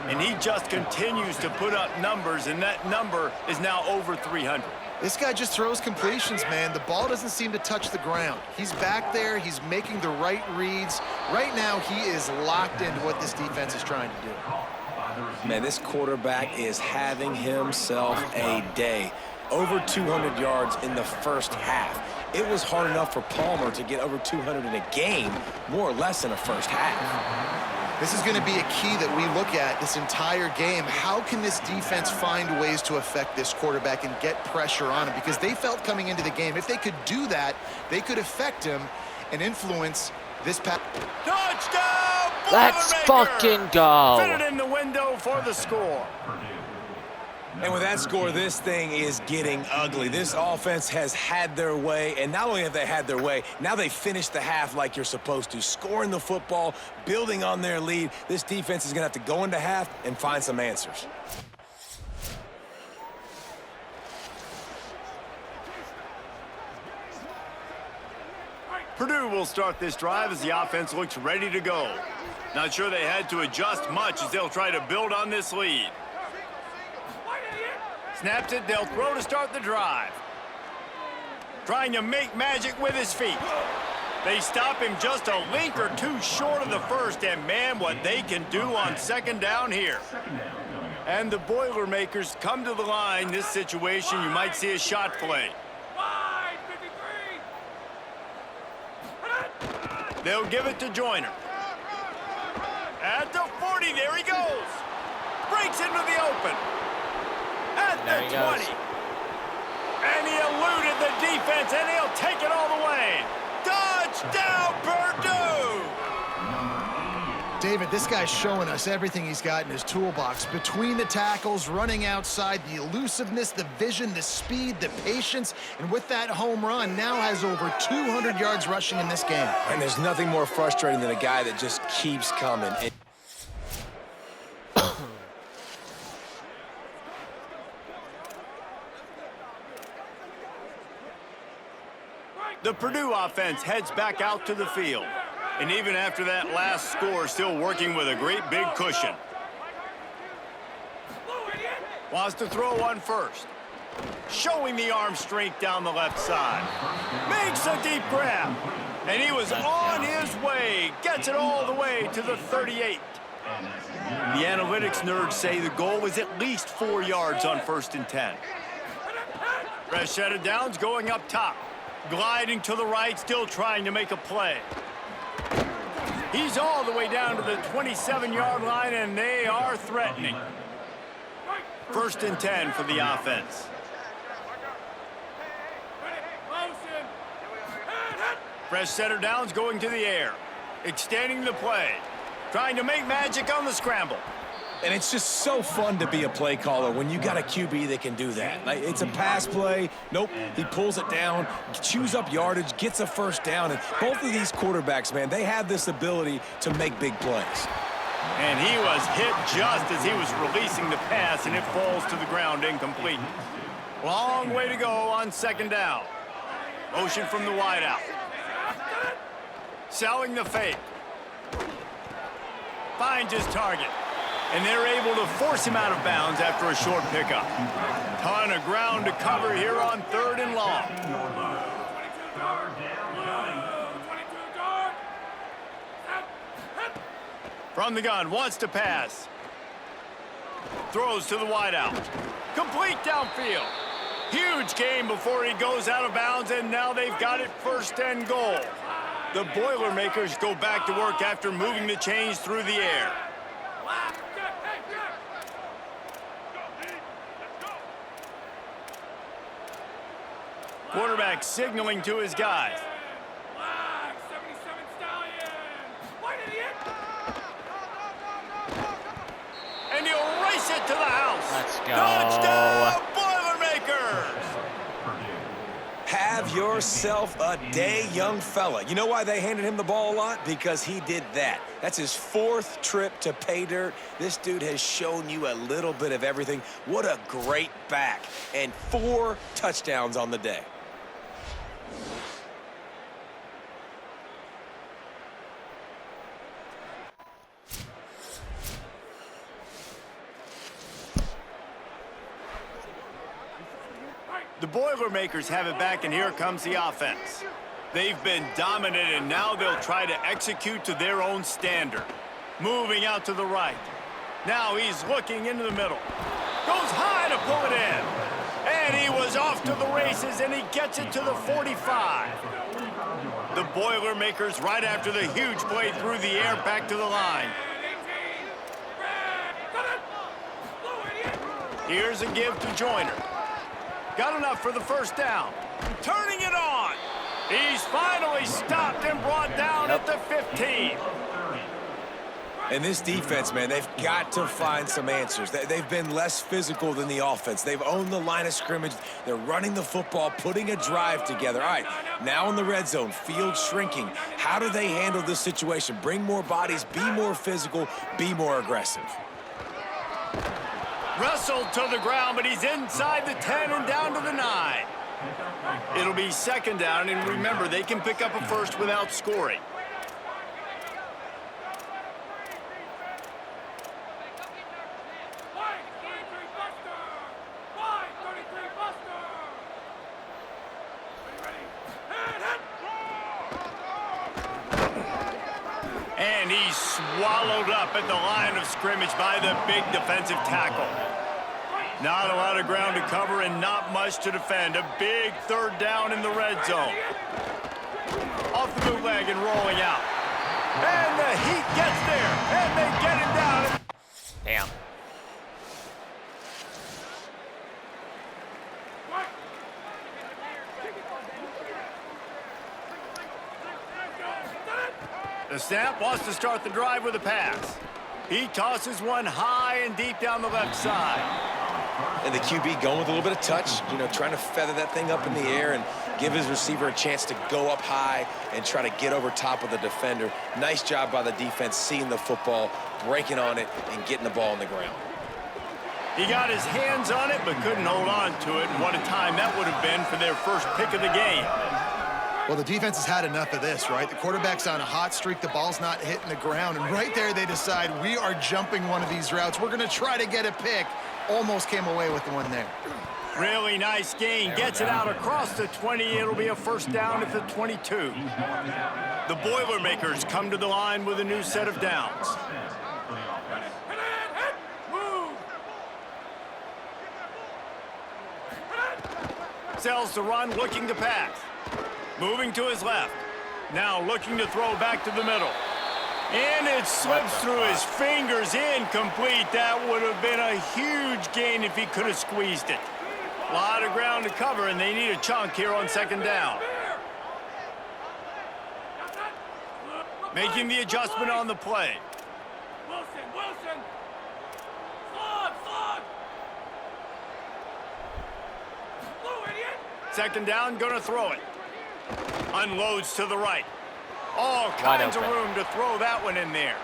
And he just continues to put up numbers, and that number is now over 300. This guy just throws completions, man. The ball doesn't seem to touch the ground. He's back there. He's making the right reads. Right now, he is locked into what this defense is trying to do. Man, this quarterback is having himself a day. Over 200 yards in the first half. It was hard enough for Palmer to get over 200 in a game, more or less in a first half. This is going to be a key that we look at this entire game. How can this defense find ways to affect this quarterback and get pressure on him? Because they felt coming into the game, if they could do that, they could affect him and influence this pass. Touchdown! Let's fucking go. Fit it in the window for the score. And with that score, this thing is getting ugly. This offense has had their way, and not only have they had their way, now they finished the half like you're supposed to, scoring the football, building on their lead. This defense is going to have to go into half and find some answers. Purdue will start this drive as the offense looks ready to go. Not sure they had to adjust much as they'll try to build on this lead. Snaps it, they'll throw to start the drive. Trying to make magic with his feet. They stop him just a link or two short of the first, and man, what they can do on 2nd down here. And the Boilermakers come to the line. This situation, you might see a shot play. They'll give it to Joyner. At the 40, there he goes. Breaks into the open. At the 20. And he eluded the defense, and he'll take it all the way. Touchdown, Purdue! David, this guy's showing us everything he's got in his toolbox. Between the tackles, running outside, the elusiveness, the vision, the speed, the patience, and with that home run, now has over 200 yards rushing in this game. And there's nothing more frustrating than a guy that just keeps coming. The Purdue offense heads back out to the field. And even after that last score, still working with a great big cushion. Wants to throw one first. Showing the arm strength down the left side. Makes a deep grab. And he was on his way. Gets it all the way to the 38. The analytics nerds say the goal was at least 4 yards on 1st and 10. Fresh set of downs going up top. Gliding to the right, still trying to make a play. He's all the way down to the 27-yard line, and they are threatening. 1st and 10 for the offense. Fresh setter downs going to the air. Extending the play. Trying to make magic on the scramble. And it's just so fun to be a play caller when you got a QB that can do that. Like, it's a pass play. Nope, he pulls it down, chews up yardage, gets a first down. And both of these quarterbacks, man, they have this ability to make big plays. And he was hit just as he was releasing the pass, and it falls to the ground incomplete. Long way to go on 2nd down. Motion from the wideout. Selling the fake. Finds his target. And they're able to force him out of bounds after a short pickup. Ton of ground to cover here on 3rd and long. From the gun, wants to pass. Throws to the wideout. Complete downfield. Huge gain before he goes out of bounds, and now they've got it 1st and goal. The Boilermakers go back to work after moving the chains through the air. Quarterback signaling to his guys. And he'll race it to the house. Let's go. Touchdown, Boilermakers! Have yourself a day, young fella. You know why they handed him the ball a lot? Because he did that. That's his 4th trip to pay dirt. This dude has shown you a little bit of everything. What a great back. And 4 touchdowns on the day. The Boilermakers have it back, and here comes the offense. They've been dominant, and now they'll try to execute to their own standard. Moving out to the right. Now he's looking into the middle. Goes high to pull it in. And he was off to the races, and he gets it to the 45. The Boilermakers, right after the huge play through the air, back to the line. Here's a give to Joyner. Got enough for the 1st down. Turning it on. He's finally stopped and brought down at the 15. And this defense, man, they've got to find some answers. They've been less physical than the offense. They've owned the line of scrimmage. They're running the football, putting a drive together. All right, now in the red zone, field shrinking. How do they handle this situation? Bring more bodies, be more physical, be more aggressive. Wrestled to the ground, but he's inside the 10 and down to the 9. It'll be 2nd down, and remember, they can pick up a first without scoring. And he's swallowed up at the line of scrimmage by the big defensive tackle. Not a lot of ground to cover and not much to defend. A big third down in the red zone. Off the bootleg and rolling out. And the Heat gets there. And they get him down. Damn. The snap wants to start the drive with a pass. He tosses one high and deep down the left side. And the QB going with a little bit of touch, you know, trying to feather that thing up in the air and give his receiver a chance to go up high and try to get over top of the defender. Nice job by the defense seeing the football, breaking on it, and getting the ball on the ground. He got his hands on it but couldn't hold on to it. And what a time that would have been for their first pick of the game. Well, the defense has had enough of this, right? The quarterback's on a hot streak. The ball's not hitting the ground. And right there, they decide, we are jumping one of these routes. We're going to try to get a pick. Almost came away with the one there. Really nice gain. Gets it out across the 20. It'll be a first down at the 22. The Boilermakers come to the line with a new set of downs. Sells the run, looking to pass. Moving to his left. Now looking to throw back to the middle. And it slips through his fingers, incomplete. That would have been a huge gain if he could have squeezed it. A lot of ground to cover, and they need a chunk here on second down. Making the adjustment on the play. Wilson. Slug. Second down, gonna throw it. Unloads to the right. All kinds of room to throw that one in there.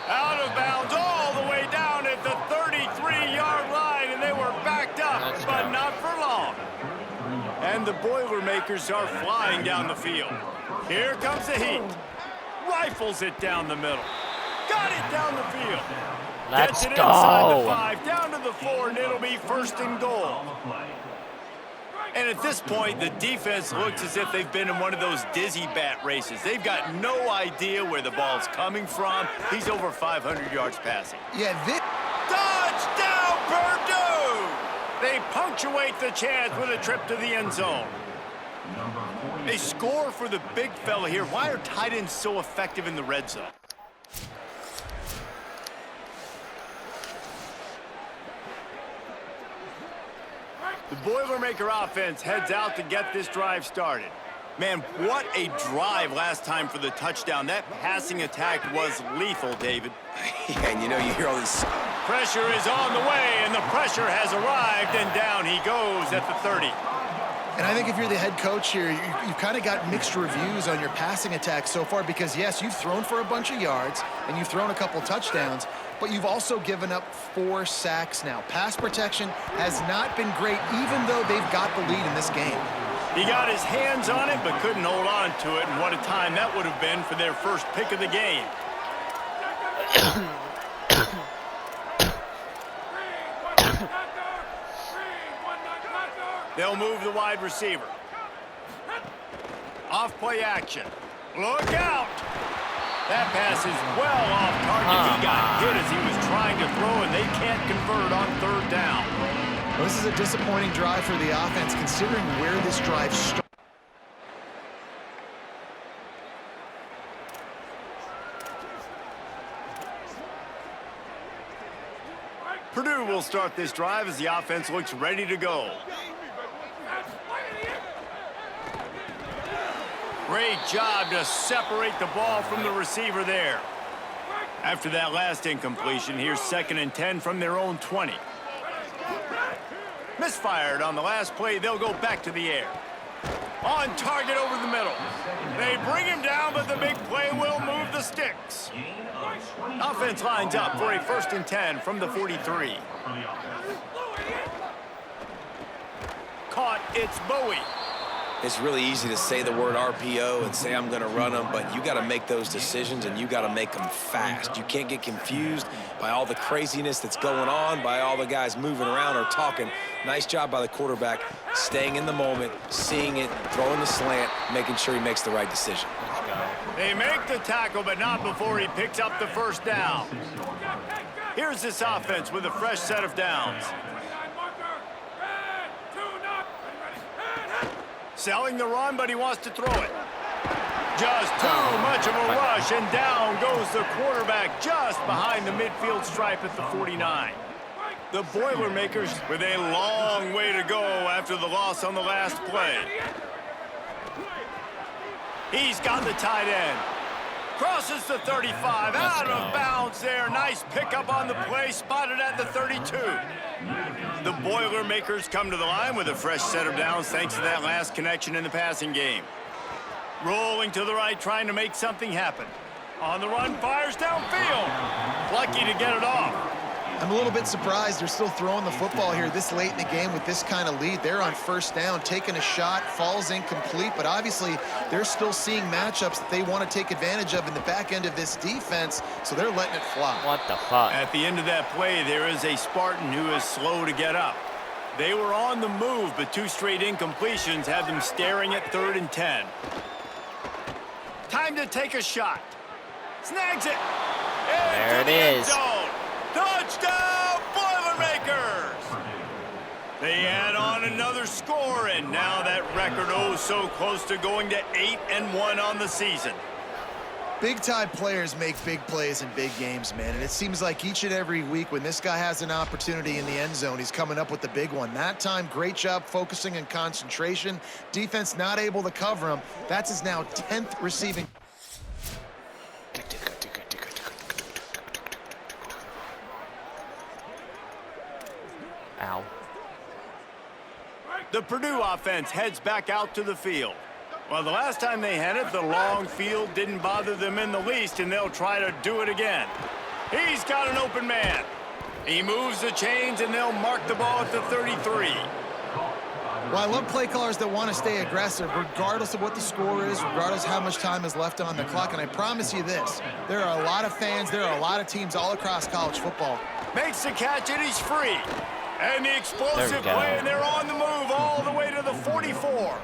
Out of bounds all the way down at the 33-yard line, and they were backed up, but not for long. And the Boilermakers are flying down the field. Here comes the Heat. Rifles it down the middle. Got it down the field. Let's Gets it go. inside the 5, down to the 4, and it'll be first and goal. And at this point, the defense looks as if they've been in one of those dizzy bat races. They've got no idea where the ball's coming from. He's over 500 yards passing. Yeah, this... Touchdown, Purdue! They punctuate the chance with a trip to the end zone. They score for the big fella here. Why are tight ends so effective in the red zone? The Boilermaker offense heads out to get this drive started. Man, what a drive last time for the touchdown. That passing attack was lethal, David. Yeah, and you know, you hear all this. Pressure is on the way, and the pressure has arrived, and down he goes at the 30. And I think if you're the head coach here, you've kind of got mixed reviews on your passing attack so far because, yes, you've thrown for a bunch of yards and you've thrown a couple touchdowns, but you've also given up 4 sacks now. Pass protection has not been great, even though they've got the lead in this game. He got his hands on it, but couldn't hold on to it, and what a time that would have been for their first pick of the game. They'll move the wide receiver. Off play action. Look out! That pass is well off target. He got hit as he was trying to throw, and they can't convert on third down. Well, this is a disappointing drive for the offense, considering where this drive started. Purdue will start this drive as the offense looks ready to go. Great job to separate the ball from the receiver there. After that last incompletion, here's 2nd and 10 from their own 20. Misfired on the last play. They'll go back to the air. On target over the middle. They bring him down, but the big play will move the sticks. Offense lines up for a 1st and 10 from the 43. Caught, it's Bowie. It's really easy to say the word RPO and say I'm going to run them, but you got to make those decisions and you got to make them fast. You can't get confused by all the craziness that's going on, by all the guys moving around or talking. Nice job by the quarterback, staying in the moment, seeing it, throwing the slant, making sure he makes the right decision. Let's go. They make the tackle, but not before he picks up the first down. Here's this offense with a fresh set of downs. Selling the run, but he wants to throw it. Just too much of a rush, and down goes the quarterback just behind the midfield stripe at the 49. The Boilermakers with a long way to go after the loss on the last play. He's got the tight end. Crosses the 35, out of bounds there. Nice pickup on the play, spotted at the 32. The Boilermakers come to the line with a fresh set of downs thanks to that last connection in the passing game. Rolling to the right, trying to make something happen. On the run, fires downfield. Lucky to get it off. I'm a little bit surprised they're still throwing the football here this late in the game with this kind of lead. They're on first down, taking a shot, falls incomplete, but obviously they're still seeing matchups that they want to take advantage of in the back end of this defense, so they're letting it fly. What the fuck? At the end of that play, there is a Spartan who is slow to get up. They were on the move, but two straight incompletions have them staring at 3rd and 10. Time to take a shot. Snags it. There it is. Touchdown, Boilermakers! They add on another score, and now that record so close to going to 8-1 on the season. Big-time players make big plays in big games, man, and it seems like each and every week when this guy has an opportunity in the end zone, he's coming up with the big one. That time, great job focusing and concentration. Defense not able to cover him. That's his now 10th receiving. Ow. The Purdue offense heads back out to the field. Well, the last time they had it, the long field didn't bother them in the least, and they'll try to do it again. He's got an open man. He moves the chains, and they'll mark the ball at the 33. Well, I love play callers that want to stay aggressive, regardless of what the score is, regardless of how much time is left on the clock. And I promise you this, there are a lot of fans, there are a lot of teams all across college football. Makes the catch, and he's free. And the explosive play, and they're on the move all the way to the 44.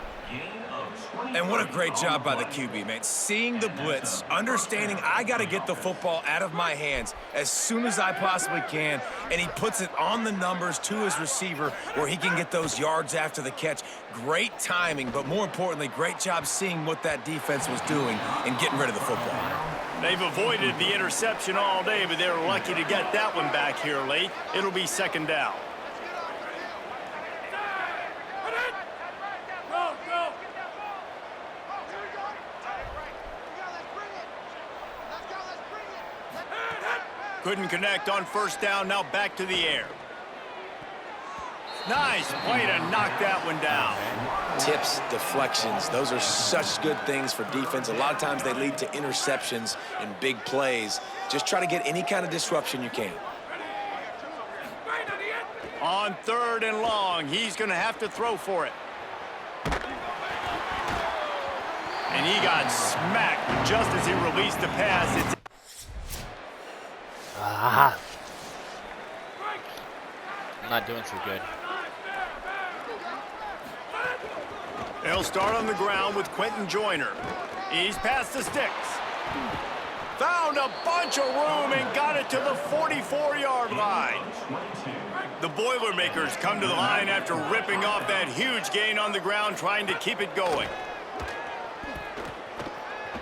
And what a great job by the QB, man. Seeing the blitz, understanding I got to get the football out of my hands as soon as I possibly can, and he puts it on the numbers to his receiver where he can get those yards after the catch. Great timing, but more importantly, great job seeing what that defense was doing and getting rid of the football. They've avoided the interception all day, but they're lucky to get that one back here late. It'll be 2nd down. Couldn't connect on 1st down, now back to the air. Nice play to knock that one down. Tips, deflections, those are such good things for defense. A lot of times they lead to interceptions and big plays. Just try to get any kind of disruption you can. On 3rd and long, he's going to have to throw for it. And he got smacked just as he released the pass. I'm not doing too good. They'll start on the ground with Quentin Joyner. He's past the sticks. Found a bunch of room and got it to the 44-yard line. The Boilermakers come to the line after ripping off that huge gain on the ground, trying to keep it going.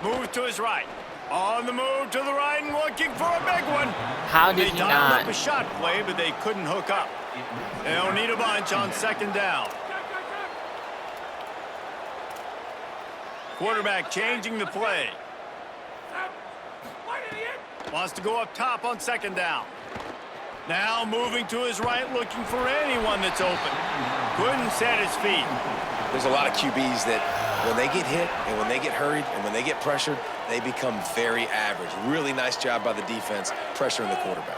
Moves to his right. On the move to the right and looking for a big one. How did he They dialed not? up a shot play, but they couldn't hook up. They'll need a bunch on 2nd down. Quarterback changing the play. Wants to go up top on 2nd down. Now moving to his right, looking for anyone that's open. Couldn't set his feet. There's a lot of QBs that when they get hit and when they get hurried and when they get pressured, they become very average. Really nice job by the defense pressuring the quarterback.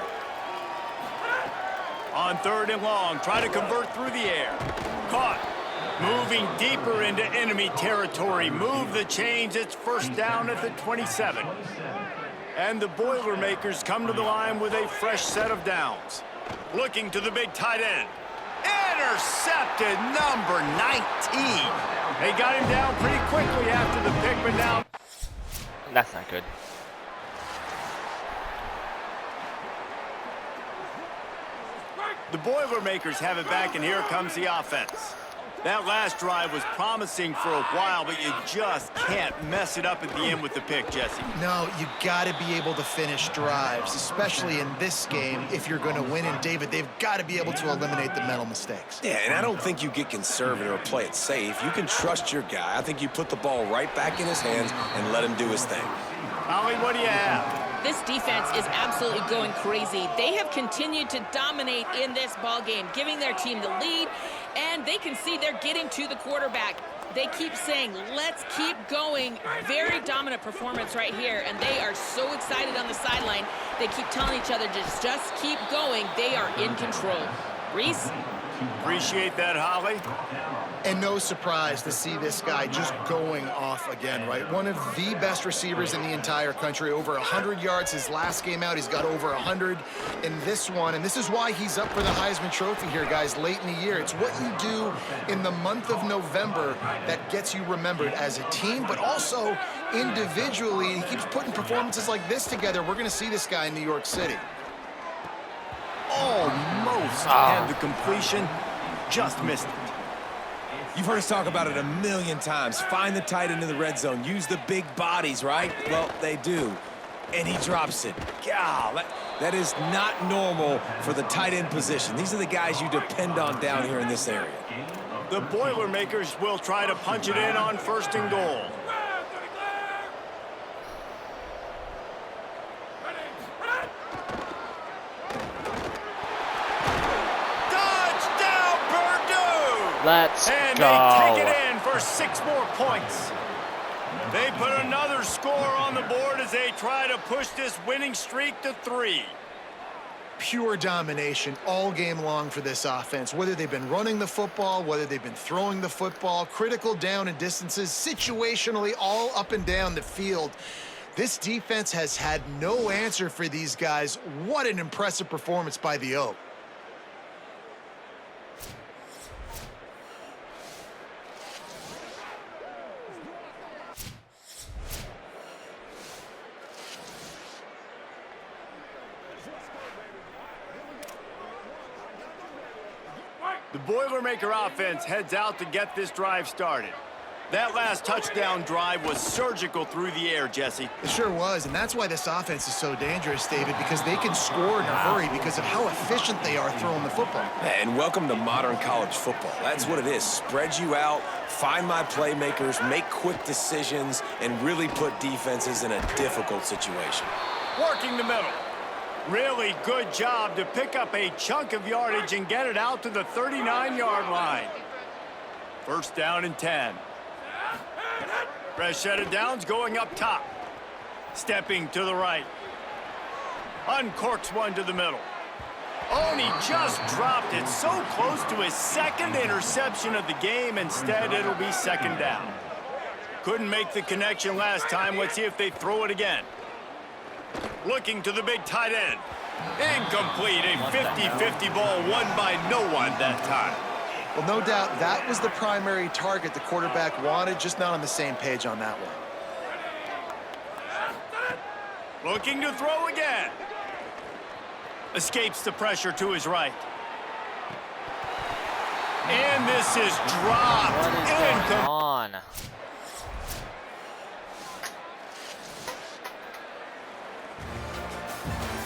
On 3rd and long, try to convert through the air. Caught. Moving deeper into enemy territory. Move the chains. It's 1st down at the 27. And the Boilermakers come to the line with a fresh set of downs. Looking to the big tight end. Intercepted, number 19. They got him down pretty quickly after the pick, but now... That's not good. The Boilermakers have it back, and here comes the offense. That last drive was promising for a while, but you just can't mess it up at the end with the pick, Jesse. No, you got to be able to finish drives, especially in this game if you're going to win. And, David, they've got to be able to eliminate the mental mistakes. Yeah, and I don't think you get conservative or play it safe. You can trust your guy. I think you put the ball right back in his hands and let him do his thing. Holly, what do you have? This defense is absolutely going crazy. They have continued to dominate in this ball game, giving their team the lead, and they can see they're getting to the quarterback. They keep saying, let's keep going. Very dominant performance right here, and they are so excited on the sideline. They keep telling each other, just keep going. They are in control. Reese? Appreciate that, Holly. And no surprise to see this guy just going off again, right? One of the best receivers in the entire country, over 100 yards his last game out. He's got over 100 in this one, and this is why he's up for the Heisman Trophy here, guys, late in the year. It's what you do in the month of November that gets you remembered as a team, but also individually. He keeps putting performances like this together. We're going to see this guy in New York City. Almost had the completion, just missed it. You've heard us talk about it a million times. Find the tight end in the red zone. Use the big bodies, right? Well, they do. And he drops it. God, that is not normal for the tight end position. These are the guys you depend on down here in this area. The Boilermakers will try to punch it in on 1st and goal. Let's and go. And they take it in for 6 more points. They put another score on the board as they try to push this winning streak to 3. Pure domination all game long for this offense. Whether they've been running the football, whether they've been throwing the football, critical down and distances, situationally all up and down the field. This defense has had no answer for these guys. What an impressive performance by the Oak. The Boilermaker offense heads out to get this drive started. That last touchdown drive was surgical through the air, Jesse. It sure was, and that's why this offense is so dangerous, David, because they can score in a hurry because of how efficient they are throwing the football. And welcome to modern college football. That's what it is. Spread you out, find my playmakers, make quick decisions, and really put defenses in a difficult situation. Working the middle. Really good job to pick up a chunk of yardage and get it out to the 39-yard line. 1st down and 10. Rashida Downs going up top. Stepping to the right. Uncorks one to the middle. Oh, and he just dropped it so close to his 2nd interception of the game. Instead, it'll be 2nd down. Couldn't make the connection last time. Let's see if they throw it again. Looking to the big tight end. Incomplete. A 50-50 ball won by no one that time. Well, no doubt that was the primary target the quarterback wanted, just not on the same page on that one. Looking to throw again. Escapes the pressure to his right. And this is dropped. What is going on?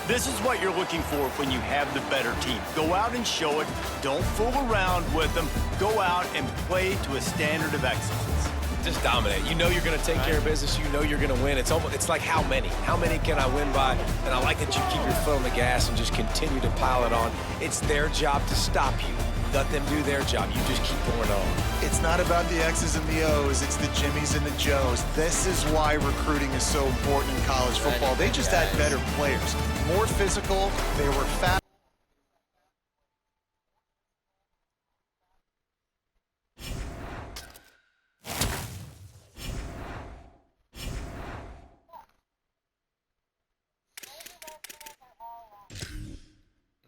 This is what you're looking for when you have the better team. Go out and show it. Don't fool around with them. Go out and play to a standard of excellence. Just dominate. You know you're going to take care of business. You know you're going to win. It's like how many? How many can I win by? And I like that you keep your foot on the gas and just continue to pile it on. It's their job to stop you. Let them do their job. You just keep going on. It's not about the X's and the O's. It's the Jimmies and the Joes. This is why recruiting is so important in college football. They just had better players. More physical. They were fast.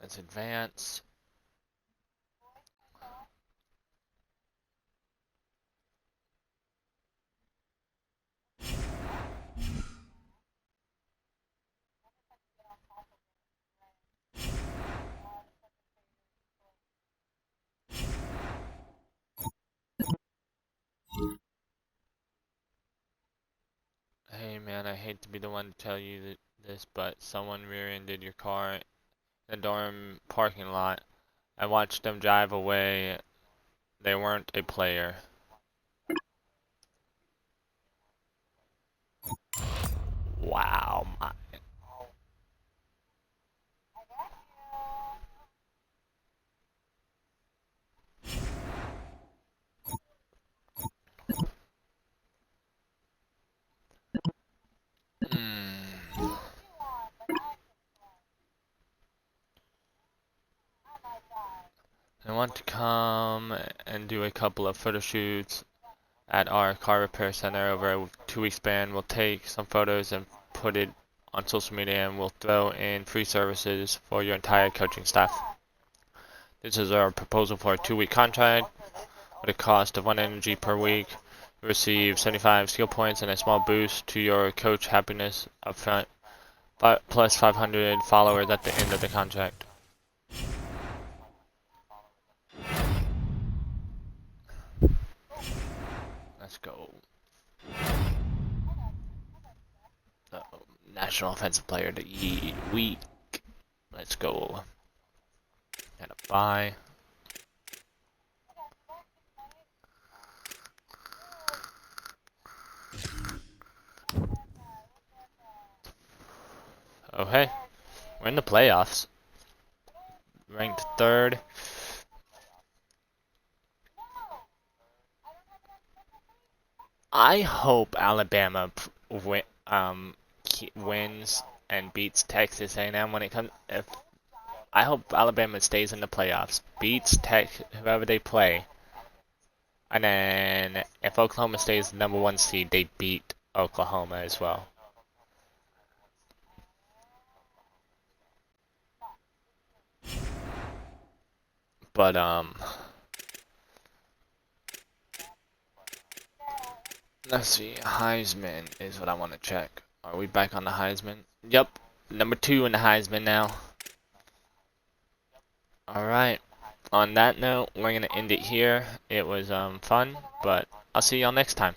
Let's advance. hate to be the one to tell you this, but someone rear-ended your car in the dorm parking lot. I watched them drive away. They weren't a player. Wow, my. I want to come and do a couple of photo shoots at our car repair center over a 2-week span. We'll take some photos and put it on social media, and we'll throw in free services for your entire coaching staff. This is our proposal for a 2-week contract with a cost of 1 energy per week. You receive 75 skill points and a small boost to your coach happiness up front, plus 500 followers at the end of the contract. Let's go. National Offensive Player of the Week. Let's go. Got a bye. Oh hey, we're in the playoffs. Ranked 3rd. I hope Alabama wins and beats Texas A&M when it comes. I hope Alabama stays in the playoffs, beats whoever they play, and then if Oklahoma stays the number 1 seed, they beat Oklahoma as well. But let's see, Heisman is what I want to check. Are we back on the Heisman? Yep, number 2 in the Heisman now. Alright, on that note, we're going to end it here. It was fun, but I'll see y'all next time.